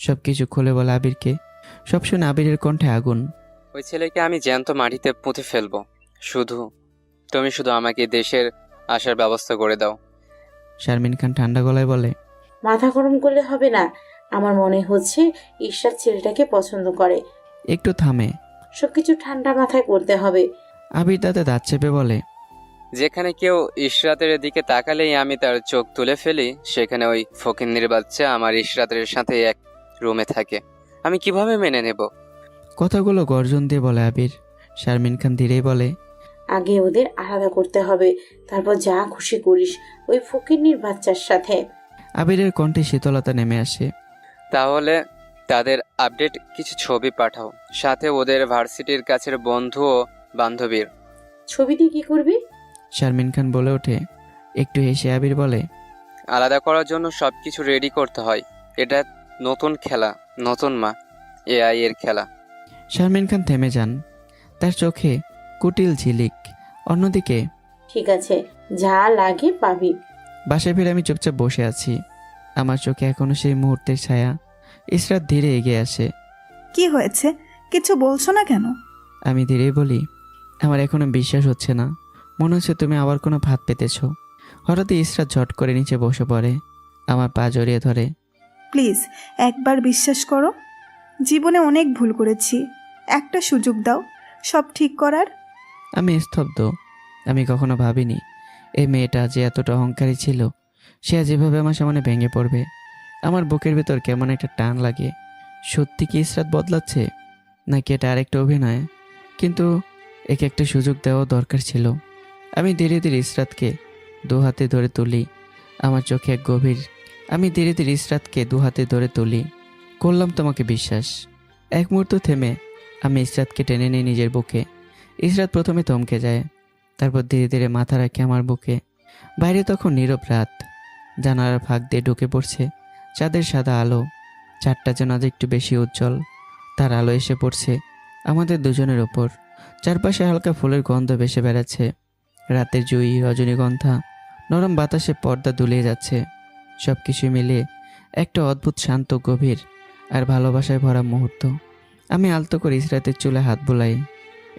সব কিছু খুলে বলে আবিরকে। সব শুনে আবিরের কণ্ঠে আগুন। ওই ছেলেকে আমি জ্যান্ত মাটিতে পুঁতে ফেলবো। তুমি শুধু আমাকে দেশের আসার ব্যবস্থা করে দাও। শারমিন খান ঠান্ডা গলায় বলে, মাথা গরম করলে হবে না। আমার মনে হচ্ছে ঈশ্বর ছেলেটাকে পছন্দ করে। একটু থামে। সবকিছু ঠান্ডা মাথায় করতে হবে। আবির দাঁতে দাঁত চেপে বলে, যেখানে কেউ ইশরাতের দিকে তাকালেই আমি তার চোখ তুলে ফেলি, সেখানে ওই ফকিন্নির বাচ্চা আমার ইশরাতের সাথে এক রুমে থাকে। আমি কিভাবে মেনে নেব? কথাগুলো গর্জন দিয়ে বলে আবির। শারমিন খান ধীরেই বলে, আগে ওদের আলাদা করতে হবে, তারপর যা খুশি করিস ওই ফকিন্নির বাচ্চার সাথে। আবিরের কণ্ঠে শীতলতা নেমে আসে। তাহলে তাদের আপডেট কিছু ছবি পাঠাও, সাথে ওদের ভার্সিটির কাছের বন্ধু ও বান্ধবীর। ছবি দিয়ে কি করবি? শারমিন খান বলে ওঠে। একটু হেসে আবির বলে, আলাদা করার জন্য সবকিছু রেডি করতে হয়। এটা নতুন খেলা, নতুন মা, এআই এর খেলা। শারমিন খান থেমে যান, তার চোখে কুটিল ঝিলিক। অন্যদিকে, ঠিক আছে, যা লাগে পাবি। বাসায় ফিরে আমি চুপচাপ বসে আছি, আমার চোখে এখনো সেই মুহূর্তের ছায়া। ইসরাত ধীরে এগিয়ে আসে। কি হয়েছে, কিছু বলছো না কেন? আমি ধীরেই বলি, আমার এখনো বিশ্বাস হচ্ছে না, মনে হচ্ছে তুমি আবার কোনো ফাঁদ পেতেছ। হঠাৎ ইসরাত ঝট করে নিচে বসে পড়ে, আমার পা জড়িয়ে ধরে। প্লিজ একবার বিশ্বাস করো, জীবনে অনেক ভুল করেছি, একটা সুযোগ দাও সব ঠিক করার। আমি স্তব্ধ। আমি কখনো ভাবিনি এই মেয়েটা যে এতটা অহংকারী ছিল, সে আজ যেভাবে আমার সামনে ভেঙে পড়বে। আমার বুকের ভেতর কেমন একটা টান লাগে। সত্যি কি ইসরাত বদলাচ্ছে, নাকি এটা আরেকটা অভিনয়? কিন্তু একে একটা সুযোগ দেওয়া দরকার ছিল। আমি ধীরে ধীরে ইসরাতকে দু হাতে ধরে তুলি, আমার চোখে এক গভীর। আমি ধীরে ধীরে ইসরাতকে দু হাতে ধরে তুলি। করলাম তোমাকে বিশ্বাস। এক মুহূর্ত থেমে আমি ইসরাতকে টেনে নিই নিজের বুকে। ইসরাত প্রথমে থমকে যায়, তারপর ধীরে ধীরে মাথা রাখে আমার বুকে। বাইরে তখন নীরব রাত, জানালার ফাঁক দিয়ে ঢুকে পড়ছে চাঁদের সাদা আলো। চারটা যেন আজ একটু বেশি উজ্জ্বল, তার আলো এসে পড়ছে আমাদের দুজনের ওপর। চারপাশে হালকা ফুলের গন্ধ ভেসে বেড়াচ্ছে, রাতের জুঁই, রজনীগন্ধা, নরম বাতাসে পর্দা দুলিয়ে যাচ্ছে। সব কিছু মিলিয়ে একটা অদ্ভুত শান্ত, গভীর আর ভালোবাসায় ভরা মুহূর্ত। আমি আলতো করে ইসরাতের চুলে হাত বুলাই।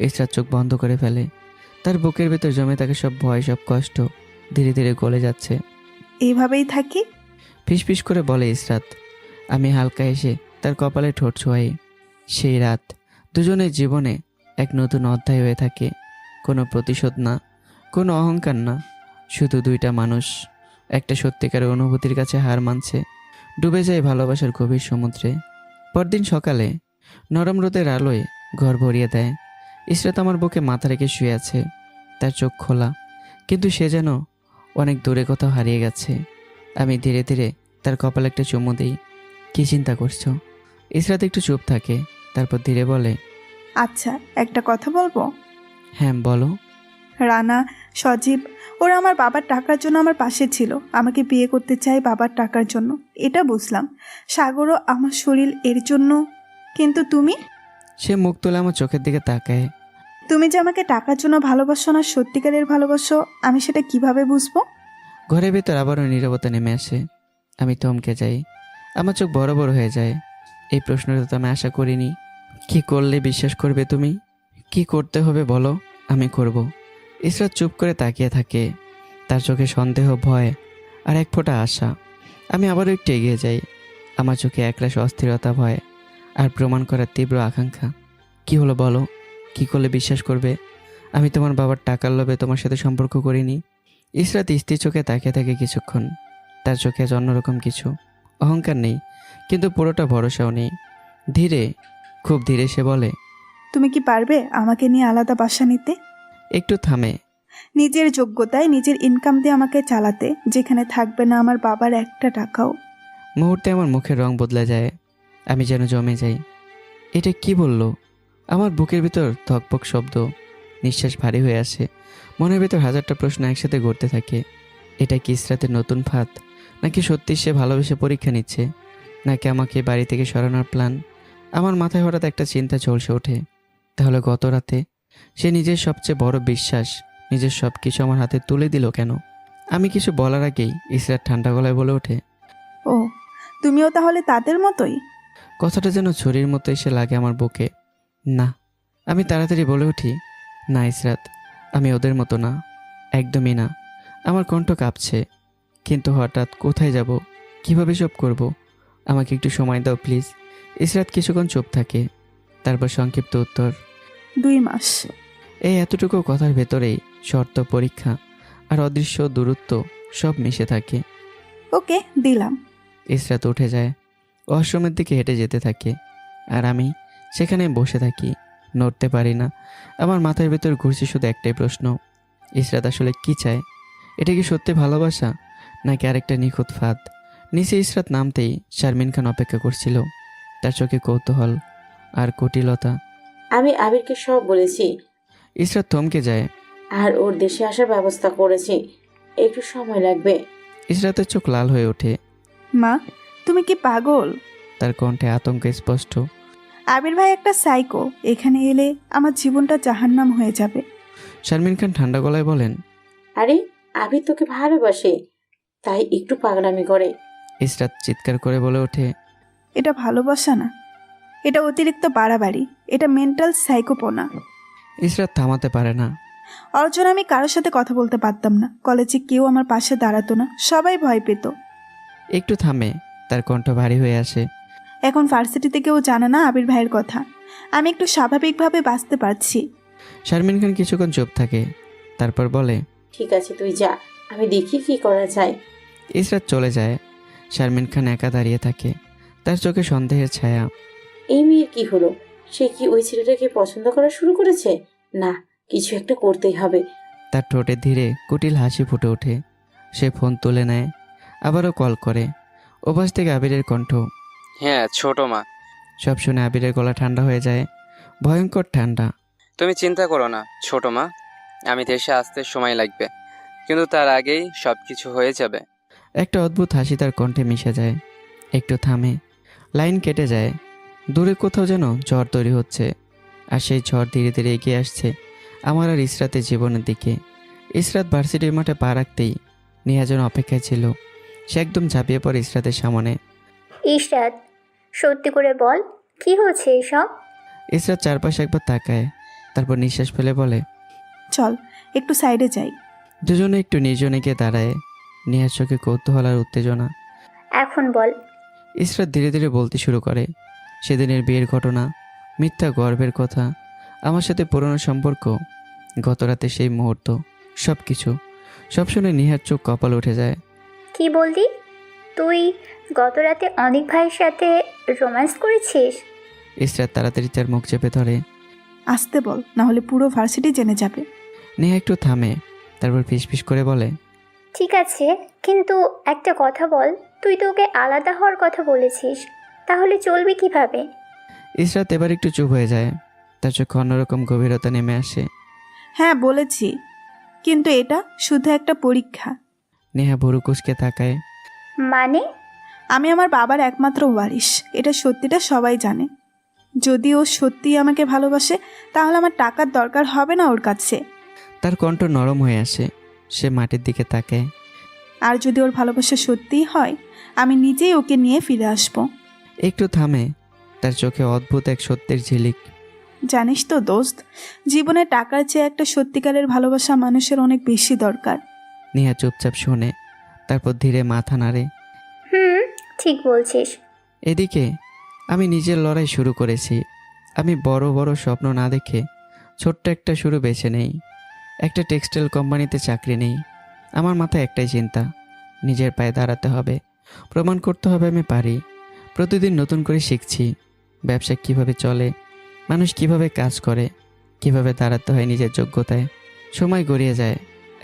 ইসরাত চোখ বন্ধ করে ফেলে, তার বুকের ভেতর জমে থাকে সব ভয়, সব কষ্ট ধীরে ধীরে গলে যাচ্ছে। এইভাবেই থাকি, ফিসফিস করে বলে ইসরাত। আমি হালকা এসে তার কপালে ঠোঁট ছোঁয়াই। সেই রাত দুজনের জীবনে এক নতুন অধ্যায় হয়ে থাকে। কোনো প্রতিশোধ না, কোনো অহংকার না, শুধু দুইটা মানুষ একটা সত্যিকারের অনুভূতির কাছে হার মানছে। ডুবে যায় ভালোবাসার গভীর সমুদ্রে। পরদিন সকালে নরম রোদের আলোয় ঘর ভরিয়ে দেয়। ইসরাত আমার বুকে মাথা রেখে শুয়ে আছে, তার চোখ খোলা, কিন্তু সে যেন অনেক দূরে কোথাও হারিয়ে গেছে। আমি ধীরে ধীরে তার কপালে একটা চুমু দিই। কি চিন্তা করছো? ইসরাত একটু চুপ থাকে, তারপর ধীরে বলে, আচ্ছা, একটা কথা বলবো? হ্যাঁ বলো। রানা, সজীব, ওরা আমার বাবার টাকার জন্য আমার পাশে ছিল। আমাকে বিয়ে করতে চায় বাবার টাকার জন্য, এটা বুঝলাম। সাগরও আমার শরীর এর জন্য। কিন্তু তুমি সে মুখ তুলে আমার চোখের দিকে তাকায়। তুমি যে আমাকে টাকার জন্য ভালোবাসো না, সত্যিকারের ভালোবাসো, আমি সেটা কিভাবে বুঝবো? ঘরের ভেতর আবারও নীরবতা নেমে আসে। আমি থমকে যাই, আমার চোখ বড় বড় হয়ে যায়। এই প্রশ্নটা তো আমি আশা করিনি। কি করলে বিশ্বাস করবে তুমি? কি করতে হবে বলো, আমি করব। ইসরাত চুপ করে তাকিয়ে থাকে, তার চোখে সন্দেহ, ভয় আর এক ফোঁটা আশা। আমি আবারও একটু এগিয়ে যাই, আমার চোখে একরাশ অস্থিরতা, ভয় আর প্রমাণ করার তীব্র আকাঙ্ক্ষা। কি হলো বলো, কি করলে বিশ্বাস করবে আমি তোমার বাবার টাকার লোভে তোমার সাথে সম্পর্ক করিনি? ইসরাত স্থির চোখে তাকিয়ে থাকে কিছুক্ষণ। তার চোখে আজ অন্যরকম কিছু, অহংকার নেই, কিন্তু পুরোটা ভরসাও নেই। ধীরে, খুব ধীরে সে বলে, তুমি কি পারবে আমাকে নিয়ে আলাদা বাসা নিতে? একটু থামে। নিজের যোগ্যতায় নিজের ইনকাম দিয়ে আমাকে চালাতে, যেখানে থাকবে না আমার বাবার একটা টাকাও। মুহূর্তে আমার মুখের রং বদলে যায়, আমি যেন জমে যাই। এটা কি বলল? আমার বুকের ভিতর ধকপক শব্দ, নিঃশ্বাস ভারী হয়ে আসে, মনের ভিতর হাজারটা প্রশ্ন একসাথে ঘুরতে থাকে। এটা কি ইসরাতের নতুন ফাঁদ, নাকি সত্যি সে ভালোবেসে পরীক্ষা নিচ্ছে, নাকি আমাকে বাড়ি থেকে সরানোর প্ল্যান? আমার মাথায় হঠাৎ একটা চিন্তা ঝলসে ওঠে। তাহলে গত রাতে সে নিজের সবচেয়ে বড় বিশ্বাস, নিজের সব কিছু আমার হাতে তুলে দিল কেন? আমি কিছু বলার আগেই ইসরাত ঠান্ডা গলায় বলে ওঠে, ও, তুমিও তাহলে তাদের মতোই? কথাটা যেন ছুরির মতো এসে লাগে আমার বুকে। না। আমি তাড়াতাড়ি বলে উঠি, না ইসরাত, আমি ওদের মতো না, একদমই না। আমার কণ্ঠ কাঁপছে। কিন্তু হঠাৎ কোথায় যাব, কিভাবে সব করব? আমাকে একটু সময় দাও প্লিজ। ইসরাত কিছুক্ষণ চুপ থাকে, তারপর সংক্ষিপ্ত উত্তর, 2 মাস। এই এতটুকু কথার ভেতরেই শর্ত, পরীক্ষা আর অদৃশ্য দূরত্ব সব মিশে থাকে। ওকে, দিলাম। ইসরাত উঠে যায়, ওয়াশরুমের দিকে হেঁটে যেতে থাকে, আর আমি সেখানে বসে থাকি, নড়তে পারি না। আমার মাথার ভেতর ঘুরছে শুধু একটাই প্রশ্ন, ইসরাত আসলে কি চায়? এটা কি সত্যি ভালোবাসা, নাকি আরেকটা নিখুঁত ফাঁদ? নিচে ইসরাত নামতেই শারমিন খান অপেক্ষা করছিল, তার চোখে কৌতূহল আর কুটিলতা। আমি আবিরকে সব বলেছি, ইসরাত থমকে যায়। আর ওর দেশে আসার ব্যবস্থা করেছি, একটু সময় লাগবে। ইসরাতের চোখ লাল হয়ে ওঠে। মা, তুমি কি পাগল? তার কণ্ঠে আতঙ্ক স্পষ্ট। আবির ভাই একটা সাইকো, এখানে এলে আমার জীবনটা জাহান্নাম হয়ে যাবে। শারমিন খান ঠান্ডা গলায় বলেন, আরে আবির তোকে ভালোবাসে, তাই একটু পাগলামি করে। ইসরাত চিৎকার করে বলে ওঠে, এটা ভালোবাসা না, এটা অতিরিক্ত বাড়াবাড়ি, এটা মেন্টাল সাইকোপনা। ইসরাত থামাতে পারে না। অর্জন, আমি কারোর সাথে কথা বলতে পারতাম না, কলেজে কেউ আমার পাশে দাঁড়াতো না, সবাই ভয় পেত। একটু থামে, তার কণ্ঠ ভারী হয়ে আসে। এখন ভার্সিটিতে কেউ জানে না আবির ভাইয়ের কথা, আমি একটু স্বাভাবিকভাবে বাঁচতে পারছি। শারমিন খান কিছুক্ষণ চুপ থাকে, তারপর বলে, ঠিক আছে তুই যা, আমি দেখি কি করা যায়। ইসরাত চলে যায়। শারমিন খান একা দাঁড়িয়ে থাকে, তার চোখে সন্দেহের ছায়া। এই মেয়ের কি হলো? সে কি ওই ছেলেটাকে পছন্দ করা শুরু করেছে? না, কিছু একটা করতেই হবে। তার ঠোঁটে ধীরে কুটিল হাসি ফুটে ওঠে। সে ফোন তুলে নেয়, আবারও কল করে। ওপাশ থেকে আবিরের কণ্ঠ, হ্যাঁ ছোট মা। সব শুনে আবিরের গলা ঠান্ডা হয়ে যায়, ভয়ঙ্কর ঠান্ডা। তুমি চিন্তা করো না ছোট মা, আমি দেশে আসতে সময় লাগবে, কিন্তু তার আগেই সব কিছু হয়ে যাবে। একটা অদ্ভুত হাসি তার কণ্ঠে মিশে যায়। একটু থামে, লাইন কেটে যায়। দূরে কোথাও যেন ঝড় তৈরি হচ্ছে, আর সেই ঝড় ধীরে ধীরে এগিয়ে আসছে আমার আর ইসরাতের জীবনের দিকে। ইসরাত ভার্সিটির মাঠে পা রাখতেই নিহা যেন অপেক্ষায় ছিল। সে একদম ঝাঁপিয়ে পড়ে ইসরাতের সামনে। ইশরাত, সত্যি করে বল, কি হচ্ছে এসব? ইসরাত চারপাশে একবার তাকায়, তারপর নিঃশ্বাস ফেলে বলে, চল একটু সাইডে যাই। দুজনে একটু নির্জনে গিয়ে দাঁড়ায়, নিহার চোখে কৌতূহল আর উত্তেজনা। এখন বল। ইসরাত ধীরে ধীরে বলতে শুরু করে, সেদিনের বিয়ের ঘটনা, মিথ্যা গর্বের কথা, আমার সাথে পুরনো সম্পর্ক, গত রাতে সেই মুহূর্ত, সব কিছু। সব শুনে নিহার চোখ কপাল উঠে যায়। কি বললি? তুই গত রাতে অনেক ভাইয়ের সাথে রোম্যান্স করেছিস? ইসরাত তাড়াতাড়ি তার মুখ চেপে ধরে। আসতে বল, না হলে পুরো ভার্সিটি জেনে যাবে। নেহা একটু থামে, তারপর ফিসফিস করে বলে, ঠিক আছে, কিন্তু একটা কথা বল, তুই তো ওকে আলাদা হওয়ার কথা বলেছিস, তাহলে চলবে কিভাবে? ইসরাত এবার একটু চুপ হয়ে যায়, তার চোখে অন্যরকম গভীরতা নেমে আসে। হ্যাঁ বলেছি, কিন্তু এটা শুধু একটা পরীক্ষা। নেহা ভুরু কুঁচকে তাকায়। মানে? আমি আমার বাবার একমাত্র ওয়ারিশ, এটা সত্যিটা সবাই জানে। যদি ও সত্যিই আমাকে ভালোবাসে তাহলে আমার টাকার দরকার হবে না ওর কাছে। তার কণ্ঠ নরম হয়ে আসে, সে মাটির দিকে তাকায়। আর যদি ওর ভালোবাসা সত্যিই হয়, আমি নিজেই ওকে নিয়ে ফিরে আসবো। একটু থামে, তার চোখে অদ্ভুত এক সত্যের ঝিলিক। জানিস তো দোস্ত, জীবনে টাকার চেয়ে একটা সত্যিকারের ভালোবাসা মানুষের অনেক বেশি দরকার। নেহা চুপচাপ শোনে, তারপর ধীরে মাথা নাড়ে। ঠিক বলছিস। এদিকে আমি নিজের লড়াই শুরু করেছি। আমি বড় বড় স্বপ্ন না দেখে ছোট্ট একটা শুরু বেছে নেই। একটা টেক্সটাইল কোম্পানিতে চাকরি নেই। আমার মাথায় একটাই চিন্তা, নিজের পায়ে দাঁড়াতে হবে, প্রমাণ করতে হবে আমি পারি। প্রতিদিন নতুন করে শিখছি ব্যবসা কিভাবে চলে, মানুষ কিভাবে কাজ করে, কিভাবে দাঁড়াতে হয় নিজের যোগ্যতায়। সময় গড়িয়ে যায়,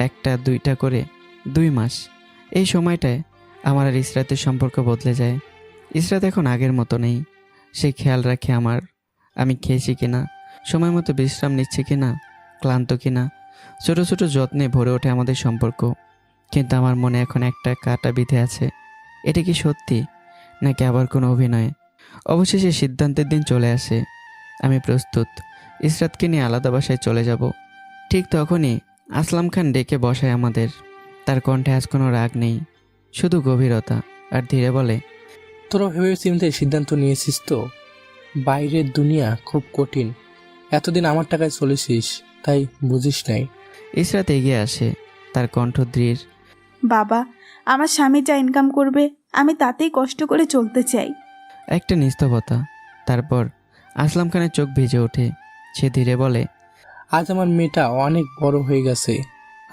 একটা দুইটা করে 2 মাস। এই সময়টায় আমার আর ইসরাতের সম্পর্ক বদলে যায়। ইসরাত এখন আগের মতো নেই। সে খেয়াল রাখে আমি খেয়েছি কিনা, সময় মতো বিশ্রাম নিচ্ছি কিনা, ক্লান্ত কিনা। ছোট ছোট যত্নে ভরে ওঠে আমাদের সম্পর্ক। কিন্তু আমার মনে এখন একটা কাটা বিঁধে আছে। এটা কি সত্যি নাকি আবার কোনো অভিনয়? অবশেষে সিদ্ধান্তের দিন চলে আসে। আমি প্রস্তুত, ইসরাতকে নিয়ে আলাদা বাসায় চলে যাব। ঠিক তখনই আসলাম খান ডেকে বসায় আমাদের। তার কণ্ঠে আজ কোনো রাগ নেই, শুধু গভীরতা, আর ধীরে বলে, তোরা ভেবে চিন্তে সিদ্ধান্ত নিয়েছিস তো? বাইরের দুনিয়া খুব কঠিন। এতদিন আমার টাকায় চলেছিস, তাই বুঝিস নাই। ইসরাত এগিয়ে আসে, তার কণ্ঠ দৃঢ়। বাবা, আমার স্বামী যা ইনকাম করবে আমি তাতেই কষ্ট করে চলতে চাই। একটা নিস্তবতা, তারপর আসলাম খানের চোখ ভিজে ওঠে। সে ধীরে বলে, আজ আমার মেয়েটা অনেক বড় হয়ে গেছে।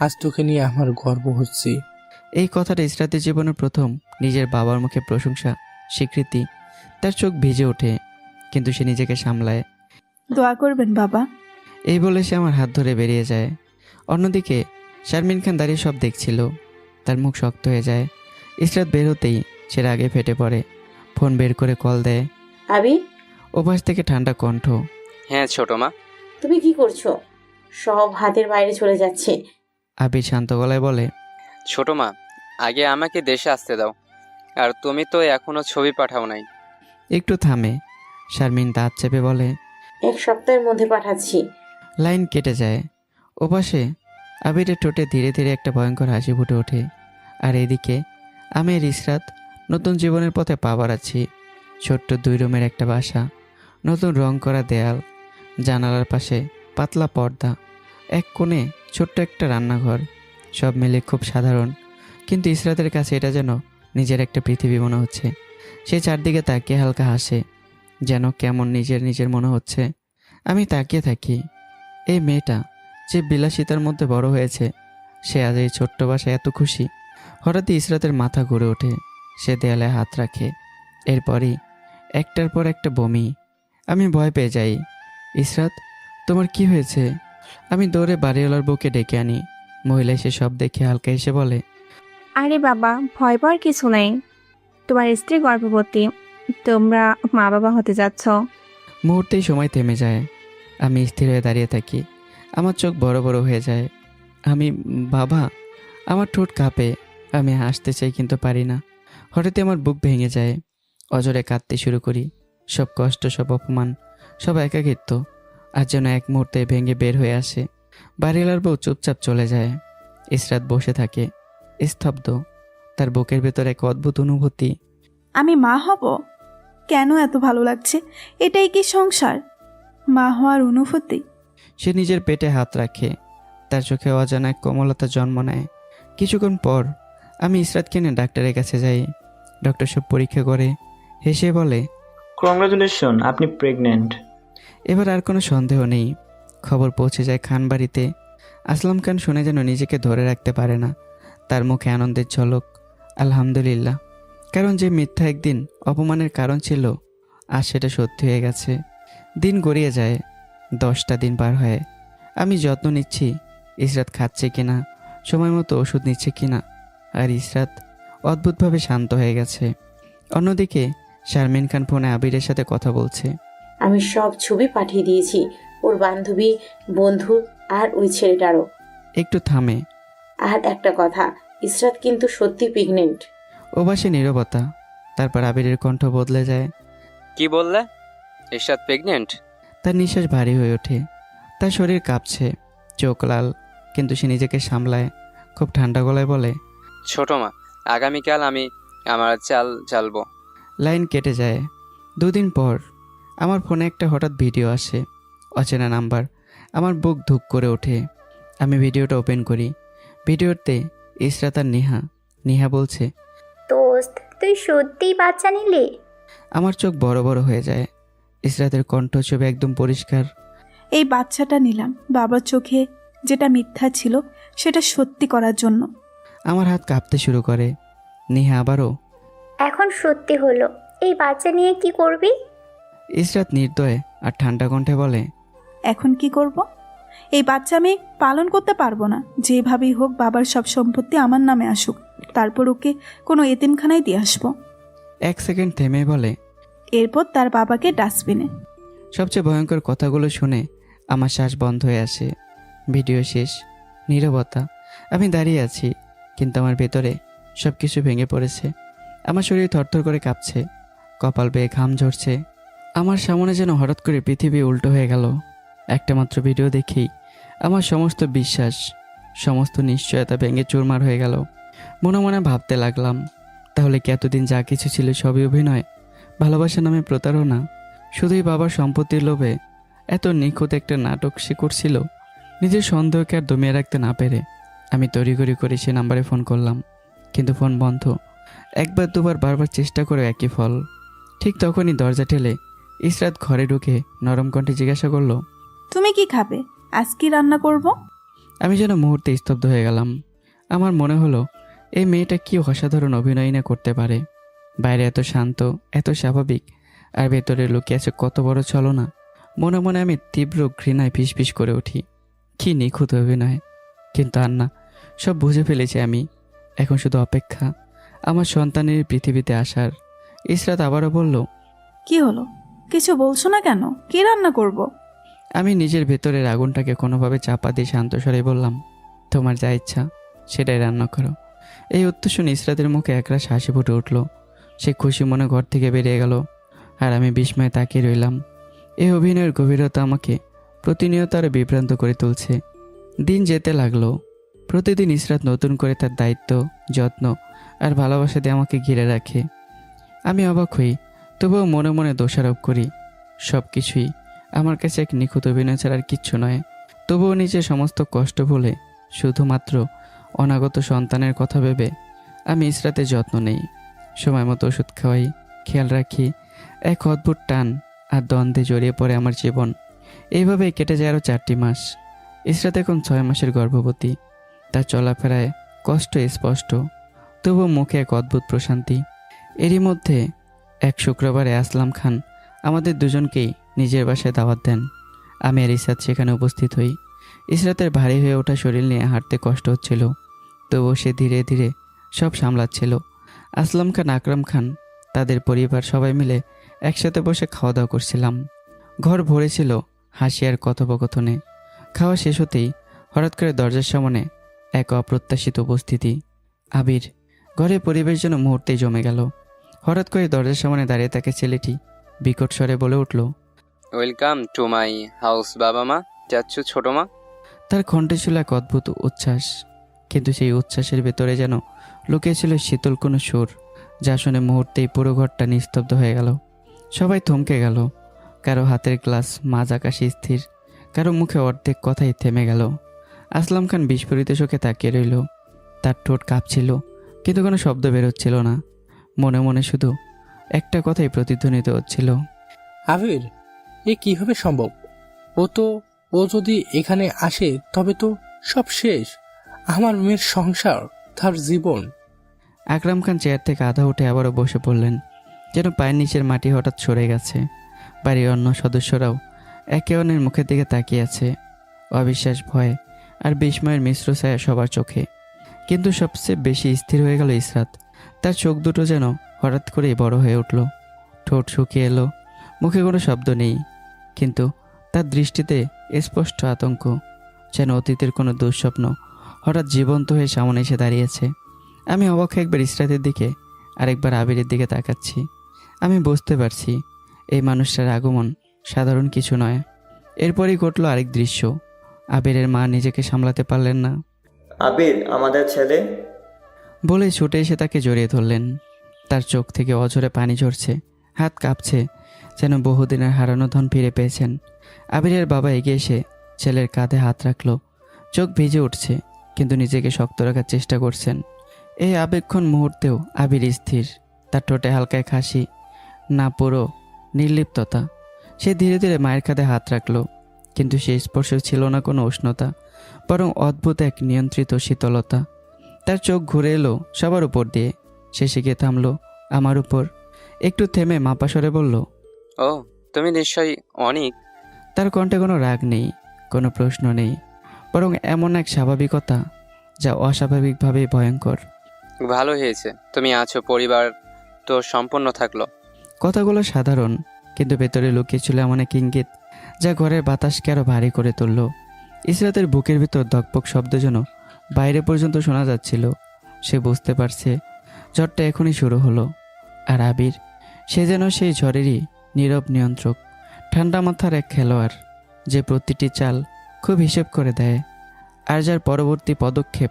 আজ তোকে নিয়ে আমার গর্ব হচ্ছে। এই কথাটা ইসরাতের জীবনের প্রথম নিজের বাবার মুখে প্রশংসা, স্বীকৃতি। তার চোখ ভিজে ওঠে, কিন্তু সে নিজেকে সামলায়। দোয়া করবেন বাবা। এই বলে সে আমার হাত ধরে বেরিয়ে যায়। অন্যদিকে শারমিন খান দাঁড়িয়ে সব দেখছিল। তার মুখ শক্ত হয়ে যায়। ইসরাত বের হতেই সে রাগে ফেটে পড়ে। ফোন বের করে কল দেয়। আবি, ওপাশ থেকে ঠান্ডা কণ্ঠ, হ্যাঁ ছোট মা। তুমি কি করছো? সব হাতের বাইরে চলে যাচ্ছে। আবির শান্ত গলায় বলে, ছোট মা, আগে আমাকে দেশে আসতে দাও। আর তুমি তো এখনো ছবি পাঠাও নাই। একটু থামে, শারমিন দাঁত চেপে বলে, 1 সপ্তাহের মধ্যে পাঠাচ্ছি। লাইন কেটে যায়। ওপাশে আবিরের ঠোঁটে ধীরে ধীরে একটা ভয়ঙ্কর হাসি ফুটে ওঠে। আর এদিকে আমি আর ইসরাত নতুন জীবনের পথে পা বাড়াচ্ছি। ছোট্ট 2 রুমের একটা বাসা, নতুন রং করা দেয়াল, জানালার পাশে পাতলা পর্দা, এক কোণে ছোট্ট একটা রান্নাঘর। সব মিলে খুব সাধারণ, কিন্তু ইসরাতের কাছে এটা যেন নিজের একটা পৃথিবী মনে হচ্ছে। সে চারদিকে তাকিয়ে হালকা হাসে, যেন কেমন নিজের মনে হচ্ছে। আমি তাকিয়ে থাকি। এই মেয়েটা যে বিলাসিতার মধ্যে বড় হয়েছে, সে আজ এই ছোট্ট বাসায় এত খুশি। হঠাৎই ইসরাতের মাথা ঘুরে ওঠে। সে দেয়ালে হাত রাখে। এরপরই একটার পর একটা বমি। আমি ভয় পেয়ে যাই। ইসরাত, তোমার কি হয়েছে? আমি দৌড়ে বাড়িওয়ালার বউকে ডেকে আনি। মহিলা এসে সব দেখে হালকা এসে বলে, আরে বাবা, ভয় পাওয়ার কিছু নেই। তোমার স্ত্রী গর্ভবতী, তোমরা মা বাবা হতে যাচ্ছ। মুহূর্তেই সময় থেমে যায়। আমি স্থির হয়ে দাঁড়িয়ে থাকি। আমার চোখ বড় বড় হয়ে যায়। বাবা, আমার ঠোঁট কাঁপে। আমি হাসতে চাই কিন্তু পারি না। হঠাৎই আমার বুক ভেঙে যায়। অজরে কাঁদতে শুরু করি। সব কষ্ট, সব অপমান, সব একাকিত্ব আজ যেন এক মুহূর্তে ভেঙে বের হয়ে আসে। বাড়িওয়ালার বউ চুপচাপ চলে যায়। ইসরাত বসে থাকে স্তব্ধ। তার বুকের ভেতর এক অদ্ভুত অনুভূতি। আমি মা হব? কেন এত ভালো লাগছে? এটাই কি সংসার? মা হওয়ার অনুভূতি। সে নিজের পেটে হাত রাখে। তার চোখে অজানা এক কোমলতা জন্ম নেয়। কিছুক্ষণ পর আমি ইসরাতকে নিয়ে ডাক্তারের কাছে যাই। ডক্টর সব পরীক্ষা করে হেসে বলে, কংগ্রাচুলেশন, আপনি প্রেগনেন্ট। এবার আর কোনো সন্দেহ নেই। খবর পৌঁছে যায় খান বাড়িতে। আসলাম খান শুনে যেন নিজেকে ধরে রাখতে পারে না। তার মুখে আনন্দের ঝলক। আলহামদুলিল্লাহ, কারণ যে মিথ্যা একদিন অপমানের কারণ ছিল আজ সেটা সত্যি হয়ে গেছে। দিন গড়িয়ে যায়, 10টা দিন পার হয়। আমি যত্ন নিচ্ছি ইসরাত খাচ্ছে কিনা, সময় মতো ওষুধ নিচ্ছে কিনা, আর ইসরাত অদ্ভুতভাবে শান্ত হয়ে গেছে। অন্যদিকে শারমিন খান ফোনে আবিরের সাথে কথা বলছে। আমি সব ছবি পাঠিয়ে দিয়েছি ওর বান্ধবী, বন্ধু আর ওই ছেলেটারও। একটু থামে। আর একটা কথা, ইসরাত কিন্তু সত্যি প্রেগনেন্ট। ওবাসে নীরবতা, তারপর আবিরের কণ্ঠ বদলে যায়। কি বললে? ইশরাত প্রেগনেন্ট? তার নিঃশ্বাস ভারী হয়ে ওঠে, তার শরীর কাঁপছে, চোখ লাল, কিন্তু সে নিজেকে সামলায়, খুব ঠান্ডা গলায় বলে, ছোট মা, আগামীকাল আমি আমার চাল চালবো। লাইন কেটে যায়। 2 দিন পর আমার ফোনে একটা হঠাৎ ভিডিও আসে, অচেনা নাম্বার। আমার বুক ধুক করে ওঠে। আমি ভিডিওটা ওপেন করি। ভিডিওতে ইসরাত আর নেহা বলছে, দোস্ত, তুই সত্যিই বাচ্চা নিলি? আমার চোখ বড় বড় হয়ে যায়। ইসরাতের কণ্ঠ ছবি একদম পরিষ্কার। এই বাচ্চাটা নিলাম বাবার চোখে যেটা মিথ্যা ছিল সেটা সত্যি করার জন্য। আমার হাত কাঁপতে শুরু করে। নেহা আবারও, এখন সত্যি হলো। এই বাচ্চা নিয়ে কি করবি? ইসরাত নির্দয় আর ঠান্ডা কণ্ঠে বলে, এখন কি করব? এই বাচ্চা আমি পালন করতে পারবো না। যেভাবেই হোক বাবার সব সম্পত্তি আমার নামে আসুক, তারপর ওকে কোনো এতিমখানায় দিয়ে আসবো। 1 সেকেন্ড থেমে বলে, এরপর তার বাবাকে ডাস্টবিনে। সবচেয়ে ভয়ঙ্কর কথাগুলো শুনে আমার শ্বাস বন্ধ হয়ে আসে। ভিডিও শেষ, নীরবতা। আমি দাঁড়িয়ে আছি, কিন্তু আমার ভেতরে সব কিছু ভেঙে পড়েছে। আমার শরীর থরথর করে কাঁপছে, কপাল বেয়ে ঘাম ঝরছে। আমার সামনে যেন হঠাৎ করে পৃথিবী উল্টো হয়ে গেল। একটা মাত্র ভিডিও দেখেই আমার সমস্ত বিশ্বাস, সমস্ত নিশ্চয়তা ভেঙে চুরমার হয়ে গেল। মনে মনে ভাবতে লাগলাম, তাহলে কি এতদিন যা কিছু ছিল সবই অভিনয়? ভালোবাসা নামে প্রতারণা? শুধুই বাবার সম্পত্তির লোভে এত নিখুঁত একটা নাটক সে করছিল। নিজের সন্দেহকে আর দমিয়ে রাখতে না পেরে আমি তড়িঘড়ি করে সে নাম্বারে ফোন করলাম, কিন্তু ফোন বন্ধ। 1বার 2বার বারবার চেষ্টা করে একই ফল। ঠিক তখনই দরজা ঠেলে ইসরাত ঘরে ঢুকে নরম কণ্ঠে জিজ্ঞাসা করলো, তুমি কি খাবে? আজ কি রান্না করব? আমি যেন মুহূর্তে স্তব্ধ হয়ে গেলাম। আমার মনে হলো এই মেয়েটা কি অসাধারণ অভিনয় না করতে পারে। বাইরে এত শান্ত, এত স্বাভাবিক, আর ভেতরে লুকিয়ে আছে কত বড় ছলনা। মনে মনে আমি তীব্র ঘৃণায় ফিসফিস করে উঠি। কি নিখুঁত অভিনয়! কিন্তু আর না, সব বুঝে ফেলেছি আমি। এখন শুধু অপেক্ষা আমার সন্তানের পৃথিবীতে আসার। ইসরাত আবারও বলল, কি হলো? কিছু বলছো না কেন? কি রান্না করব? আমি নিজের ভেতরের আগুনটাকে কোনোভাবে চাপা দিয়ে শান্ত স্বরে বললাম, তোমার যা ইচ্ছা সেটাই রান্না করো। এই উত্তর শুনে ইসরাতের মুখে একরাশ হাসি ফুটে উঠল। সে খুশি মনে ঘর থেকে বেরিয়ে গেল, আর আমি বিস্ময়ে তাকিয়ে রইলাম। এই অভিনয়ের গভীরতা আমাকে প্রতিনিয়ত আরও বিভ্রান্ত করে তুলছে। দিন যেতে লাগলো। প্রতিদিন ইসরাত নতুন করে তার দায়িত্ব, যত্ন আর ভালোবাসা দিয়ে আমাকে ঘিরে রাখে। আমি অবাক হই, তবুও মনে মনে দোষারোপ করি। সব কিছুই আমার কাছে এক নিখুঁত অভিনয় ছাড়া আর কিচ্ছু নয়। তবুও নিজের সমস্ত কষ্ট ভুলে শুধুমাত্র অনাগত সন্তানের কথা ভেবে আমি ইসরাতের যত্ন নেই, সময় মতো ওষুধ খাওয়াই, খেয়াল রাখি। এক অদ্ভুত টান আর দ্বন্দ্বে জড়িয়ে পড়ে আমার জীবন। এইভাবেই কেটে যায় আরও 4টি মাস। ইসরাত এখন 6 মাসের গর্ভবতী। তার চলাফেরায় কষ্ট স্পষ্ট, তবুও মুখে এক অদ্ভুত প্রশান্তি। এরই মধ্যে এক শুক্রবারে আসলাম খান আমাদের দুজনকেই নিজের বাসায় দাওয়াত দেন। আমি আর ইসরাত সেখানে উপস্থিত হই। ইসরাতের ভারী হয়ে ওঠা শরীর নিয়ে হাঁটতে কষ্ট হচ্ছিল, তবুও সে ধীরে ধীরে সব সামলাচ্ছিল। আসলাম খান, আকরাম খান, তাদের পরিবার সবাই মিলে একসাথে বসে খাওয়া দাওয়া করছিলাম। ঘর ভরেছিল হাসি আর কথোপকথনে। খাওয়া শেষ হতেই হঠাৎ করে দরজার সামনে এক অপ্রত্যাশিত উপস্থিতি। আবির। ঘরের পরিবেশ যেন মুহূর্তেই জমে গেল। হঠাৎ করে দরজার সামনে দাঁড়িয়ে থাকে ছেলেটি বিকট স্বরে বলে উঠল, ওয়েলকাম টু মাই হাউস বাবা মা। যাচ্ছ ছোট মা? তার কণ্ঠে ছিল এক অদ্ভুত উচ্ছ্বাস, কিন্তু সেই উচ্ছ্বাসের ভেতরে যেন লুকিয়েছিল শীতল কোনো সুর, যা শুনে মুহূর্তেই পুরো ঘরটা নিস্তব্ধ হয়ে গেল। সবাই থমকে গেল। কারো হাতের গ্লাস মাঝ আকাশে স্থির, কারো মুখে অর্ধেক কথাই থেমে গেল। আসলাম খান বিস্ফোরিত চোখে তাকিয়ে রইল। তার ঠোঁট কাঁপছিল, কিন্তু কোনো শব্দ বেরোচ্ছিল না। মনে মনে শুধু একটা কথাই প্রতিধ্বনিত হচ্ছিল, আবির, এ কিভাবে সম্ভব? ও যদি এখানে আসে তবে তো সব শেষ। আমার মেয়ের সংসার, তার জীবন। আকরাম খান চেয়ার থেকে আধা উঠে আবারও বসে পড়লেন, যেন পায়ের নিচের মাটি হঠাৎ সরে গেছে। বাড়ির অন্য সদস্যরাও একে অন্যের মুখের দিকে তাকিয়ে আছে, অবিশ্বাস, ভয় আর বিস্ময়ের মিশ্র ছায়া সবার চোখে। কিন্তু সবচেয়ে বেশি স্থির হয়ে গেল ইসরাত। তার চোখ দুটো যেন হঠাৎ করেই বড় হয়ে উঠল, ঠোঁট শুকিয়ে এলো, মুখে কোনো শব্দ নেই, কিন্তু তার দৃষ্টিতে স্পষ্ট আতঙ্ক, যেন অতীতের কোনো দুঃস্বপ্ন হঠাৎ জীবন্ত হয়ে সামনে এসে দাঁড়িয়েছে। আমি অবাক একবার ইসরাতের দিকে, আরেকবার আবিরের দিকে তাকাচ্ছি। আমি বুঝতে পারছি এই মানুষটার আগমন সাধারণ কিছু নয়। এরপরই ঘটল আরেক দৃশ্য। আবিরের মা নিজেকে সামলাতে পারলেন না, আবির, আমাদের ছেলে। বলে ছুটে এসে তাকে জড়িয়ে ধরলেন। তার চোখ থেকে অঝরে পানি ঝরছে, হাত কাঁপছে, যেন বহুদিনের হারানো ধন ফিরে পেয়েছেন। আবিরের বাবা এগিয়ে এসে ছেলের কাঁধে হাত রাখলো। চোখ ভিজে উঠছে, কিন্তু নিজেকে শক্ত রাখার চেষ্টা করছেন। এই আবেগক্ষণ মুহূর্তেও আবির স্থির, তার ঠোঁটে হালকা এক হাসি, না পুরো নির্লিপ্ততা। সে ধীরে ধীরে মায়ের কাঁধে হাত রাখলো, কিন্তু সেই স্পর্শ ছিল না কোনো উষ্ণতা, বরং অদ্ভুত এক নিয়ন্ত্রিত শীতলতা। তার চোখ ঘুরে এলো সবার উপর দিয়ে, শেষে গিয়ে থামলো আমার উপর। একটু থেমে মাপাসরে বলল, ও, তুমি নিশ্চয়ই অনেক। তার কণ্ঠে কোনো রাগ নেই, কোনো প্রশ্ন নেই, বরং এমন এক স্বাভাবিকতা যা অস্বাভাবিকভাবে ভয়ঙ্কর। ভালো হয়েছে তুমি আছো, পরিবার তো সম্পূর্ণ থাকলো। কথাগুলো সাধারণ, কিন্তু ভেতরে লুকিয়ে ছিল এমন এক ইঙ্গিত যা ঘরের বাতাসকে আরো ভারী করে তুলল। ইসরাতের বুকের ভিতর ধকপক শব্দ যেন বাইরে পর্যন্ত শোনা যাচ্ছিল। সে বুঝতে পারছে ঝড়টা এখনই শুরু হলো। আর আবির, সে যেন সেই ঝড়েরই নীরব নিয়ন্ত্রক, ঠান্ডা মাথার এক খেলোয়াড়, যে প্রতিটি চাল খুব হিসেব করে দেয়, আর যার পরবর্তী পদক্ষেপ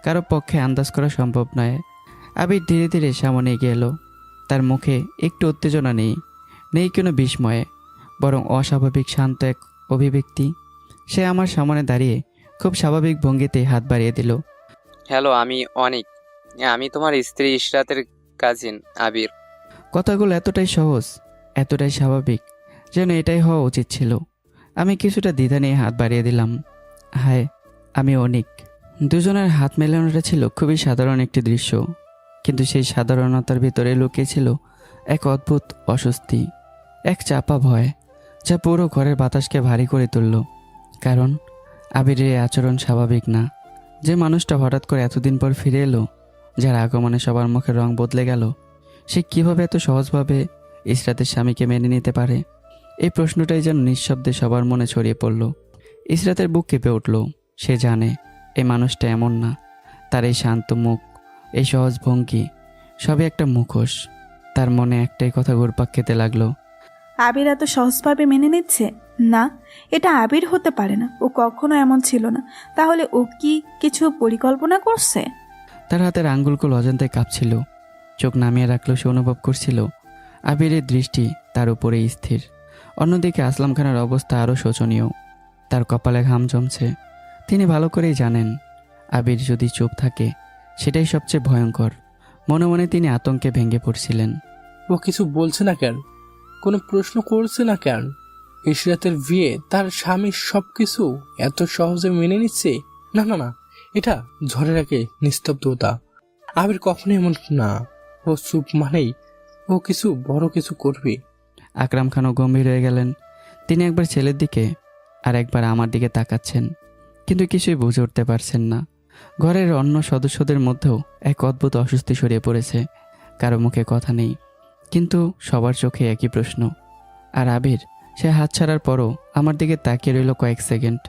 কারো পক্ষে আন্দাজ করা সম্ভব নয়। আবির ধীরে ধীরে সামনে এগিয়ে এলো। তার মুখে একটু উত্তেজনা নেই, নেই কোনো বিস্ময়ে, বরং অস্বাভাবিক শান্ত এক অভিব্যক্তি। সে আমার সামনে দাঁড়িয়ে খুব স্বাভাবিক ভঙ্গিতে হাত বাড়িয়ে দিল। হ্যালো, আমি অনেক। আমি তোমার স্ত্রী ইশরাতের কাজিন আবির। কথাগুলো এতটাই সহজ, এতটাই স্বাভাবিক, যেন এটাই হওয়া উচিত ছিল। আমি কিছুটা দ্বিধা নিয়ে হাত বাড়িয়ে দিলাম। হায়, আমি অনিক। দুজনের হাত মেলানোটা ছিল খুবই সাধারণ একটি দৃশ্য, কিন্তু সেই সাধারণতার ভিতরে লুকিয়ে ছিল এক অদ্ভুত অস্বস্তি, এক চাপা ভয়, যা পুরো ঘরের বাতাসকে ভারী করে তুলল। কারণ আবিরের এই আচরণ স্বাভাবিক না। যে মানুষটা হঠাৎ করে এতদিন পর ফিরে এলো, যার আগমনে সবার মুখের রং বদলে গেল, সে কীভাবে এত সহজভাবে ইসরাতের স্বামীকে মেনে নিতে পারে? এই প্রশ্নটাই যেন নিঃশব্দে সবার মনে ছড়িয়ে পড়ল। ইসরাতের বুক কেঁপে উঠল। সে জানে এই মানুষটা এমন না। তার এই শান্ত মুখ, এই সহজ ভঙ্গি, সবই একটা মুখোশ। তার মনে একটাই কথা ঘুরপাক খেতে লাগলো, আবির এত সহজভাবে মেনে নিচ্ছে? না, এটা আবির হতে পারে না। ও কখনো এমন ছিল না। তাহলে ও কি কিছু পরিকল্পনা করছে? তার হাতের আঙ্গুলগুলো অজান্তে কাঁপছিল। চোখ নামিয়ে রাখলেও সে অনুভব করছিল আবিরের দৃষ্টি তার উপরে স্থির। অন্যদিকে আসলাম খানের অবস্থা আরও শোচনীয়। তার কপালে ঘাম জমছে। তিনি ভালো করেই জানেন আবির যদি চুপ থাকে সেটাই সবচেয়ে ভয়ঙ্কর। মনে মনে তিনি আতঙ্কে ভেঙে পড়ছিলেন। ও কিছু বলছে না কেন? কোনো প্রশ্ন করছে না কেন? ইশরাতের বিয়ে, তার স্বামীর সব কিছু এত সহজে মেনে নিচ্ছে? না না না, এটা ঝড়ের আগে নিস্তব্ধতা। আবির কখনো এমন না। ও চুপ মানেই ও কিছু বড় কিছু করবে। আকরাম খানও গম্ভীর হয়ে গেলেন। তিনি একবার ছেলের দিকে আর একবার আমার দিকে তাকাচ্ছেন, কিন্তু কিছুই বুঝে উঠতে পারছেন না। ঘরের অন্য সদস্যদের মধ্যেও এক অদ্ভুত অস্বস্তি ছড়িয়ে পড়েছে। কারো মুখে কথা নেই, কিন্তু সবার চোখে একই প্রশ্ন। আর আবির, সে হাত ছাড়ার পরও আমার দিকে তাকিয়ে রইল কয়েক সেকেন্ড।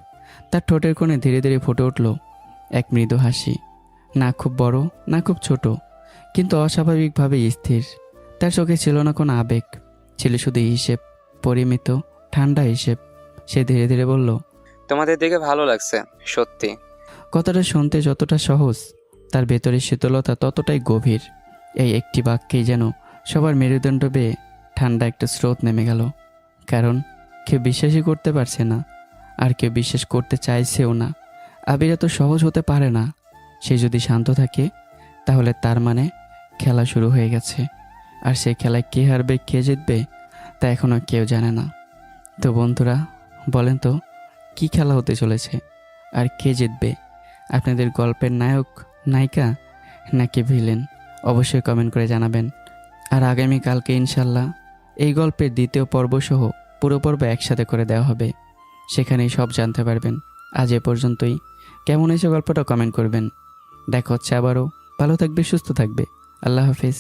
তার ঠোঁটের কোণে ধীরে ধীরে ফুটে উঠল এক মৃদু হাসি, না খুব বড় না খুব ছোট, কিন্তু অস্বাভাবিকভাবে স্থির। তার চোখে ছিল না কোনো আবেগ, ছিল শুধু হিসেব, পরিমিত ঠান্ডা হিসেব। সে ধীরে ধীরে বলল, তোমাদের দেখে ভালো লাগছে সত্যি। কথাটা শুনতে যতটা সহজ, তার ভেতরের শীতলতা ততটাই গভীর। এই একটি বাক্যেই যেন সবার মেরুদণ্ড বেয়ে ঠান্ডা একটা স্রোত নেমে গেল। কারণ কেউ বিশ্বাসই করতে পারছে না, আর কেউ বিশ্বাস করতে চাইছেও না। আবির এত সহজ হতে পারে না। সে যদি শান্ত থাকে তাহলে তার মানে খেলা শুরু হয়ে গেছে। আর সেই খেলায় কে হারবে কে জিতবে তা এখনও কেউ জানে না। তো বন্ধুরা, বলেন তো কি খেলা হতে চলেছে আর কে জিতবে? আপনাদের গল্পের নায়ক, নায়িকা নাকি ভিলেন? অবশ্যই কমেন্ট করে জানাবেন। আর আগামীকালকে ইনশাল্লাহ এই গল্পের দ্বিতীয় পর্বসহ পুরো পর্ব একসাথে করে দেওয়া হবে, সেখানেই সব জানতে পারবেন। আজ এ পর্যন্তই। কেমন হয়েছে গল্পটা কমেন্ট করবেন। দেখা হচ্ছে আবারও। ভালো থাকবে, সুস্থ থাকবে। আল্লাহ হাফিজ।